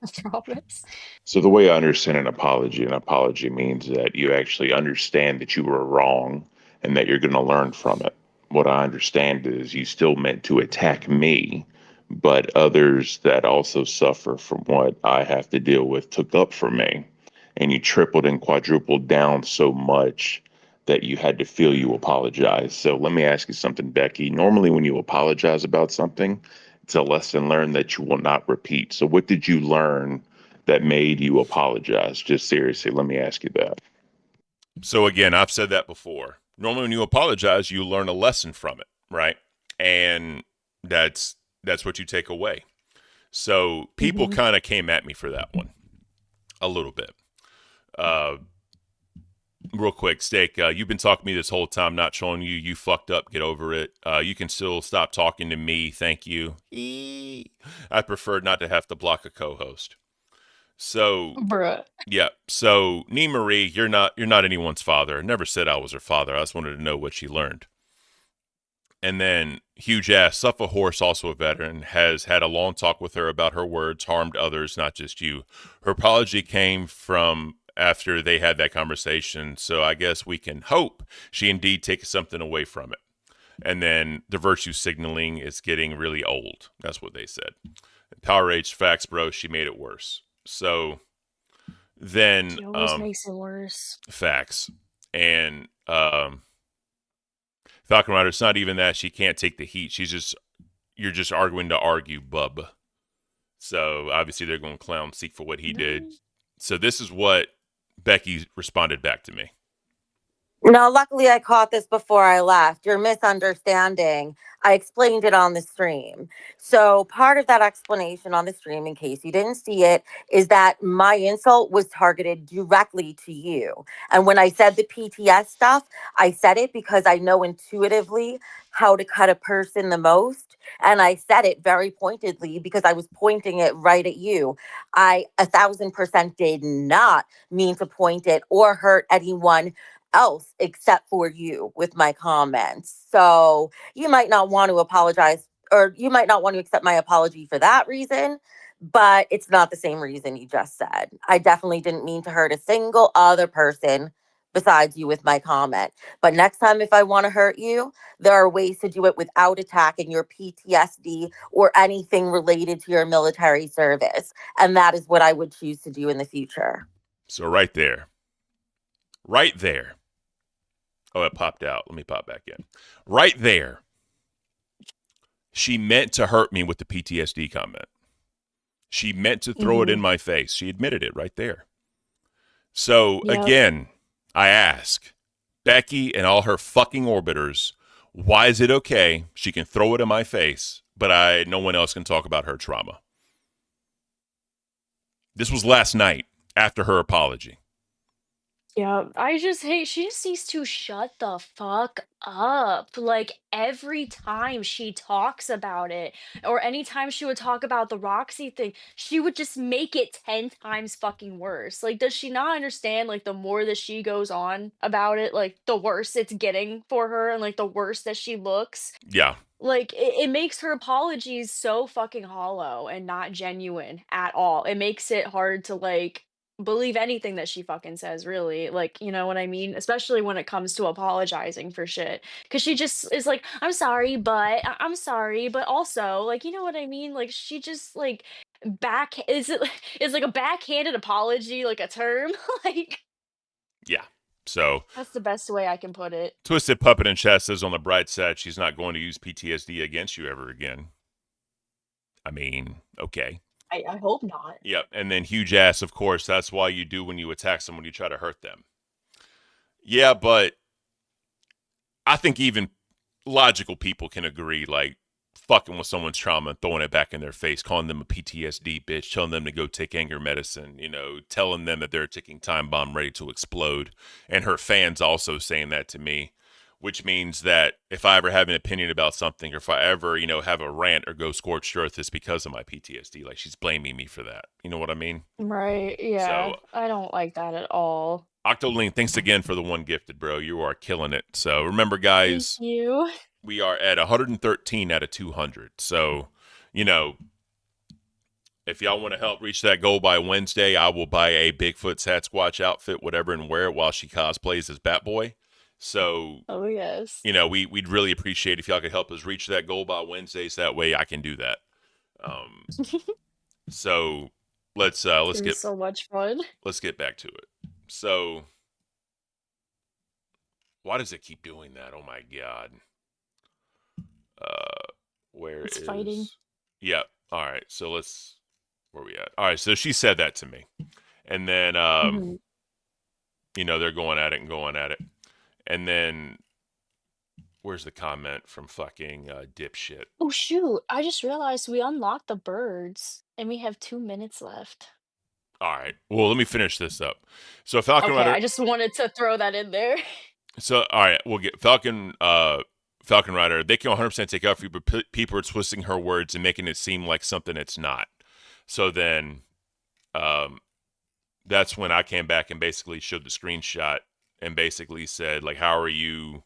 I promise. So the way I understand an apology means that you actually understand that you were wrong and that you're going to learn from it. What I understand is you still meant to attack me, but others that also suffer from what I have to deal with took up for me. And you tripled and quadrupled down so much that you had to feel you apologize. So let me ask you something, Becky. Normally when you apologize about something, it's a lesson learned that you will not repeat. So what did you learn that made you apologize? Just seriously, let me ask you that. So again, I've said that before. Normally when you apologize, you learn a lesson from it, right? And that's what you take away. So people kind of came at me for that one a little bit. Real quick, Steak, you've been talking to me this whole time, not showing you. You fucked up. Get over it. You can still stop talking to me. Thank you. I prefer not to have to block a co-host. So, Bruh. Yeah. So, Nee Marie, you're not anyone's father. I never said I was her father. I just wanted to know what she learned. And then Huge Ass, Suffa Horse, also a veteran, has had a long talk with her about her words harmed others, not just you. Her apology came from after they had that conversation. So I guess we can hope she indeed takes something away from it. And then the virtue signaling is getting really old. That's what they said. Power Rage facts, bro. She made it worse. So then She always makes it worse. facts. And Falcon Rider, it's not even that she can't take the heat. You're just arguing to argue, bub. So obviously they're going to clown Seek for what he did. So this is what Becky responded back to me. No, luckily I caught this before I left. Your misunderstanding. I explained it on the stream. So part of that explanation on the stream, in case you didn't see it, is that my insult was targeted directly to you. And when I said the PTS stuff, I said it because I know intuitively how to cut a person the most. And I said it very pointedly because I was pointing it right at you. I 1,000% did not mean to point it or hurt anyone else except for you with my comments. So you might not want to apologize, or you might not want to accept my apology for that reason, but it's not the same reason you just said. I definitely didn't mean to hurt a single other person besides you with my comment. But next time, if I want to hurt you, there are ways to do it without attacking your PTSD or anything related to your military service. And that is what I would choose to do in the future. So right there. Right there. Oh, it popped out. Let me pop back in. Right there. She meant to hurt me with the PTSD comment. She meant to throw it in my face. She admitted it right there. So, again, I ask Becky and all her fucking orbiters, why is it okay she can throw it in my face, but no one else can talk about her trauma? This was last night after her apology. Yeah, I just hate, she just needs to shut the fuck up. Like, every time she talks about it, or anytime she would talk about the Roxy thing, she would just make it 10 times fucking worse. Like, does she not understand, like, the more that she goes on about it, like, the worse it's getting for her, and, like, the worse that she looks? Yeah. Like, it makes her apologies so fucking hollow and not genuine at all. It makes it hard to, like, believe anything that she fucking says, really. Like, you know what I mean? Especially when it comes to apologizing for shit. Because she just is like, I'm sorry, but I'm sorry, but also, like, you know what I mean? Like, she just, like, is like a backhanded apology, like, a term? Like, Yeah. So that's the best way I can put it. Twisted Puppet in chat says on the bright side, she's not going to use PTSD against you ever again. I mean, okay. I hope not. Yep. And then huge ass, of course, that's why you do when you attack someone, you try to hurt them. Yeah, but I think even logical people can agree, like, fucking with someone's trauma and throwing it back in their face, calling them a PTSD bitch, telling them to go take anger medicine, you know, telling them that they're a ticking time bomb ready to explode. And her fans also saying that to me, which means that if I ever have an opinion about something, or if I ever, you know, have a rant or go scorched earth, it's because of my PTSD. Like, she's blaming me for that. You know what I mean? Right, yeah. So, I don't like that at all. Octoling, thanks again for the one gifted, bro. You are killing it. So remember, Thank guys, you. we are at 113 out of 200. So, you know, if y'all want to help reach that goal by Wednesday, I will buy a Bigfoot Sasquatch outfit, whatever, and wear it while she cosplays as Batboy. So, Oh, yes. you know, we'd really appreciate if y'all could help us reach that goal by Wednesday, so that way I can do that. So let's It's get so much fun. let's get back to it. So why does it keep doing that? Oh my god. Where It's is fighting. Yep. All right. So where we at? All right. So she said that to me, and then you know, they're going at it, and then where's the comment from fucking dipshit? Oh, shoot. I just realized we unlocked the birds and we have 2 minutes left. All right. Well, let me finish this up. So Falcon Okay, Rider. I just wanted to throw that in there. So all right, we'll get Falcon Rider. They can 100% take out for you, but people are twisting her words and making it seem like something it's not. So then, that's when I came back and basically showed the screenshot and basically said, like, how are you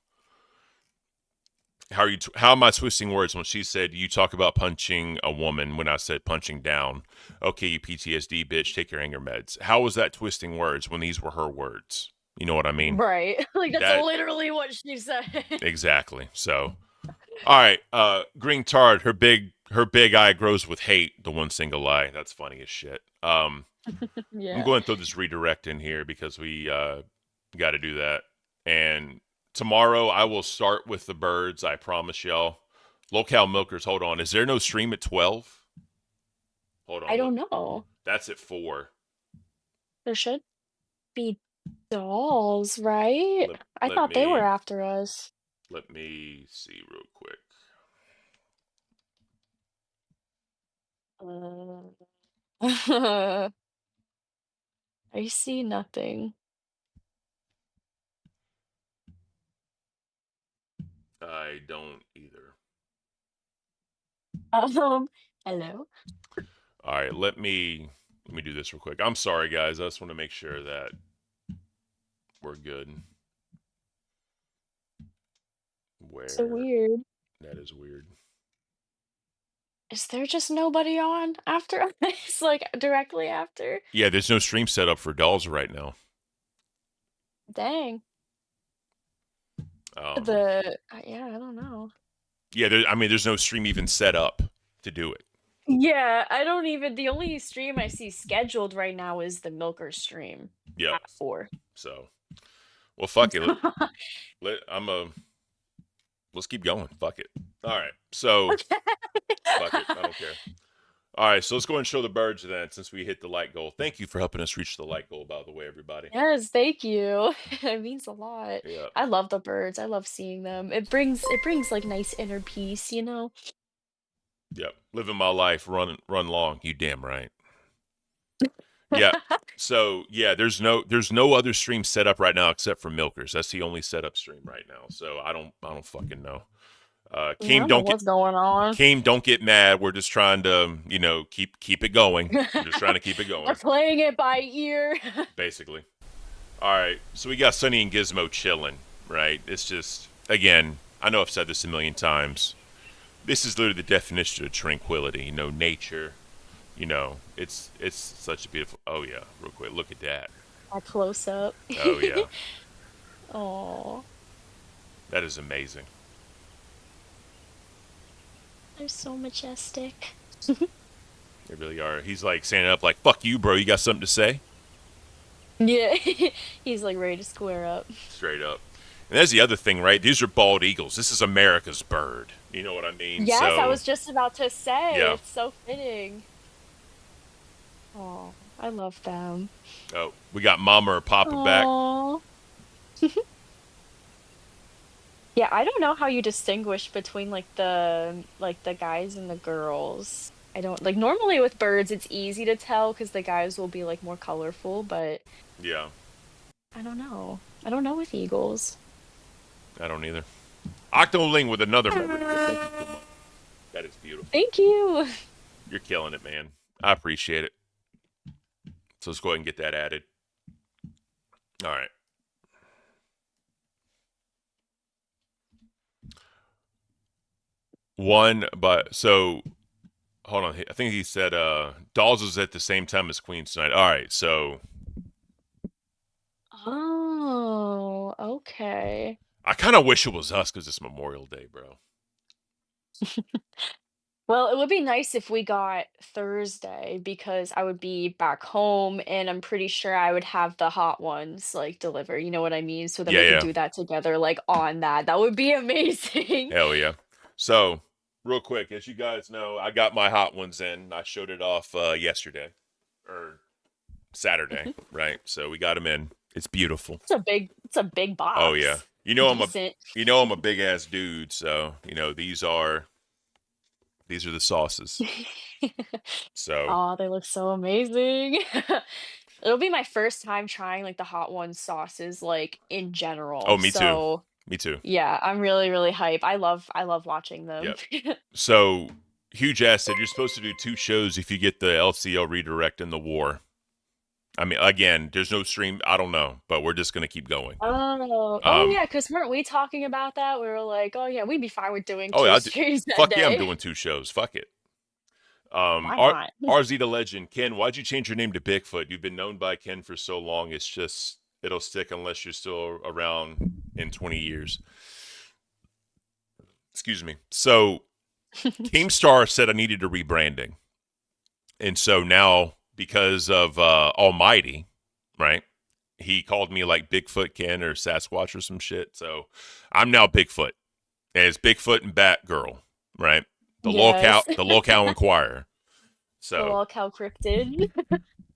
How am I twisting words when she said you talk about punching a woman when I said punching down? Okay, you PTSD bitch, take your anger meds. How was that twisting words when these were her words? You know what I mean? Right. Like that's That literally what she said. exactly. So, all right, Green Tard, her big eye grows with hate. The one single eye. That's funny as shit. I'm Yeah. going to throw this redirect in here because we got to do that. And tomorrow I will start with the birds. I promise y'all. Locale Milkers, hold on. Is there no stream at 12? Hold on. I don't know. That's at 4. There should be dolls, right? I thought they were after us. Let me see real quick. I see nothing. I don't either. Hello. All right, let me do this real quick. I'm sorry, guys. I just want to make sure that we're good. Where So weird. that is weird. Is there just nobody on after us? Like directly after? Yeah, there's no stream set up for dolls right now. Dang. Yeah, I don't know. Yeah, there's no stream even set up to do it. Yeah, I don't even. The only stream I see scheduled right now is the Milker stream. Yeah. At 4. So, well, fuck it. Let's keep going. Fuck it. All right. So, fuck it. I don't care. All right. So let's go and show the birds then, since we hit the light goal. Thank you for helping us reach the light goal, by the way, everybody. Yes, thank you. It means a lot. Yeah. I love the birds. I love seeing them. It brings like nice inner peace, you know. Yep. Living my life, run long. You damn right. Yeah. So yeah, there's no other stream set up right now except for Milkers. That's the only setup stream right now. So I don't fucking know. I Keem, don't know what's going on. Keem, don't get mad. We're just trying to, keep it going. We're just trying to keep it going. We're playing it by ear. Basically. All right. So we got Sunny and Gizmo chilling, right? It's just, again, I know I've said this a million times. This is literally the definition of tranquility. Nature. It's such a beautiful. Oh yeah, real quick, look at that. A close up. Oh yeah. Oh, that is amazing. they're so majestic. They really are. He's like standing up, like "Fuck you, bro. You got something to say?" Yeah, he's like ready to square up. Straight up. And that's the other thing, right? These are bald eagles. This is America's bird. You know what I mean? Yes, so, I was just about to say. Yeah. It's so fitting. Oh, I love them. Oh, we got Mama or Papa back. Yeah, I don't know how you distinguish between like the guys and the girls. I don't like normally with birds it's easy to tell because the guys will be like more colorful, but Yeah. I don't know. I don't know with eagles. I don't either. Octoling with another member. Thank you so much. That is beautiful. Thank you. You're killing it, man. I appreciate it. So let's go ahead and get that added. All right. So hold on. I think he said Dolls was at the same time as Queens tonight. All right, so Oh, okay. I kind of wish it was us because it's Memorial Day, bro. Well, it would be nice if we got Thursday because I would be back home and I'm pretty sure I would have the hot ones like deliver, you know what I mean? So then we Yeah. could do that together like on that. That would be amazing. Hell yeah. So real quick, as you guys know, I got my hot ones in. I showed it off yesterday or Saturday, right? So we got them in. It's beautiful. It's a big box. Oh yeah. I'm Decent. a big ass dude, so these are the sauces. So Oh, they look so amazing. It'll be my first time trying like the hot one sauces like in general. Oh, me too. So Me too. yeah, I'm really, really hype. I love watching them. Yep. So Huge Ass said you're supposed to do 2 shows if you get the LCL redirect in the war. I mean, again, there's no stream. I don't know, but we're just gonna keep going. Oh, yeah, because weren't we talking about that? We were like, oh yeah, we'd be fine with doing Oh 2 yeah, streams that fuck yeah, I'm day. doing 2 shows. Fuck it. Why not? RZ the Legend, Ken, why'd you change your name to Bigfoot? You've been known by Ken for so long. It's just it'll stick unless you're still around in 20 years. Excuse me. So Keemstar said I needed a rebranding. And so now, because of Almighty, right? He called me like Bigfoot Ken or Sasquatch or some shit. So I'm now Bigfoot. As Bigfoot and Batgirl, right? The Yes. locale inquirer. The So locale cryptid.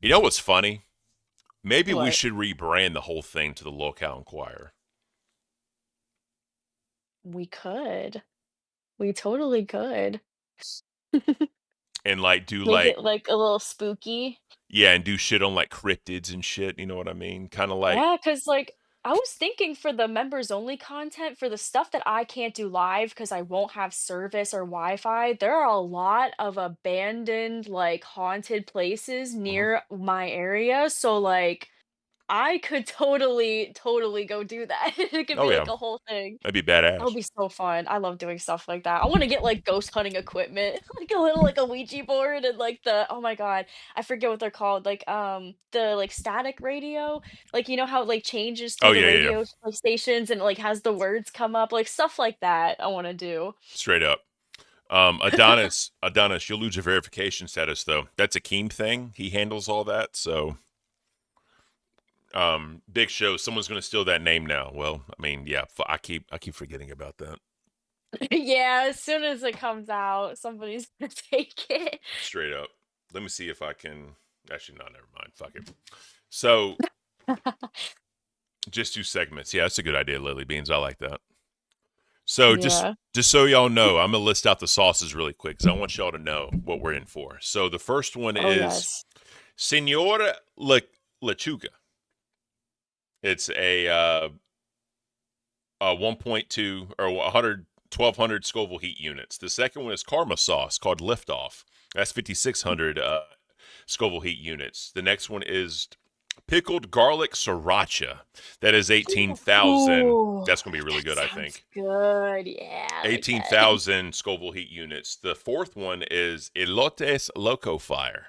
you know what's funny? Maybe we What? should rebrand the whole thing to the locale inquirer. We could. We totally could. And like do Make like it like a little spooky. yeah, and do shit on like cryptids and shit, you know what I mean? Kind of like Yeah, because like I was thinking for the members only content, for the stuff that I can't do live because I won't have service or Wi-Fi, there are a lot of abandoned, like haunted places near my area. So like I could totally go do that. It could oh be yeah, like a whole thing. that'd be That would badass. be so fun. I love doing stuff like that. I want to get like ghost hunting equipment, like a little like a Ouija board and like the oh my god, I forget what they're called. Like the like static radio, like you know how it like changes Oh through the yeah, yeah, yeah. radio like, stations and like has the words come up, like stuff like that. I want to do. Straight up. Adonis, you'll lose your verification status though. That's a Keem thing. He handles all that. So, Big Show, someone's gonna steal that name now. Well, I mean, yeah, I keep forgetting about that. Yeah, as soon as it comes out, somebody's gonna take it. Straight up. Let me see if I can. Actually, no, never mind. Fuck it. So, just 2 segments. Yeah, that's a good idea, Lily Beans. I like that. So Yeah. just so y'all know, I'm gonna list out the sauces really quick because I want y'all to know what we're in for. So the first one Oh is yes. Senora Lechuga. It's a 1.2 or 1,200 Scoville heat units. The second one is Karma sauce called Liftoff. That's 5,600 Scoville heat units. The next one is pickled garlic sriracha. That is 18,000. Ooh, That's going to be really that good, I sounds think. good. Yeah, I like that. 18,000 Scoville heat units. The fourth one is Elotes Loco Fire.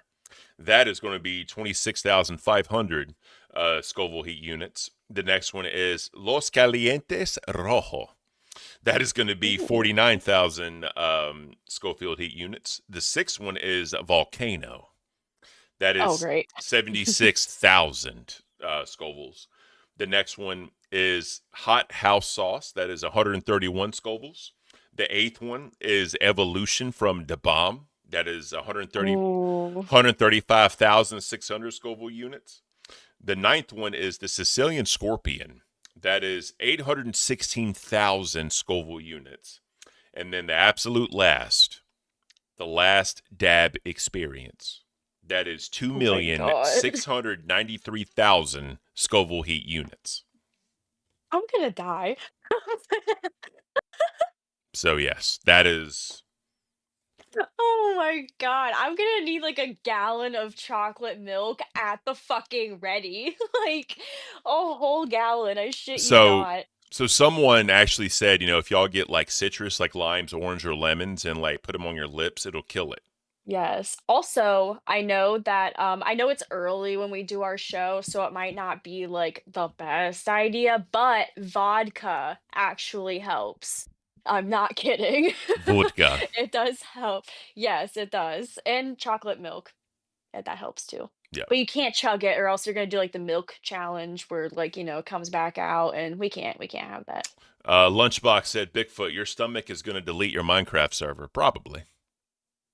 That is going to be 26,500 Scoville heat units. The next one is Los Calientes Rojo. That is going to be 49,000 Schofield heat units. The sixth one is Volcano. That Oh, is great. 76,000 Scovilles. The next one is Hot House Sauce. That is 131 Scovilles. The eighth one is Evolution from Da Bomb. That is 135,600 Scoville units. The ninth one is the Sicilian Scorpion. That is 816,000 Scoville units. And then the absolute last, the Last Dab Experience. That is Oh my god. 2,693,000 Scoville heat units. I'm gonna die. So yes, that is Oh my god. I'm gonna need like a gallon of chocolate milk at the fucking ready. Like a whole gallon. I shit you so. not. So someone actually said, if y'all get like citrus, like limes, orange, or lemons, and like put them on your lips, it'll kill it. Yes. Also, I know that I know it's early when we do our show, so it might not be like the best idea, but vodka actually helps. I'm not kidding. Vodka. It does help. Yes, it does. And chocolate milk. Yeah, that helps too. Yeah. But you can't chug it or else you're gonna do like the milk challenge where like, it comes back out and we can't have that. Lunchbox said, Bigfoot, your stomach is going to delete your Minecraft server. Probably.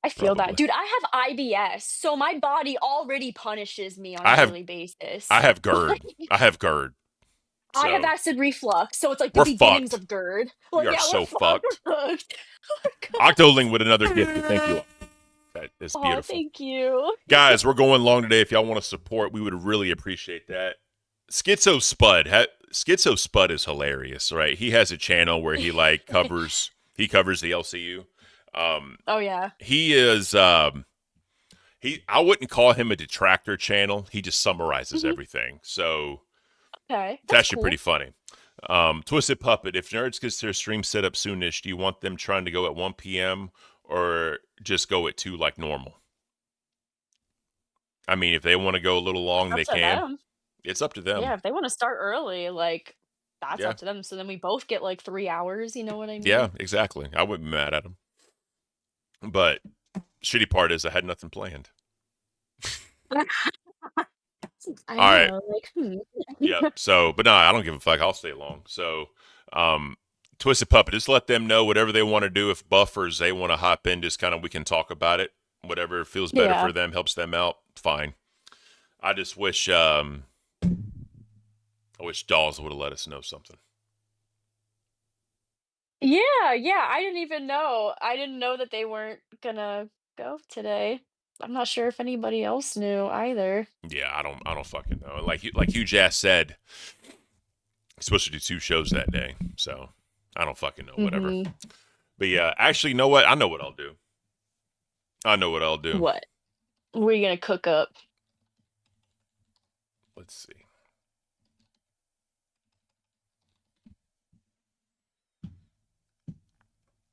I feel that. Probably. Dude, I have IBS, so my body already punishes me on I a have- daily basis. I have GERD. I have GERD. I have So, acid reflux, so it's like the We're beginnings fucked. of GERD. We Like, are yeah, so we're fucked. fucked. We're fucked. Octoling with another gift. Thank you. That is Oh, beautiful. thank you. Guys, we're going long today. If y'all want to support, we would really appreciate that. Schizo Spud is hilarious, right? He has a channel where he like covers the LCU. Oh yeah. He is I wouldn't call him a detractor channel. He just summarizes Mhm. everything. So Okay, it's that's actually cool. pretty funny. Twisted Puppet, if Nerds gets their stream set up soonish, do you want them trying to go at 1 p.m. or just go at 2 like normal? I mean, if they want to go a little long, Up they to can. them. It's up to them. Yeah, if they want to start early, like that's Yeah. up to them. So then we both get like 3 hours. You know what I mean? Yeah, exactly. I wouldn't be mad at them. But shitty part is I had nothing planned. I All right. know. Like, Yeah. So, but no, I don't give a fuck. I'll stay long. So, Twisted Puppet, just let them know whatever they want to do. If buffers, they want to hop in, just kind of we can talk about it. Whatever feels better Yeah. for them, helps them out. Fine. I just wish, I wish Dolls would have let us know something. Yeah, I didn't even know. I didn't know that they weren't gonna go today. I'm not sure if anybody else knew either. Yeah, I don't fucking know. Like Huge Ass said, he's supposed to do 2 shows that day. So I don't fucking know. Whatever. Mhm. But yeah, actually, you know what? I know what I'll do. What? What are you gonna cook up? Let's see.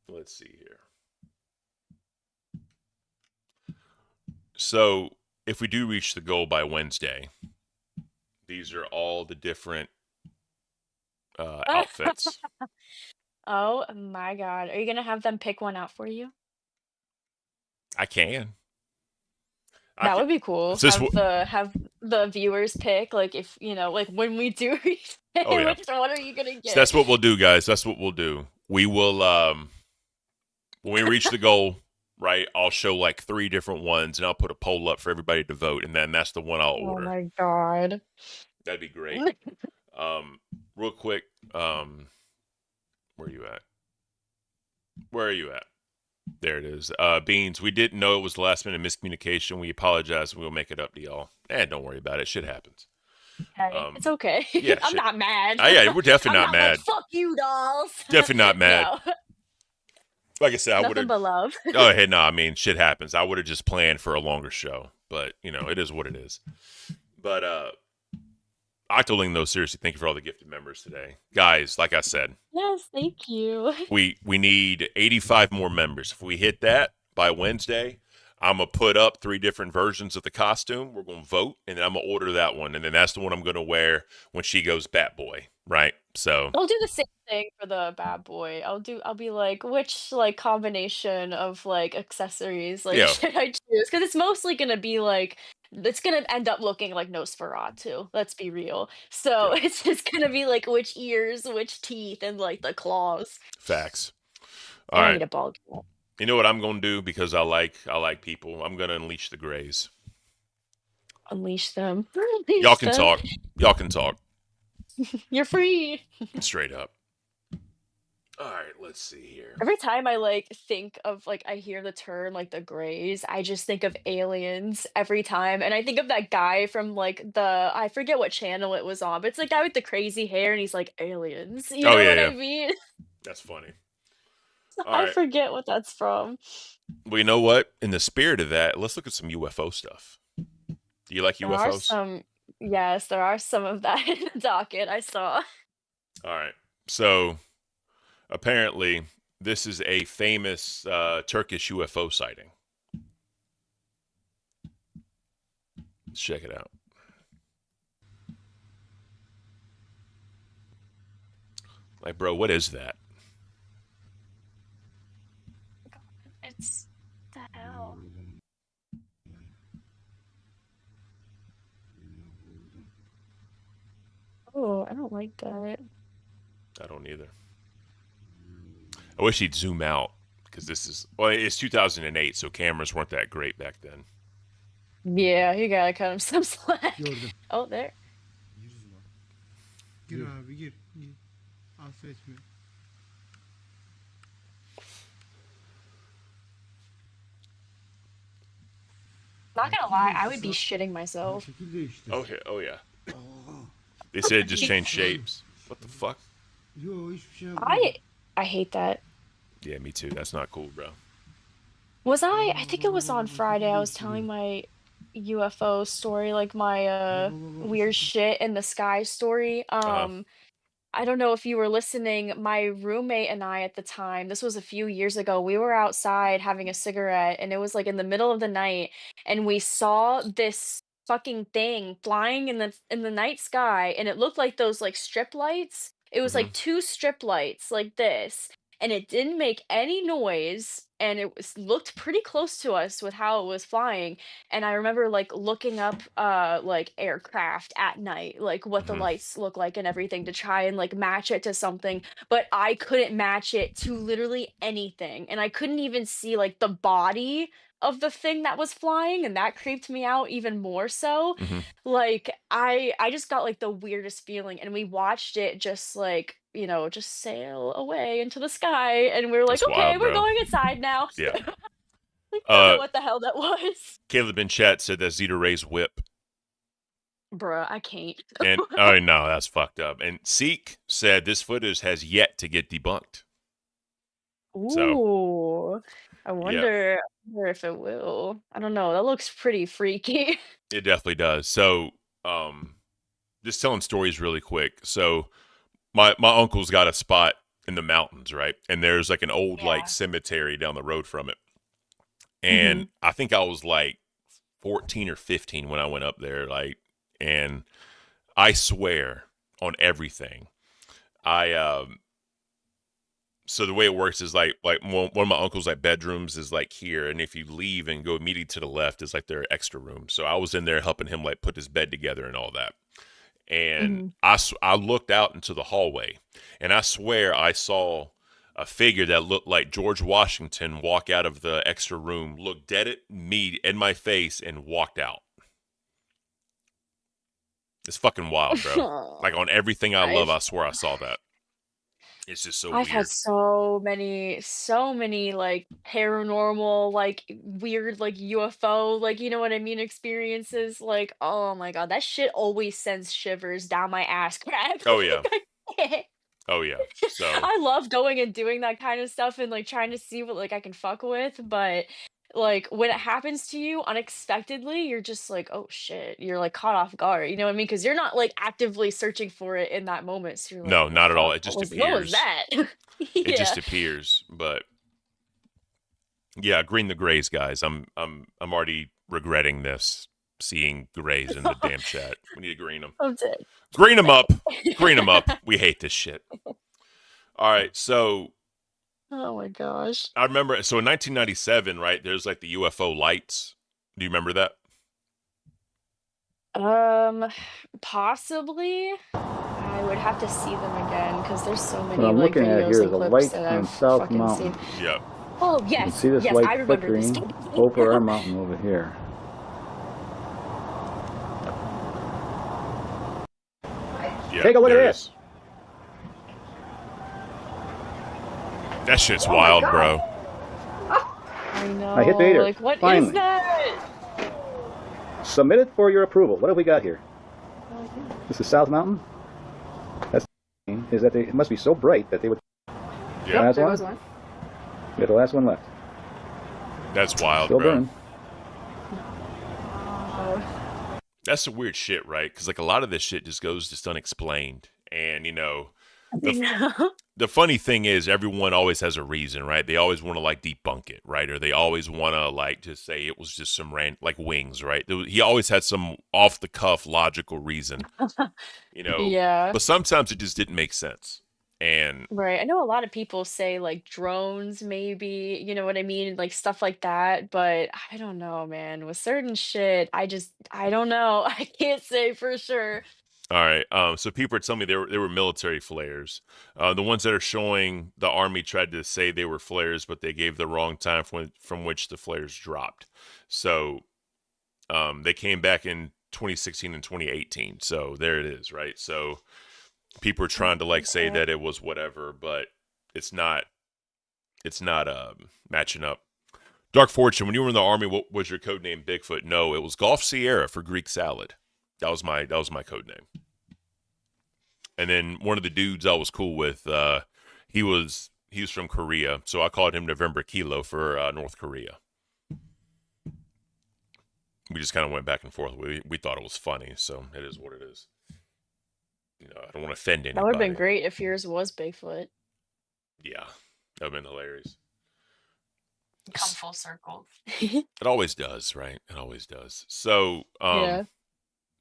Let's see here. So, if we do reach the goal by Wednesday, these are all the different outfits. Oh my god. Are you gonna have them pick one out for you? I can. That would be cool. Is this Have the viewers pick, like, if like when we do reach it, Oh, yeah. which one are you gonna So get? that's what we'll do, guys. That's what we'll do. We will, when we reach the goal, right, I'll show like 3 different ones, and I'll put a poll up for everybody to vote, and then that's the one I'll Oh order. my god. That'd be great. Real quick, where are you at? There it is. Beans, we didn't know it was last minute miscommunication. We apologize. We'll make it up to y'all. Don't worry about it. Shit happens. Okay, it's okay. yeah, I'm shit. not mad. Yeah, we're definitely I'm not like, mad. fuck you, dolls. Definitely not mad. No. Like I said, I would Nothing have. but love. Oh, hey, no, I mean, shit happens. I would have just planned for a longer show, but it is what it is. But Octoling, though, seriously, thank you for all the gifted members today, guys. Like I said, Yes, thank you. we need 85 more members. If we hit that by Wednesday, I'm gonna put up 3 different versions of the costume. We're gonna vote, and then I'm gonna order that one, and then that's the one I'm gonna wear when she goes Bat Boy, right? So I'll do the same thing for the bad boy. I'll be like, which like combination of like accessories like Yeah. should I choose? Because it's mostly gonna be like it's gonna end up looking like Nosferatu. Let's be real. So it's just gonna be like which ears, which teeth, and like the claws. facts. All And I right. need a bald cap. You know what I'm gonna do because I like people. I'm gonna unleash the Greys. Unleash them. Y'all can Unleash them. talk. Y'all can talk. You're free. Straight up. All right, let's see here. Every time I like think of like I hear the term like the Greys, I just think of aliens every time. And I think of that guy from like I forget what channel it was on, but it's the guy with the crazy hair and he's like aliens. You know what I mean? That's funny. I right. forget what that's from. Well, you know what? In the spirit of that, let's look at some UFO stuff. Do you like There are UFOs? yes, there are some of that in the docket I saw. All right. So apparently, this is a famous Turkish UFO sighting. Let's check it out. Like, bro, what is that? It's the hell. Oh, I don't like that. I don't either. I wish he'd zoom out because it's 2008, so cameras weren't that great back then. Yeah, you gotta cut him some slack. Oh, there. Gir abi gir. Affetme. Not gonna lie, I would be shitting myself. Okay. Oh yeah. They said it just changed shapes. What the fuck? I hate that. Yeah, me too. That's not cool, bro. Was I think it was on Friday. I was telling my UFO story, like my weird shit in the sky story. Uh-huh. I don't know if you were listening. My roommate and I at the time, this was a few years ago, we were outside having a cigarette and it was like in the middle of the night and we saw this fucking thing flying in the night sky and it looked like those like strip lights. It was Mm-hmm. like two strip lights like this and it didn't make any noise and looked pretty close to us with how it was flying and I remember like looking up like aircraft at night, like what the Mm-hmm. lights look like and everything to try and like match it to something, but I couldn't match it to literally anything. And I couldn't even see like the body of the thing that was flying and that creeped me out even more so. Mm-hmm. Like I just got like the weirdest feeling and we watched it just like, just sail away into the sky and we were like, That's "Okay, wild, we're bro. going inside now." Yeah. Like, I don't know what the hell that was. Caleb in chat said that's Zeta Ray's whip. Bruh, I can't. And oh no, that's fucked up. And Seek said this footage has yet to get debunked. So Ooh, I yeah, wonder if it will. I don't know. That looks pretty freaky. it definitely does. So just telling stories really quick. So my uncle's got a spot in the mountains, right? And there's like an old like cemetery down the road from it. And I think I was like 14 or 15 when I went up there, like, and I swear on everything. So the way it works is like one of my uncle's like bedrooms is like here, and if you leave and go immediately to the left is like their extra room. So I was in there helping him like put his bed together and all that. And I looked out into the hallway, and I swear I saw a figure that looked like George Washington walk out of the extra room, look dead at me in my face, and walked out. It's fucking wild, bro. Like on everything I love, I swear I saw that. It's just so I've had weird. so many like paranormal, like weird, like UFO, like you know what I mean, experiences. Like, oh my god, that shit always sends shivers down my ass crack. Oh yeah. Like, I can't. Oh yeah. So I love going and doing that kind of stuff and like trying to see what like I can fuck with, but like when it happens to you unexpectedly, you're just like, oh shit, you're like caught off guard. You know what I mean? Because you're not like actively searching for it in that moment. So you're like, no, "What the not at all. fuck? It just What was appears. that?" It just Yeah. appears. But yeah, green the grays, guys. I'm already regretting this. Seeing grays in the damn chat. We need to green them. I'm dead. Green them up. Green them up. We hate this shit. All right, so Oh my gosh. I remember. So in 1997, right? There's like the UFO lights. Do you remember that? Possibly. I would have to see them again because there's so many What I'm like looking at videos here and is a clips light that on I've South fucking Mountain. seen. Yeah. Oh You can yes, see this yes, light I remember this. flickering over our mountain over here. Yeah, Take a look at there it this. is. That shit's wild, bro. I know. I hit the eater. Like, what is Finally. that? Submit it for your approval. What have we got here? This is South Mountain. That's is that it must be so bright that they would. Yeah. Last There one? was one. We got the last one left. That's wild, Still bro. burning. That's the weird shit, right? Because like a lot of this shit just goes just unexplained, and you know, the funny thing is everyone always has a reason, right? They always want to like debunk it, right? Or they always want to like just say it was just some like Wings, right? He always had some off the cuff logical reason, you know. Yeah. But sometimes it just didn't make sense, and Right. I know a lot of people say like drones, maybe, you know what I mean? Like stuff like that. But I don't know, man. With certain shit, I don't know. I can't say for sure. all right. So people are telling me they were military flares. The ones that are showing the Army tried to say they were flares, but they gave the wrong time from which the flares dropped. So they came back in 2016 and 2018. So there it is, right? So people are trying to like say that it was whatever, but it's not matching up. Dark Fortune, when you were in the Army, what was your code name? Bigfoot? No, it was Golf Sierra for Greek salad. That was my code name. And then one of the dudes I was cool with, he was from Korea, so I called him November Kilo for North Korea. We just kind of went back and forth. We thought it was funny, so it is what it is. You know, I don't want to offend anybody. That would have been great if yours was Bigfoot. Yeah, that would have been hilarious. Come full circle. It always does, right? It always does. So, Yeah.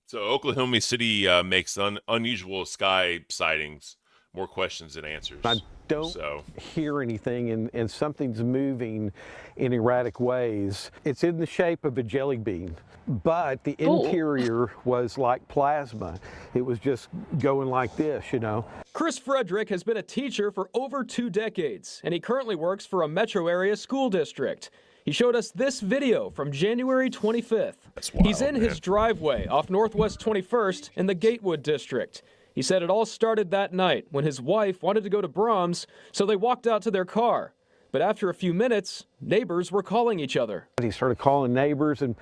So Oklahoma City makes unusual sky sightings. More questions than answers. I don't hear anything, and something's moving in erratic ways. It's in the shape of a jelly bean, but the interior was like plasma. It was just going like this, you know. Chris Frederick has been a teacher for over 2 decades, and he currently works for a metro area school district. He showed us this video from January 25th. He's in his driveway off Northwest 21st in the Gatewood district. He said it all started that night when his wife wanted to go to Brahms, so they walked out to their car. But after a few minutes, neighbors were calling each other. He started calling neighbors, and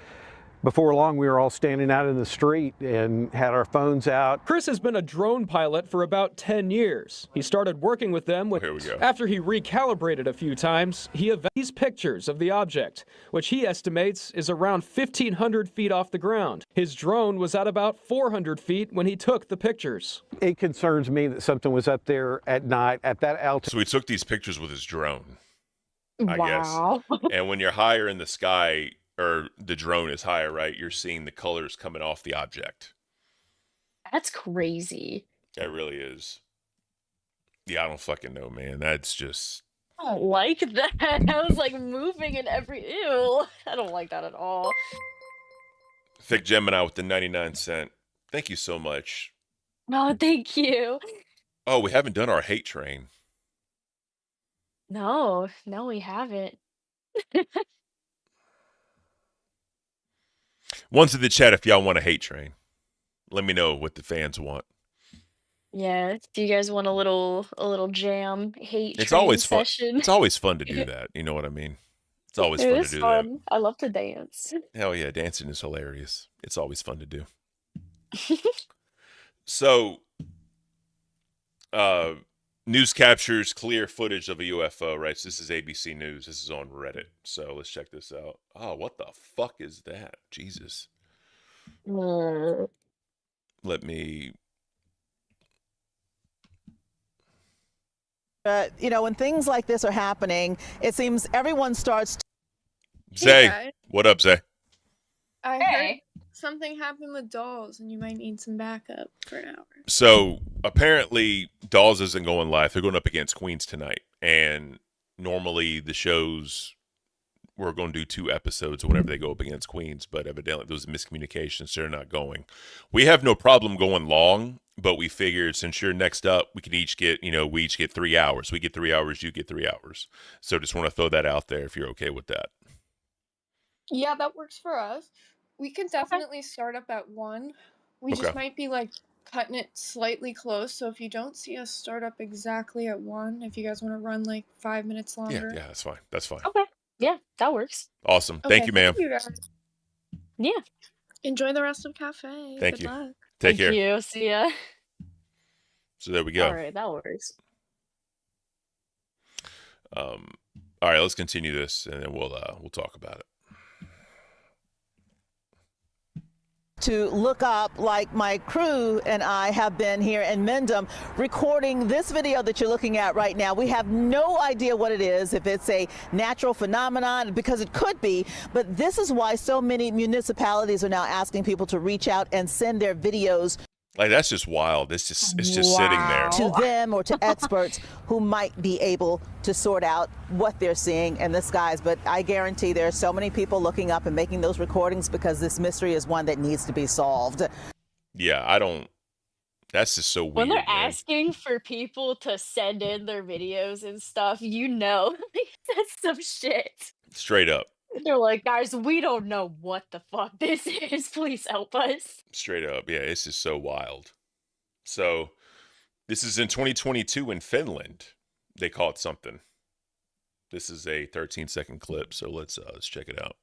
before long we were all standing out in the street and had our phones out. Chris has been a drone pilot for about 10 years. He started working with them after he recalibrated a few times. He these pictures of the object, which he estimates is around 1,500 feet off the ground. His drone was at about 400 feet when he took the pictures. It concerns me that something was up there at night at that altitude. So he took these pictures with his drone, I Wow. guess. And when you're higher in the sky, or the drone is higher, right? You're seeing the colors coming off the object. That's crazy. That really is. Yeah, I don't fucking know, man. That's just... I don't like that. I was like moving in every... Ew. I don't like that at all. Thick Gemini with the 99 cent. Thank you so much. No, thank you. Oh, we haven't done our hate train. No, we haven't. Once in the chat if y'all want a hate train. Let me know what the fans want. Yeah. Do you guys want a little jam hate It's train always fun. session? It's always fun to do that. You know what I mean? It's always It fun is to do fun. I love to dance. that. Hell yeah, dancing is hilarious. It's always fun to do. So, news captures clear footage of a UFO, right? So this is ABC News. This is on Reddit. So let's check this out. Oh, what the fuck is that? Jesus. Let me... You know, when things like this are happening, it seems everyone starts to... Zay. guys. What up, Zay? I Hey. heard something happened with dolls, and you might need some backup for an hour. So apparently Dolls isn't going live. They're going up against Queens tonight. And normally the shows, we're going to do 2 episodes whenever they go up against Queens. But evidently there was miscommunication, so they're not going. We have no problem going long, but we figured since you're next up, we can each get, we each get 3 hours. We get 3 hours, you get 3 hours. So just want to throw that out there if you're okay with that. Yeah, that works for us. We can definitely start up at 1. We just Okay. might be like cutting it slightly close. So if you don't see us start up exactly at 1, if you guys want to run like 5 minutes longer. Yeah, that's fine. That's fine. Okay. Yeah, that works. Awesome. Okay, Thank you, ma'am. guys. Yeah. Enjoy the rest of cafe. Thank Good you. luck. Take care. Thank you. See ya. So there we go. All right, that works. All right, let's continue this, and then we'll talk about it. to look up, like my crew and I have been here in Mendham recording this video that you're looking at right now. We have no idea what it is, if it's a natural phenomenon, because it could be, but this is why so many municipalities are now asking people to reach out and send their videos. Like, that's just wild. It's just sitting there. To them or to experts who might be able to sort out what they're seeing in the skies. But I guarantee there are so many people looking up and making those recordings because this mystery is one that needs to be solved. Yeah, that's just so weird. When they're man. asking for people to send in their videos and stuff, that's some shit. Straight up. They're like, guys, we don't know what the fuck this is. Please help us. Straight up. Yeah, it's just so wild. So, this is in 2022 in Finland. They caught something. This is a 13-second clip, so let's check it out.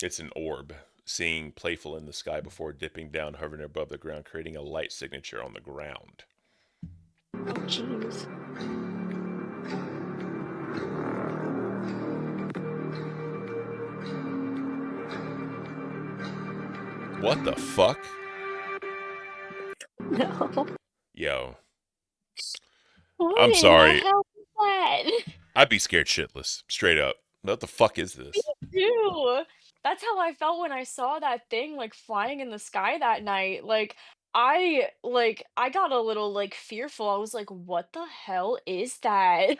It's an orb, seeing playful in the sky before dipping down, hovering above the ground, creating a light signature on the ground. Oh, jeez. What the fuck? No. Yo. What I'm in sorry. the hell is that? I'd be scared shitless. Straight up. What the fuck is Me this? too. That's how I felt when I saw that thing like flying in the sky that night. I got a little like fearful. I was like, what the hell is that?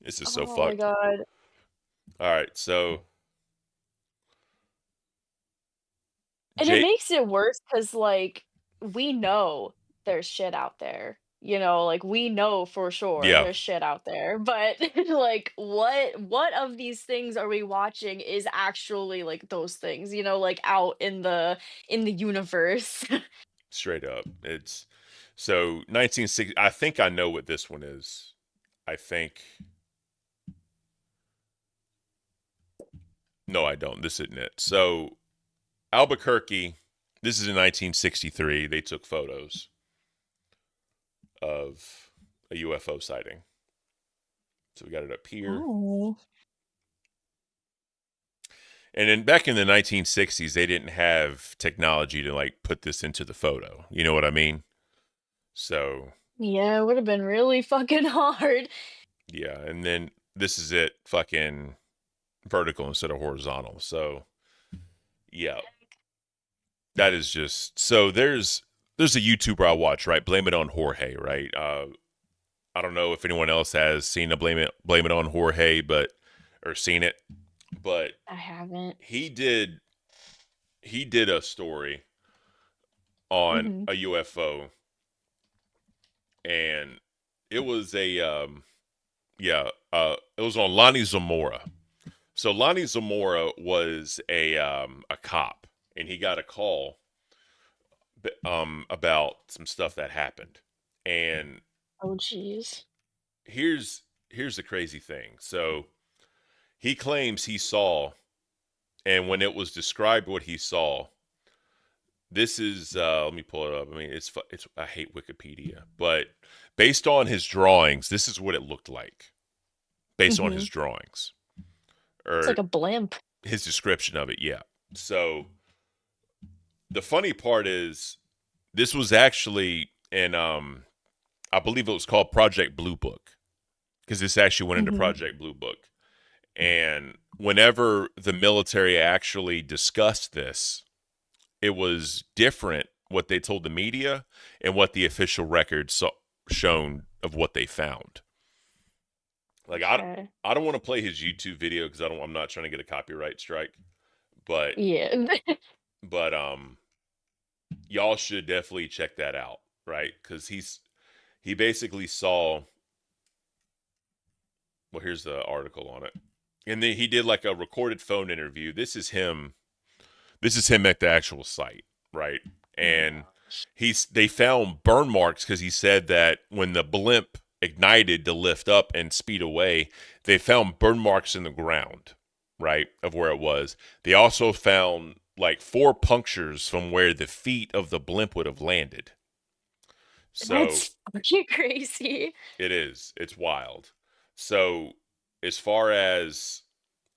This is so Oh my fucked. god. All right, so And it makes it worse because like we know there's shit out there. You know, like we know for sure Yeah. there's shit out there. But like what of these things are we watching is actually like those things, you know, like out in the universe. Straight up. It's so 1960. I think I know what this one is. I think. No, I don't. This isn't it. So Albuquerque, this is in 1963. They took photos of a UFO sighting. So we got it up here. Oh. And then back in the 1960s, they didn't have technology to like put this into the photo. You know what I mean? So Yeah, it would have been really fucking hard. yeah, and then this is it, fucking vertical instead of horizontal. So yeah, that is just so. There's a YouTuber I watch, right? Blame It on Jorge, right? I don't know if anyone else has seen the Blame It on Jorge, or seen it, but I haven't. he did a story on a UFO, and it was it was on Lonnie Zamora. So Lonnie Zamora was a cop, and he got a call about some stuff that happened. And Oh jeez. here's the crazy thing. So he claims he saw, and when it was described what he saw, this is let me pull it up. I mean, it's I hate Wikipedia, but based on his drawings, this is what it looked like. Based on his drawings. It's like a blimp. His description of it, yeah. So the funny part is this was actually in I believe it was called Project Blue Book, because this actually went into Project Blue Book. And whenever the military actually discussed this, it was different what they told the media and what the official records shown of what they found. Like I don't want to play his YouTube video because I'm not trying to get a copyright strike, but yeah, but y'all should definitely check that out, right? Because he basically saw. Well, here's the article on it, and then he did like a recorded phone interview. This is him at the actual site, right? And they found burn marks because he said that when the blimp ignited to lift up and speed away, they found burn marks in the ground, right, of where it was. They also found like 4 punctures from where the feet of the blimp would have landed. So that's fucking crazy. it is. It's wild. So as far as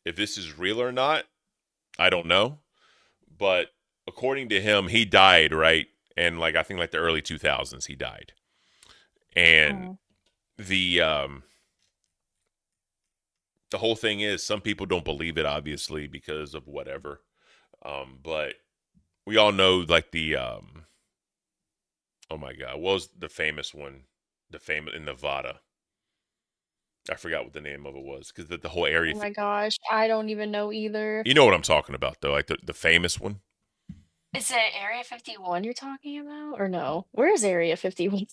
if this is real or not, I don't know. But according to him, he died, right? And like I think like the early 2000s, he died. And the whole thing is some people don't believe it, obviously, because of whatever. But we all know like the oh my god, what was the famous one? The famous in Nevada. I forgot what the name of it was because the whole area. Oh my gosh, I don't even know either. You know what I'm talking about though, like the famous one. Is it Area 51 you're talking about, or no? Where is Area 51?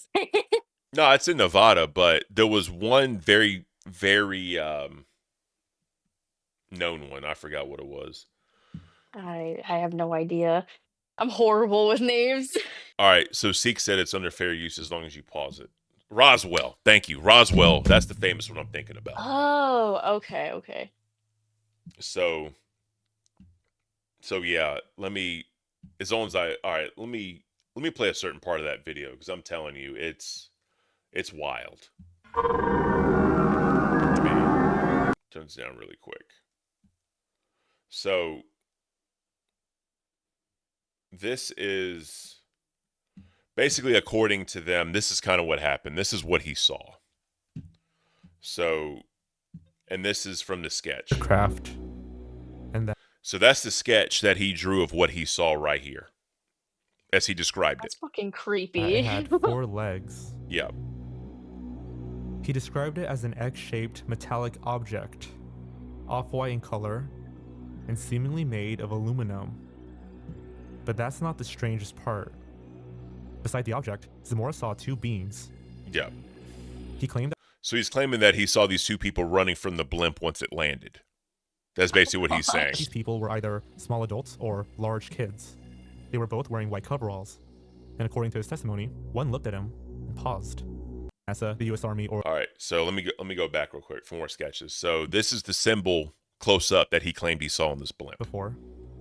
No, it's in Nevada, but there was one very, very known one. I forgot what it was. I have no idea. I'm horrible with names. All right, so Seek said it's under fair use as long as you pause it. Roswell, thank you. Roswell, that's the famous one I'm thinking about. Oh, okay. So yeah, let me play a certain part of that video because I'm telling you, it's wild. Let me turn this down really quick. So this is basically, according to them, this is kind of what happened. This is what he saw. So, and this is from the sketch. Craft. And that. So that's the sketch that he drew of what he saw right here, as he described That's it. fucking creepy. It had 4 legs. Yeah. He described it as an egg-shaped metallic object, off-white in color, and seemingly made of aluminum. But that's not the strangest part. Beside the object, Zamora saw 2 beings. Yeah. He claimed that. So he's claiming that he saw these 2 people running from the blimp once it landed. That's basically what he's saying. These people were either small adults or large kids. They were both wearing white coveralls. And according to his testimony, one looked at him and paused. NASA, the U.S. Army, or... All right, so let me go back real quick for more sketches. So this is the symbol close up that he claimed he saw on this blimp. Before,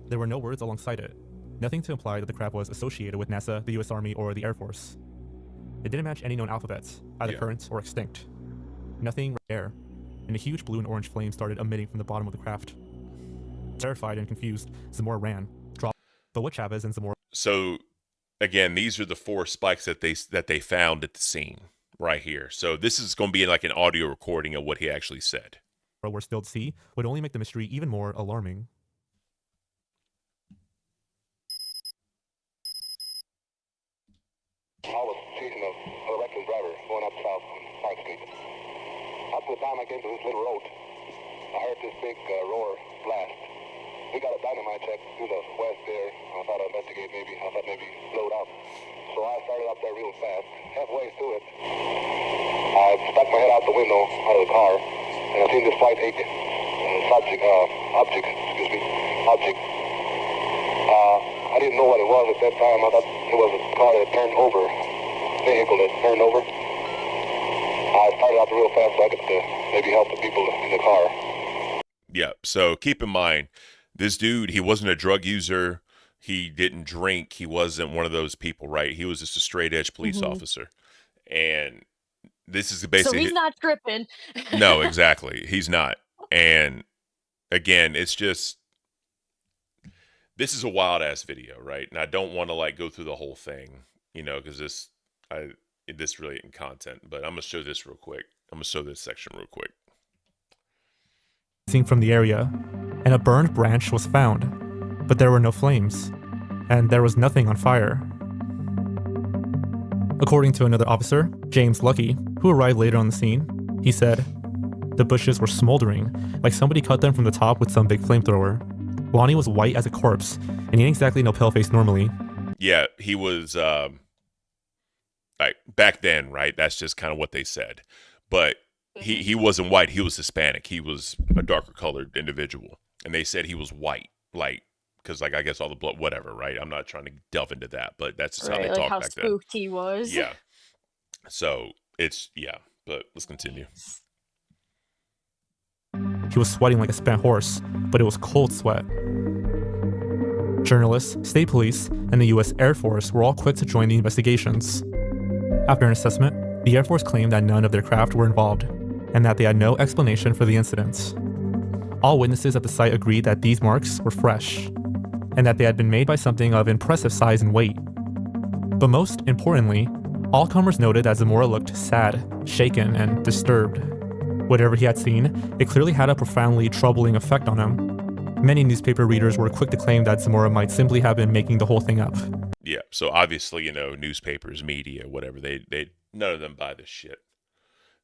there were no words alongside it. Nothing to imply that the craft was associated with NASA, the U.S. Army, or the Air Force. It didn't match any known alphabets, either current or extinct. Nothing rare, and a huge blue and orange flame started emitting from the bottom of the craft. Terrified and confused, Zamora ran, dropped. But what Chavez and Zamora... So, again, these are the 4 spikes that they found at the scene right here. So this is going to be like an audio recording of what he actually said. Were still to see would only make the mystery even more alarming. I was chasing a reckless driver going up south on Park Street. Up to the time I came to this little road, I heard this big roar blast. We got a dynamite check through the west there. I thought I'd investigate maybe. I thought maybe blow it up. So I started up there real fast. Halfway through it, I stuck my head out the window, out of the car, and I seen this white object. I didn't know what it was at that time. I thought it was a car that turned over, vehicle that turned over. I started out real fast so I could maybe help the people in the car. Yeah, so keep in mind, this dude, he wasn't a drug user. He didn't drink. He wasn't one of those people, right? He was just a straight edge police officer. And this is basically... So he's not tripping. No, exactly. He's not. And again, it's just... This is a wild ass video, right? And I don't want to like go through the whole thing, you know, because this really isn't content. But I'm gonna show this real quick. I'm gonna show this section real quick. From the area, and a burned branch was found, but there were no flames, and there was nothing on fire. According to another officer, James Lucky, who arrived later on the scene, he said, the bushes were smoldering, like somebody cut them from the top with some big flamethrower. Lonnie was white as a corpse, and he ain't exactly no pale face normally. Yeah, he was, like, back then, right? That's just kind of what they said. But he wasn't white, he was Hispanic. He was a darker colored individual. And they said he was white, like, because, like, I guess all the blood, whatever, right? I'm not trying to delve into that, but that's just how they talk how back then. spooked he was. Yeah. So, it's, yeah, but let's continue. He was sweating like a spent horse, but it was cold sweat. Journalists, state police, and the U.S. Air Force were all quick to join the investigations. After an assessment, the Air Force claimed that none of their craft were involved, and that they had no explanation for the incidents. All witnesses at the site agreed that these marks were fresh, and that they had been made by something of impressive size and weight. But most importantly, all comers noted that Zamora looked sad, shaken, and disturbed. Whatever he had seen, it clearly had a profoundly troubling effect on him. Many newspaper readers were quick to claim that Zamora might simply have been making the whole thing up. Yeah, so obviously, you know, newspapers, media, whatever, they none of them buy this shit.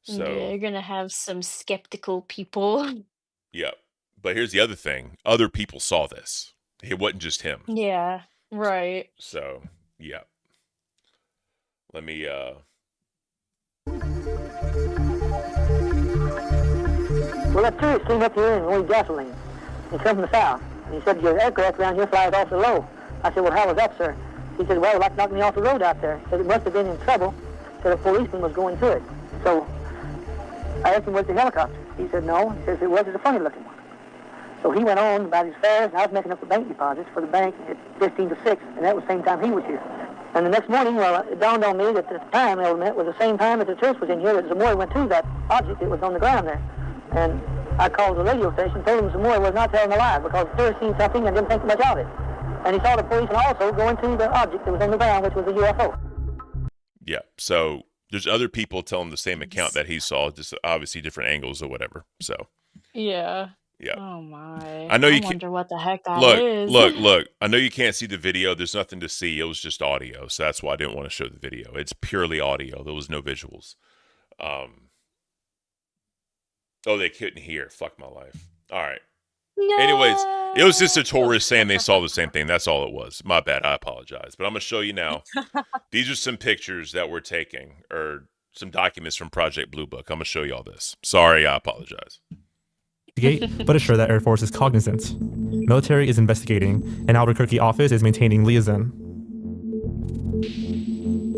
So Yeah, you're gonna have some skeptical people. yeah, but here's the other thing: other people saw this. It wasn't just him. Yeah, right. So yeah, let me. Well, that tourist came up here and wanted gasoline. He come from the south. And he said, your aircraft around here flies awfully low. I said, well, how was that, sir? He said, well, like knocked me off the road out there. He said, it must have been in trouble. Said a policeman was going to it. So I asked him, was the helicopter? He said, no. He says, it was, it's a funny looking one. So he went on about his fares, and I was making up the bank deposits for the bank at 15 to 6, and that was the same time he was here. And the next morning, well, it dawned on me that the time element was the same time that the tourist was in here, that Zamora went to that object that was on the ground there. And I called the radio station, told them Zamora was not telling a lie, because the tourist seen something and didn't think much of it. And he saw the policeman also go into the object that was on the ground, which was a UFO. Yeah. So there's other people telling the same account that he saw, just obviously different angles or whatever. So Yeah. yeah. Oh my. I know you wonder what the heck that look, is. look. I know you can't see the video. There's nothing to see. It was just audio, so that's why I didn't want to show the video. It's purely audio. There was no visuals. Oh, they couldn't hear. Fuck my life. All right. No. Anyways, it was just a tourist saying they saw the same thing. That's all it was. My bad. I apologize. But I'm going to show you now. These are some pictures that we're taking, or some documents from Project Blue Book. I'm going to show you all this. Sorry, I apologize. But assure that Air Force is cognizant. Military is investigating, and Albuquerque office is maintaining liaison.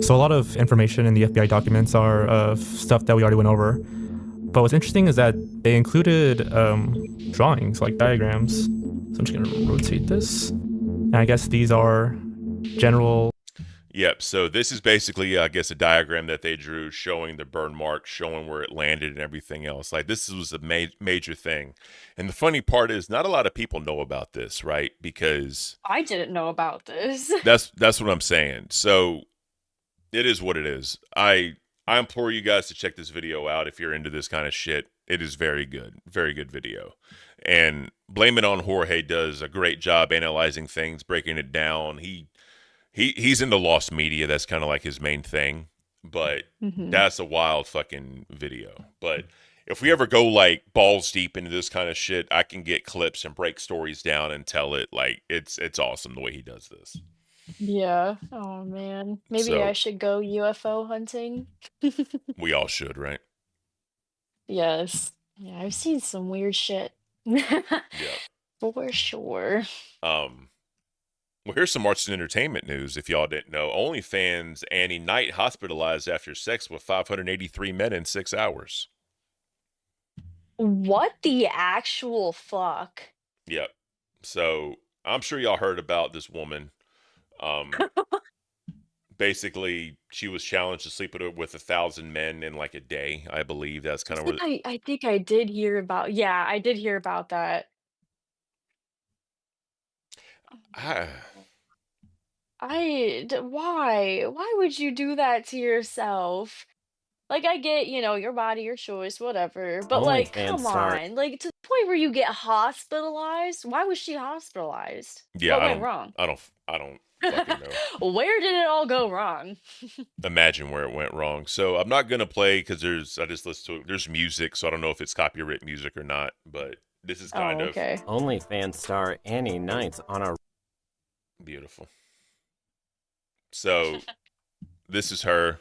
So a lot of information in the FBI documents are of stuff that we already went over. But what's interesting is that they included drawings, like diagrams. So I'm just going to rotate this. And I guess these are general... Yep, so this is basically, I guess, a diagram that they drew showing the burn mark, showing where it landed and everything else. Like, this was a major thing. And the funny part is, not a lot of people know about this, right? Because... I didn't know about this. That's what I'm saying. So, it is what it is. I implore you guys to check this video out if you're into this kind of shit. It is very good video. And Blame It on Jorge does a great job analyzing things, breaking it down. He's into lost media. That's kind of like his main thing. But that's a wild fucking video. But if we ever go like balls deep into this kind of shit, I can get clips and break stories down and tell it. Like, it's awesome the way he does this. Yeah. Oh man. Maybe So- I should go UFO hunting. We all should, right? Yes. Yeah, I've seen some weird shit. For sure. Well, here's some arts and entertainment news. If y'all didn't know, OnlyFans Annie Knight hospitalized after sex with 583 men in 6 hours. What the actual fuck? Yep. So I'm sure y'all heard about this woman. Basically, she was challenged to sleep with 1,000 men in like a day. I believe that's kind of where. I think I did hear about. Yeah, I did hear about that. Why would you do that to yourself? Like, I get, your body, your choice, whatever. But like, OnlyFans come star. on, like to the point where you get hospitalized. Why was she hospitalized? Yeah, What I went don't. wrong? I don't fucking know. Where did it all go wrong? Imagine where it went wrong. So I'm not gonna play because I just listened to it. There's music, so I don't know if it's copyright music or not. But this is kind of okay. OnlyFans star Annie Knight's on a beautiful. So this is her.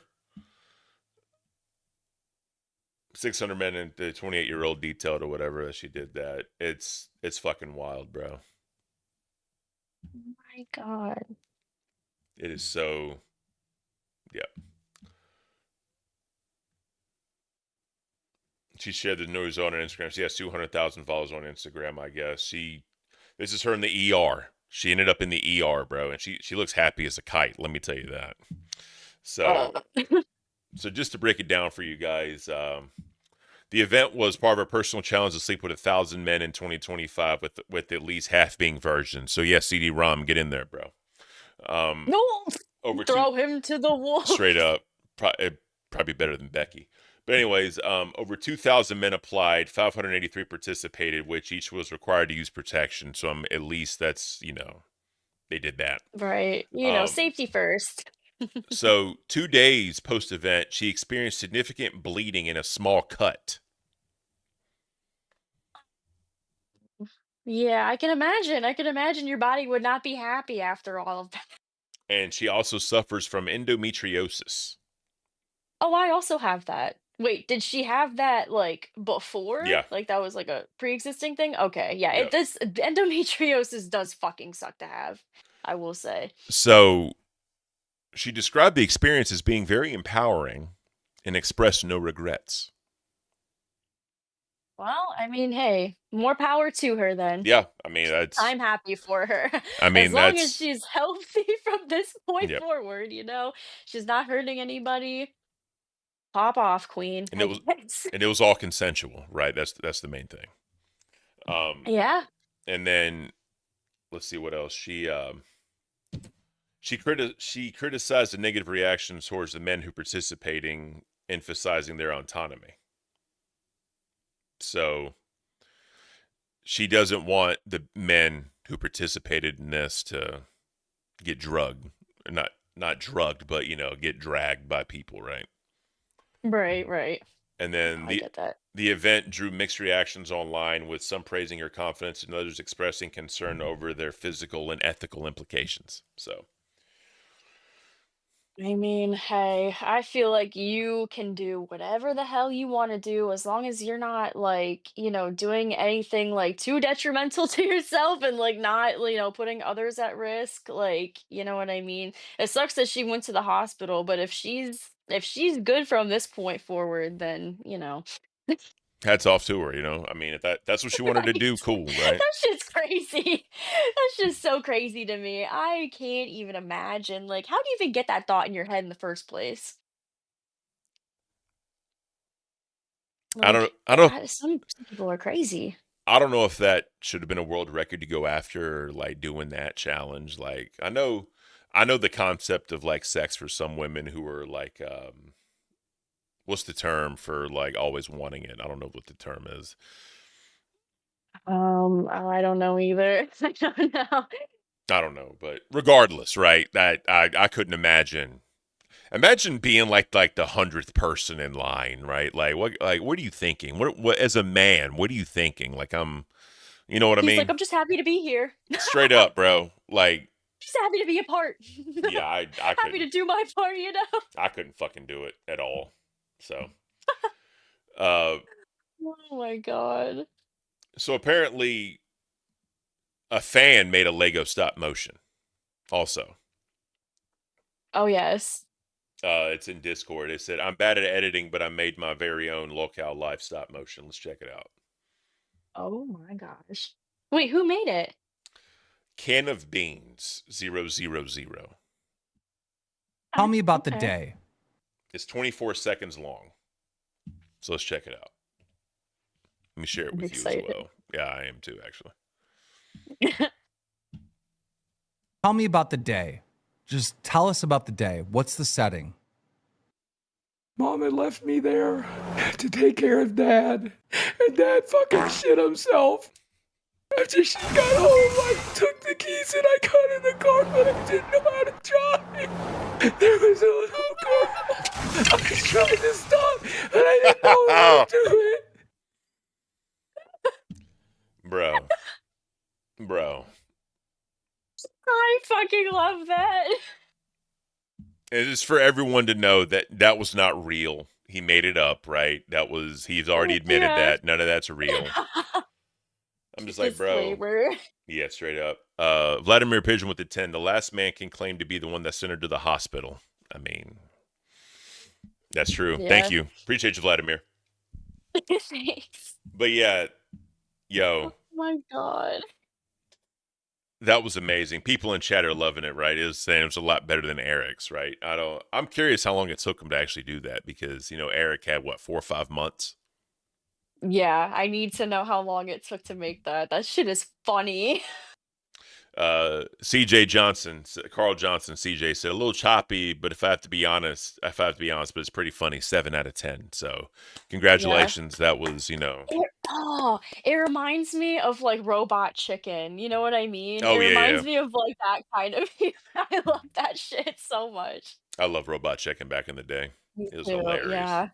600 men and the 28-year-old detailed or whatever that she did that. It's fucking wild, bro. My God. It is so, yeah. She shared the news on her Instagram. She has 200,000 followers on Instagram, I guess. This is her in the ER. She ended up in the ER, bro, and she looks happy as a kite. Let me tell you that. So, so just to break it down for you guys, the event was part of a personal challenge to sleep with 1,000 men in 2025, with at least half being virgins. So yeah, CD-ROM, get in there, bro. No, throw him to the wall. Straight up, probably better than Becky. But anyways, over 2,000 men applied, 583 participated, which each was required to use protection. So at least that's, they did that. Right. Safety first. So 2 days post-event, she experienced significant bleeding in a small cut. Yeah, I can imagine. I can imagine your body would not be happy after all of that. And she also suffers from endometriosis. Oh, I also have that. Wait, did she have that like before? Yeah. Like that was like a pre-existing thing? Okay, yeah. Yep. This endometriosis does fucking suck to have, I will say. So she described the experience as being very empowering and expressed no regrets. Well, I mean, hey, more power to her then. Yeah, I mean, I'm happy for her. I mean, as long as that's- she's healthy from this point Yep. forward, she's not hurting anybody. Pop off, queen. And it was all consensual, right? That's the main thing. Yeah. And then let's see what else. She criticized the negative reactions towards the men who participating, emphasizing their autonomy. So she doesn't want the men who participated in this to get drugged. Not drugged, but, get dragged by people, right? Right. And then I get that. the event drew mixed reactions online, with some praising her confidence and others expressing concern over their physical and ethical implications. So, I mean, hey, I feel like you can do whatever the hell you want to do as long as you're not like, doing anything like too detrimental to yourself and like not, putting others at risk. Like, you know what I mean? It sucks that she went to the hospital, but if she's good from this point forward, then, hats off to her. I mean, if that's what she wanted to do, cool, right? That shit's crazy. That's just so crazy to me. I can't even imagine. Like, how do you even get that thought in your head in the first place? I don't Some people are crazy. I don't know if that should have been a world record to go after, like doing that challenge. Like, I know the concept of like sex for some women who are like, what's the term for like always wanting it? I don't know what the term is. I don't know either. I don't know. I don't know, but regardless, right? That I couldn't imagine. Imagine being like the 100th person in line, right? Like what are you thinking? What as a man, what are you thinking? Like you know what I He's mean? like, I'm just happy to be here. Straight up, bro. Like, Just happy to be a part. yeah, I Happy couldn't to do my part, I couldn't fucking do it at all. So, Oh my god. so apparently a fan made a Lego stop motion also. Oh yes. It's in Discord. It said, I'm bad at editing, but I made my very own locale live stop motion. Let's check it out. Oh my gosh. Wait, who made it? Can of Beans 000. Tell me about the Okay. day. It's 24 seconds long. So let's check it out. Let me share it I'm with you excited. as well. Yeah, I am too, actually. Tell me about the day. Just tell us about the day. What's the setting? Mom had left me there to take care of Dad, and Dad fucking shit himself. After she got home, I took the keys and I got in the car, but I didn't know how to drive. There was a little girl. I was trying to stop, and I didn't know how to do it. Bro. I fucking love that. It is for everyone to know that that was not real. He made it up, right? He's already admitted Yeah. that. None of that's real. I'm just like, bro. Disclaimer. Yeah, straight up. Vladimir Pigeon with the 10. The last man can claim to be the one that sent her to the hospital. I mean, that's true. Yeah. Thank you. Appreciate you, Vladimir. Thanks. But yeah, yo, Oh my god. that was amazing. People in chat are loving it, right? It was saying it was a lot better than Eric's, right? I'm curious how long it took him to actually do that because, Eric had 4 or 5 months. Yeah, I need to know how long it took to make that. That shit is funny. CJ Johnson, Carl Johnson, CJ said a little choppy, but if I have to be honest, but it's pretty funny. 7 out of 10. So congratulations. That was, It reminds me of like Robot Chicken. You know what I mean? Oh, It yeah, reminds yeah. me of like that kind of. I love that shit so much. I love Robot Chicken back in the day. Me It was too, hilarious. yeah.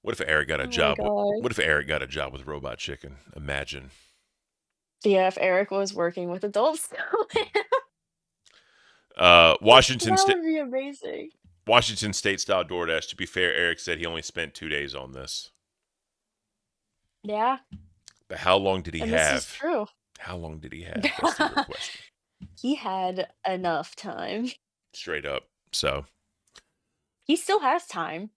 What if Eric got a Oh my job? God. What if Eric got a job with Robot Chicken? Imagine. Yeah, if Eric was working with adults, Washington that State. would be amazing. Washington State style DoorDash. To be fair, Eric said he only spent 2 days on this. Yeah, But how long did he and have? this is true. How long did he have? That's the real question. He had enough time. Straight up. So He still has time.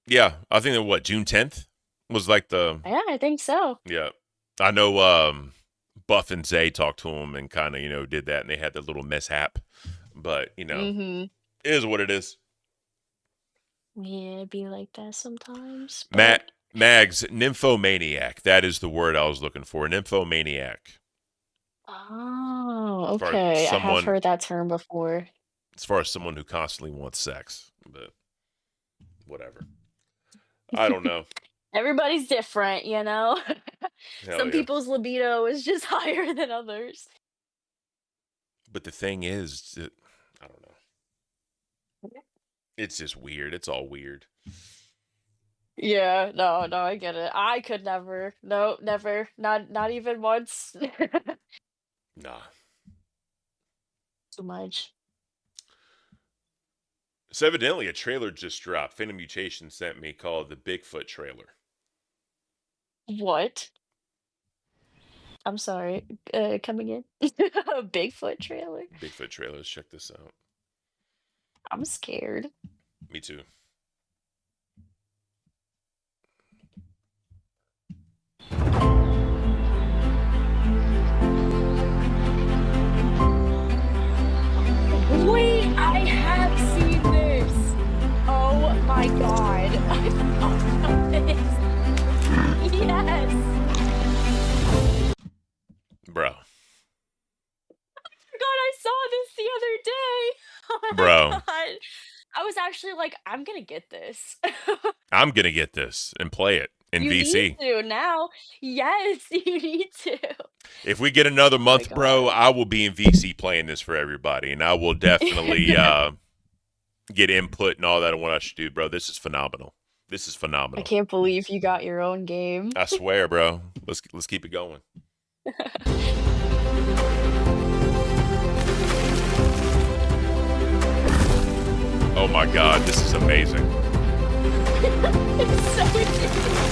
yeah, I think that June 10th was like the Yeah, I think so. yeah. I know Buff and Zay talked to him and kind of did that, and they had that little mishap. But it is what it is. Yeah, it'd be like that sometimes. Mags, nymphomaniac. That is the word I was looking for. Nymphomaniac. Oh, As far as okay. I have someone, heard that term before. as far as someone who constantly wants sex, but whatever. I don't know. Everybody's different, you know? Hell Some yeah. people's libido is just higher than others. But the thing is, that, I don't know. It's just weird. It's all weird. Yeah, no, I get it. I could never. No, never. Not even once. Nah. Too much. So evidently a trailer just dropped. Phantom Mutation sent me called the Bigfoot trailer. What? I'm sorry. Coming in. A Bigfoot trailer? Bigfoot trailers. Check this out. I'm scared. Me too. Wait, I have seen this. Oh my god. I saw this. Yes. Bro. God, I saw this the other day. Oh my Bro. god. I was actually like, I'm gonna get this. I'm going to get this and play it in You VC. need to now. Yes, you need to. If we get another month, bro, I will be in VC playing this for everybody. And I will definitely get input and all that on what I should do, bro. This is phenomenal. This is I phenomenal. can't believe you got your own game. I swear, bro. Let's keep it going. Oh my god, this is amazing. It's so ridiculous.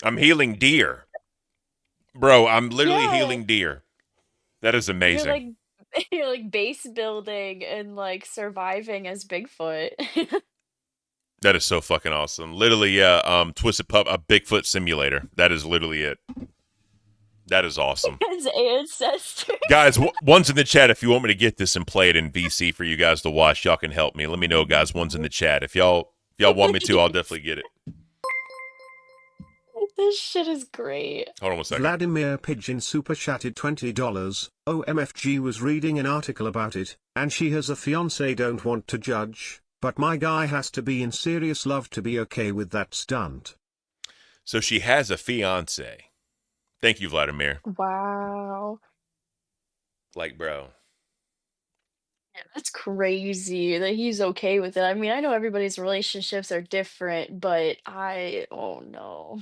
I'm healing deer. Bro, I'm literally Yeah. healing deer. That is amazing. You're like base building and like surviving as Bigfoot. That is so fucking awesome. Literally, yeah, Twisted Pup, a Bigfoot simulator. That is literally it. That is awesome. As ancestors. Guys, one's in the chat if you want me to get this and play it in VC for you guys to watch. Y'all can help me. Let me know, guys. One's in the chat. If y'all want me to, I'll definitely get it. This shit is great. Hold on one second. Vladimir Pigeon super chatted $20. OMFG was reading an article about it, and she has a fiance. Don't want to judge, but my guy has to be in serious love to be okay with that stunt. So she has a fiance. Thank you, Vladimir. Wow. Like, bro. Yeah, that's crazy that he's okay with it. I mean, I know everybody's relationships are different, but oh no.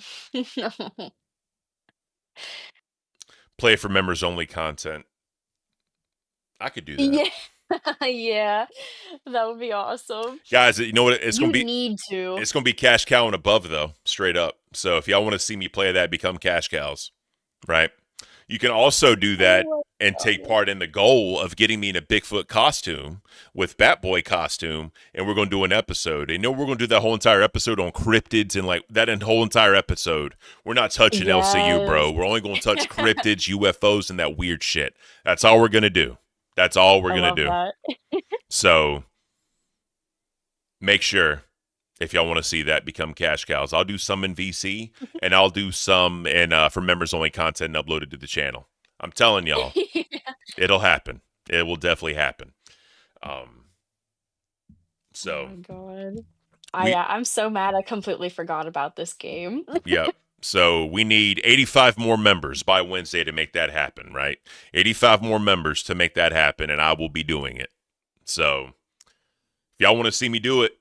No. Play for members only content. I could do that. Yeah. Yeah. That would be awesome. Guys, you know what? It's You gonna be need to. It's gonna be cash cow and above though, straight up. So if y'all want to see me play that, become cash cows, right? You can also do that and take part in the goal of getting me in a Bigfoot costume with Batboy costume, and we're gonna do an episode. And we're gonna do that whole entire episode on cryptids and like that whole entire episode. We're not touching LCU, bro. We're only gonna touch cryptids, UFOs, and that weird shit. That's all we're gonna do. That's all we're gonna do. So make sure if y'all want to see that, become cash cows. I'll do some in VC and I'll do some in for members only content and upload it to the channel. I'm telling y'all, it'll happen. It will definitely happen. So Oh my god. I'm so mad I completely forgot about this game. Yep. So we need 85 more members by Wednesday to make that happen, right? 85 more members to make that happen, and I will be doing it. So if y'all want to see me do it,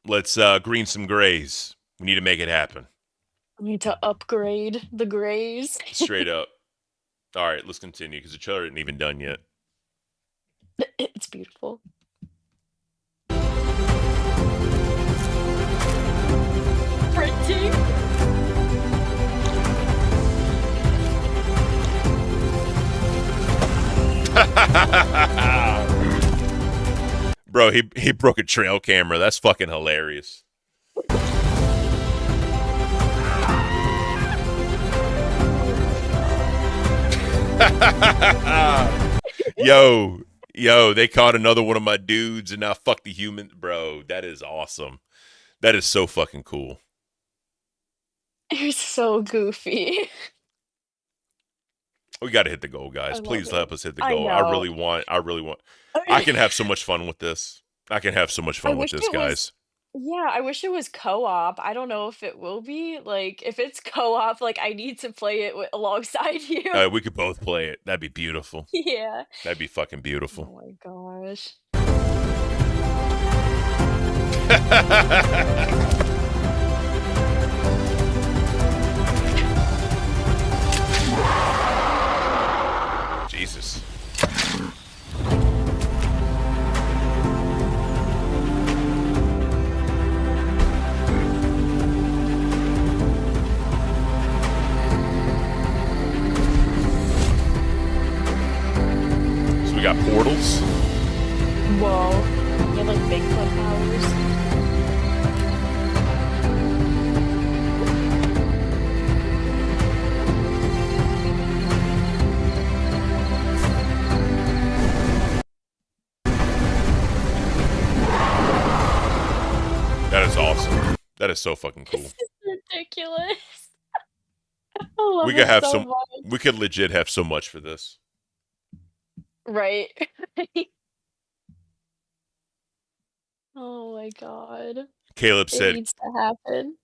let's green some grays. We need to make it happen. We need to upgrade the grays. Straight up. All right, let's continue because the trailer isn't even done yet. It's beautiful. Printing. Bro, he broke a trail camera. That's fucking hilarious. Yo, they caught another one of my dudes and now fuck the human. Bro, that is awesome. That is so fucking cool. You're so goofy. We got to hit the goal, guys. love Please it. help us hit the I goal. I really want. I can have so much fun with this. I can have so much I fun with wish this, it was. guys. Yeah, I wish it was co-op. I don't know if it will be. Like, if it's co-op, like I need to play it alongside you. We could both play it. That'd be beautiful. Yeah. That'd be fucking Oh beautiful. my gosh. Jesus. So we got portals. Whoa. You have like Bigfoot powers. That is awesome. That is so fucking cool. This is ridiculous. I love We could it have so some. much. We could legit have so much for this. Right. Oh my god. Caleb It said. needs to happen.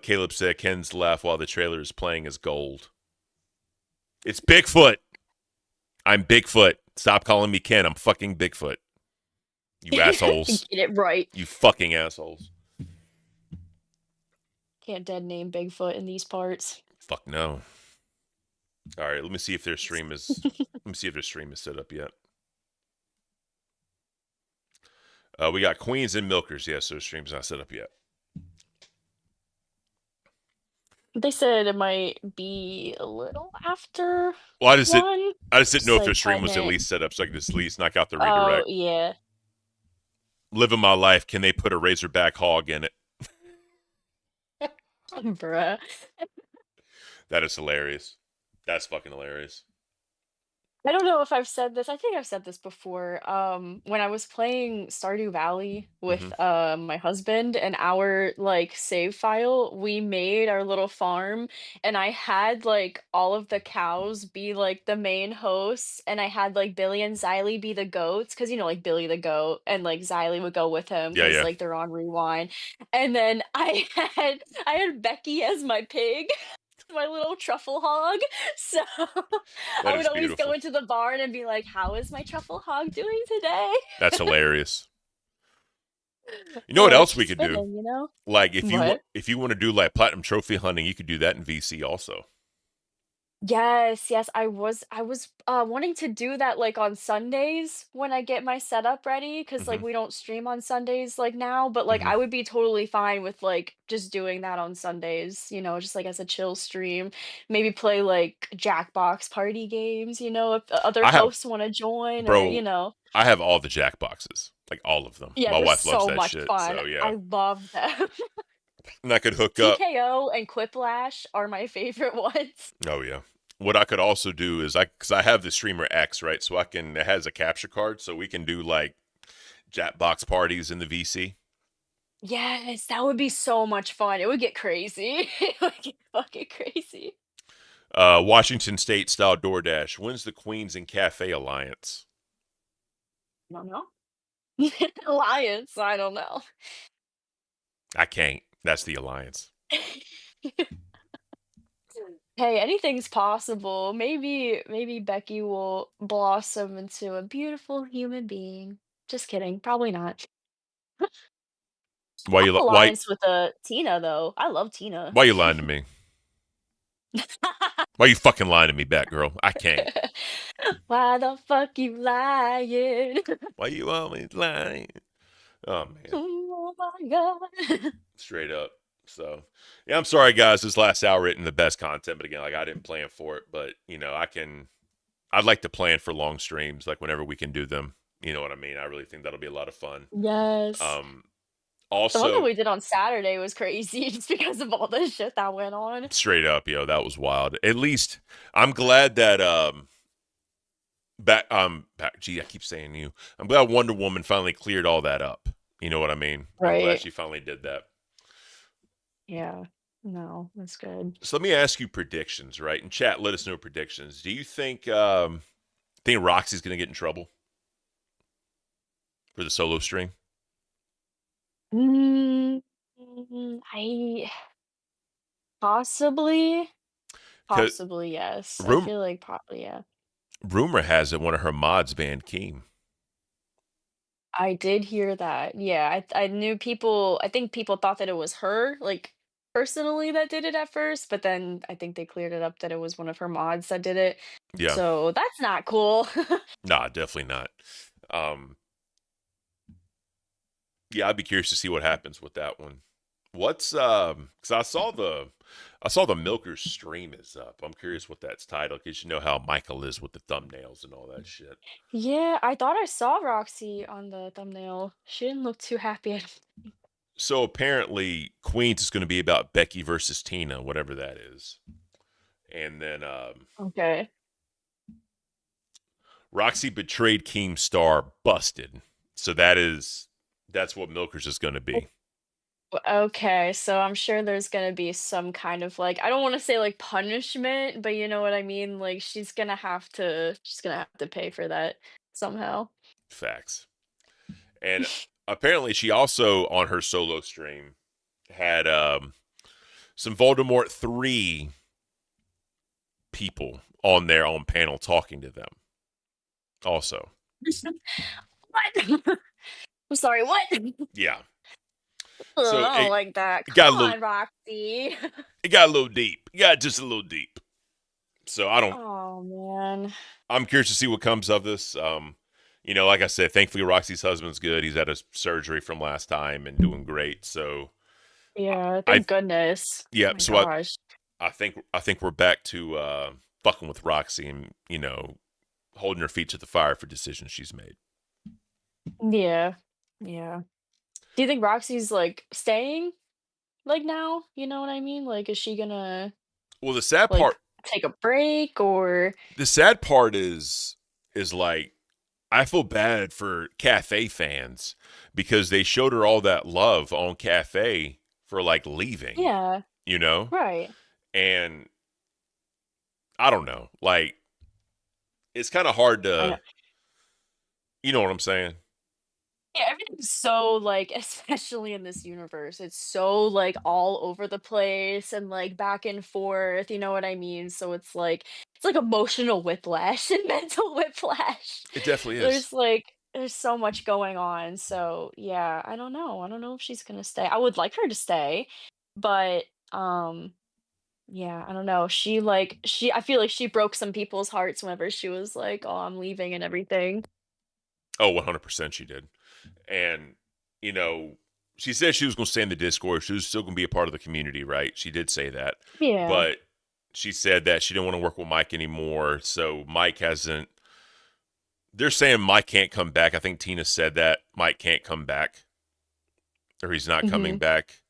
Caleb said Ken's laugh while the trailer is playing is gold. It's Bigfoot. I'm Bigfoot. Stop calling me Ken. I'm fucking Bigfoot. You assholes. Get it right. You fucking assholes. Can't dead name Bigfoot in these parts. Fuck no. All right, let me see if their stream is. Let me see if their stream is set up yet. We got Queens and Milkers. Yes, their stream's not set up yet. They said it might be a little after. Well, I just didn't know Just, if like, their stream was at cutting it. least set up, so I could just at least knock out the Oh redirect. yeah. Living my life. Can they put a Razorback hog in it? Bruh. That is hilarious. That's fucking hilarious. I don't know if I've said this. I think I've said this before. When I was playing Stardew Valley with my husband and our like save file, we made our little farm and I had like all of the cows be like the main hosts and I had like Billy and Xylee be the goats because you know like Billy the goat and like Xylee would go with him Yeah, because yeah. like they're on rewind. And then I had Becky as my pig. My little truffle hog. So I is would always beautiful. go into the barn and be like, how is my truffle hog doing today? That's hilarious. You know what else we could do? Spinning, you know? Like if What? you want to do like platinum trophy hunting, you could do that in VC also. Yes, I was wanting to do that like on Sundays when I get my setup ready because like we don't stream on Sundays like now, but like I would be totally fine with like just doing that on Sundays, you know, just like as a chill stream. Maybe play like Jackbox party games, you know, if other I have- hosts want to join Bro, or you know. I have all the jack boxes, like all of them. Yeah, My they're wife loves so that much shit. fun. So yeah, I love them. and I could hook up. TKO and Quiplash are my favorite ones. Oh yeah. What I could also do is because I have the streamer X, right? So it has a capture card, so we can do like Jackbox parties in the VC. Yes, that would be so much fun. It would get crazy. It would get fucking crazy. Washington State style DoorDash. When's the Queens and Cafe Alliance? I don't know. Alliance, I don't know. I can't. That's the alliance. Hey, anything's possible. Maybe Becky will blossom into a beautiful human being. Just kidding. Probably not. Why you Alliance with Tina though. I love Tina. Why you lying to me? Why you fucking lying to me back, girl? I can't. Why the fuck you lying? Why you always lying? Oh man. Oh my god. Straight up. So yeah, I'm sorry guys, this last hour isn't the best content, but again, like I didn't plan for it, but you know, I'd like to plan for long streams, like whenever we can do them. You know what I mean? I really think that'll be a lot of fun. Yes. The one that Also we did on Saturday was crazy just because of all the shit that went on. straight up, yo, that was wild. At least I'm glad that back gee, I keep saying you. I'm glad Wonder Woman finally cleared all that up. You know what I mean? I'm glad Right. she finally did that. Yeah. No, that's good. So let me ask you predictions, right? In chat, let us know predictions. Do you think Roxy's going to get in trouble for the solo stream? I possibly, 'Cause yes. I Rumor feel like probably, yeah. has it one of her mods banned Keem. I did hear that. Yeah, I knew people. I think people thought that it was her, like personally, that did it at first, but then I think they cleared it up that it was one of her mods that did it. Yeah. So that's not cool. Nah, definitely not. Yeah, I'd be curious to see what happens with that one. What's because I saw the Milkers stream is up. I'm curious what that's titled, because you know how Michael is with the thumbnails and all that shit. Yeah, I thought I saw Roxy on the thumbnail. She didn't look too happy. So apparently Queens is going to be about Becky versus Tina, whatever that is. And then Okay. Roxy betrayed Keemstar, busted. So that's what Milkers is going to be. Okay, so I'm sure there's gonna be some kind of like, I don't want to say like punishment, but you know what I mean? Like she's gonna have to pay for that somehow. Facts. And apparently she also, on her solo stream, had some Voldemort 3 people on there on panel talking to them. Also. What? I'm sorry, what? Yeah. So I don't like that. Come on, Roxy. It got a little deep. It got just a little deep. So I don't. Oh man. I'm curious to see what comes of this. You know, like I said, thankfully Roxy's husband's good. He's had a surgery from last time and doing great. So Yeah, thank goodness. yeah. Oh my So gosh. I think we're back to fucking with Roxy and, you know, holding her feet to the fire for decisions she's made. Yeah. Yeah. Do you think Roxy's like staying like now? You know what I mean? Like, is she gonna Well, the sad like part. take a break, or The sad part is like, I feel bad for Cafe fans because they showed her all that love on Cafe for like leaving. yeah, You know? right. And I don't know. Like, it's kind of hard I know. to, you know what I'm saying? Yeah, everything's so like, especially in this universe, it's so like all over the place and like back and forth, you know what I mean? So it's like emotional whiplash and mental whiplash. It definitely is. There's so much going on. So yeah, I don't know. I don't know if she's gonna stay. I would like her to stay, but yeah, I don't know. I feel like she broke some people's hearts whenever she was like, "Oh, I'm leaving" and everything. Oh, 100% she did. And, you know, she said she was going to stay in the Discord. She was still going to be a part of the community, right? She did say that. Yeah. But she said that she didn't want to work with Mike anymore. So Mike hasn't. They're saying Mike can't come back. I think Tina said that Mike can't come back, or he's not coming back.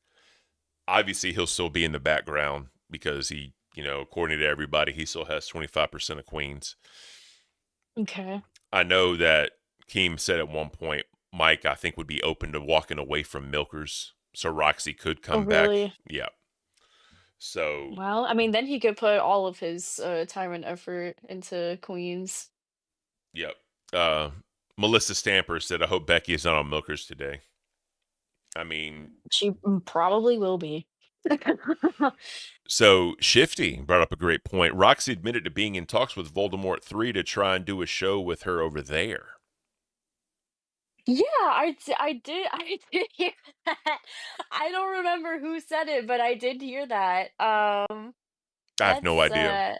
Obviously, he'll still be in the background because he, you know, according to everybody, he still has 25% of Queens. Okay. I know that Keem said at one point, Mike, I think, would be open to walking away from Milkers so Roxy could Oh, come back. really? Yeah. So, Well, I mean, then he could put all of his time and effort into Queens. yep. Melissa Stamper said, I hope Becky is not on Milkers today. I mean, She probably will be. so Shifty brought up a great point. Roxy admitted to being in talks with Voldemort 3 to try and do a show with her over there. Yeah, I did hear that. I don't remember who said it, but I did hear that. I have no idea.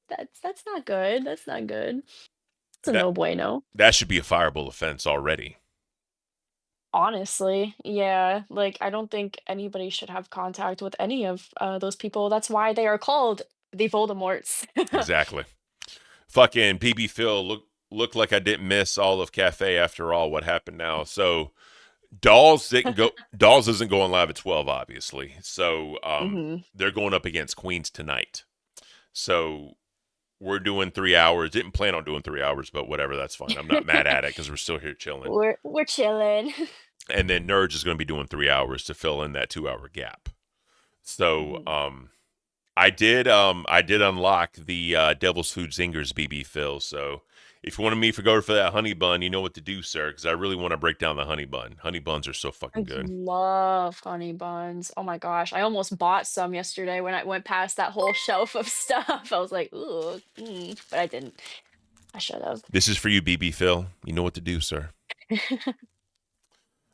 That's not good. That's not good. It's a That- no bueno. That should be a fireable offense already. Honestly, yeah. Like, I don't think anybody should have contact with any of those people. That's why they are called the Voldemorts. Exactly. Fucking PB Phil, look like I didn't miss all of Cafe after all. What happened now? So Dolls didn't go. Dolls isn't going live at 12, obviously. So they're going up against Queens tonight. So we're doing 3 hours. Didn't plan on doing 3 hours, but whatever, that's fine. I'm not mad at it because we're still here chilling. We're chilling. And then Nerds is going to be doing 3 hours to fill in that 2-hour gap. So I did unlock the Devil's Food Zingers BB Phil. So if you wanted me to go for that honey bun, you know what to do, sir, because I really want to break down the honey bun. Honey buns are so I fucking good. love honey buns. Oh my gosh. I almost bought some yesterday when I went past that whole shelf of stuff. I was like, ooh, but I didn't. I should have. This is for you, BB Phil. You know what to do, sir.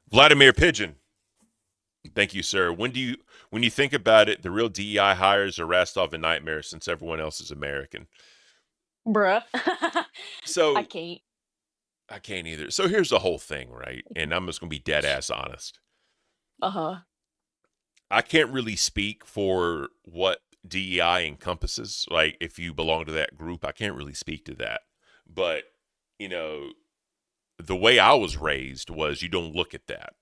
Vladimir Pigeon. Thank you, sir. When you think about it, the real DEI hires are Rastov and Nightmare since everyone else is American. Bruh. So I can't either. So here's the whole thing, right? And I'm just going to be dead ass honest. Uh-huh. I can't really speak for what DEI encompasses. Like, if you belong to that group, I can't really speak to that. But, the way I was raised was you don't look at that.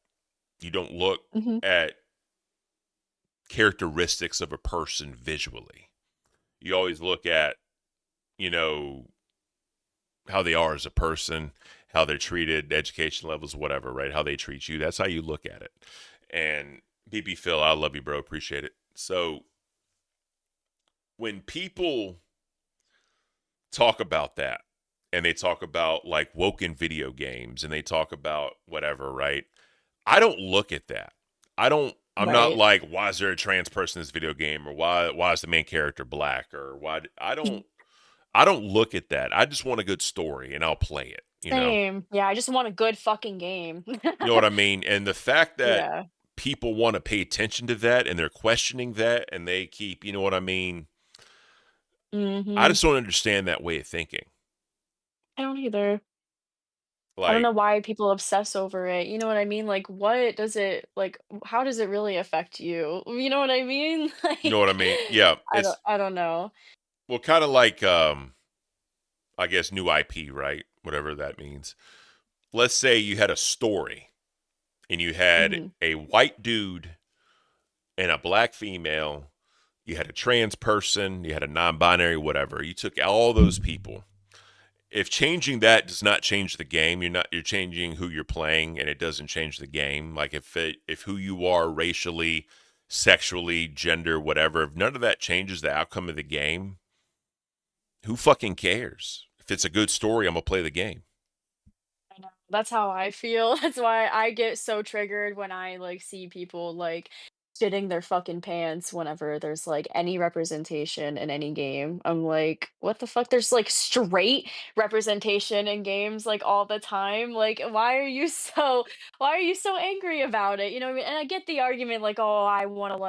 You don't look at characteristics of a person visually. You always look at, how they are as a person, how they're treated, education levels, whatever, right? How they treat you. That's how you look at it. And BB Phil, I love you, bro. Appreciate it. So when people talk about that, and they talk about like woke in video games, and they talk about whatever, right? I don't look at that. I'm not like, why is there a trans person in this video game, or why is the main character black, or why? I don't look at that. I just want a good story, and I'll play it. Same. Yeah, I just want a good fucking game. You know what I mean? And the fact that Yeah. people want to pay attention to that, and they're questioning that, and they keep, you know what I mean? I just don't understand that way of thinking. I don't either. I Like, don't know why people obsess over it. You know what I mean? Like, what does it how does it really affect you? You know what I mean? you know what I mean? Yeah, it's I don't know. well, kind of like I guess new IP, right? Whatever that means. Let's say you had a story, and you had a white dude and a black female. You had a trans person. You had a non-binary, whatever. You took all those people. If changing that does not change the game, you're changing who you're playing, and it doesn't change the game. Like if who you are racially, sexually, gender, whatever, if none of that changes the outcome of the game, who fucking cares? If it's a good story, I'm gonna play the game. That's how I feel. That's why I get so triggered when I see people shitting their fucking pants whenever there's any representation in any game. I'm like, what the fuck? There's straight representation in games all the time. Like, why are you so angry about it? You know what I mean? And I get the argument oh, I want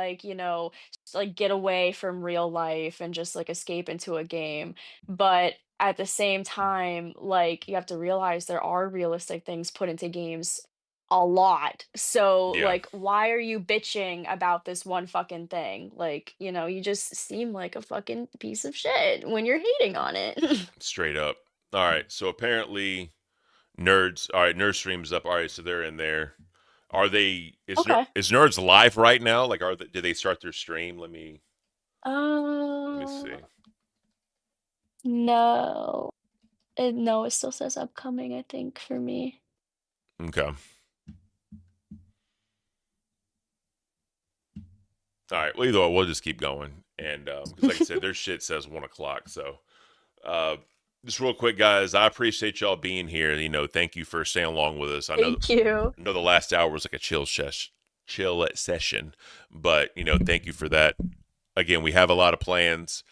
to get away from real life and just escape into a game. But at the same time, you have to realize there are realistic things put into games a lot. So, Yeah. why are you bitching about this one fucking thing? You just seem like a fucking piece of shit when you're hating on it. Straight up. All right. So apparently, Nerds. All right, Nerd Stream's up. All right, so they're in there. Are they? Okay. Is Nerds live right now? Like, did they start their stream? Let me see. No. No, it still says upcoming, I think, for me. Okay. All right. Well, either way, we'll just keep going, and because like I said, their shit says 1 o'clock. So, just real quick, guys, I appreciate y'all being here. Thank you for staying along with us. Thank you. I know the last hour was like a chill session, but thank you for that. Again, we have a lot of plans.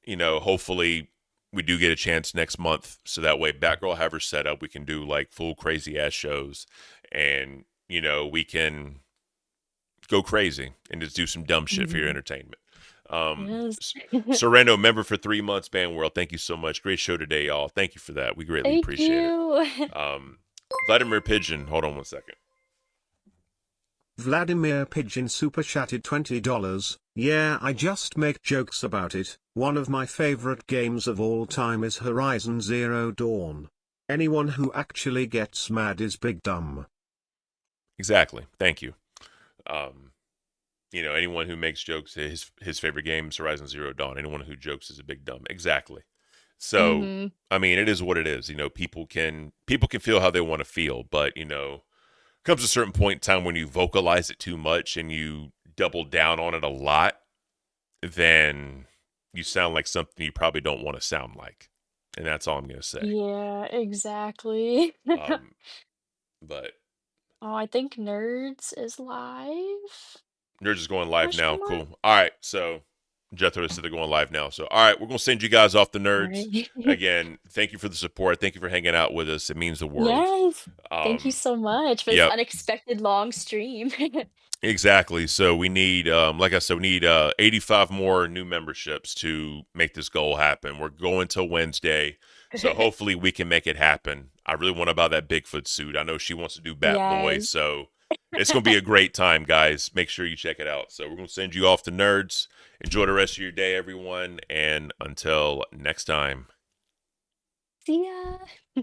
Hopefully we do get a chance next month, so that way Batgirl have her set up. We can do full crazy ass shows, and we can go crazy and just do some dumb shit for your entertainment. Yes. Sorrento, member for 3 months, Band World. Thank you so much. Great show today, y'all. Thank you for that. We greatly Thank appreciate you. it. Vladimir Pigeon, hold on 1 second. Vladimir Pigeon super chatted $20. Yeah, I just make jokes about it. One of my favorite games of all time is Horizon Zero Dawn. Anyone who actually gets mad is big dumb. Exactly. Thank you. Anyone who makes jokes, his favorite game is Horizon Zero Dawn. Anyone who jokes is a big dumb. Exactly. So, hmm I mean, it is what it is. You know, people can feel how they want to feel, but you know, comes a certain point in time when you vocalize it too much and you double down on it a lot, then you sound like something you probably don't want to sound like. And that's all I'm going to say. Yeah, exactly. But Oh, I think Nerds is live. Nerds is going live now. Question mark? Cool. All right. So Jethro said they're going live now. So, all right, we're going to send you guys off the All Nerds. right. Again, thank you for the support. Thank you for hanging out with us. It means the world. Yes. Thank you so much for this Yep. unexpected long stream. Exactly. So we need, like I said, we need 85 more new memberships to make this goal happen. We're going till Wednesday, so hopefully we can make it happen. I really want to buy that Bigfoot suit. I know she wants to do Batboy, Yes. so it's going to be a great time, guys. Make sure you check it out. So we're going to send you off to Nerds. Enjoy the rest of your day, everyone, and until next time. See ya.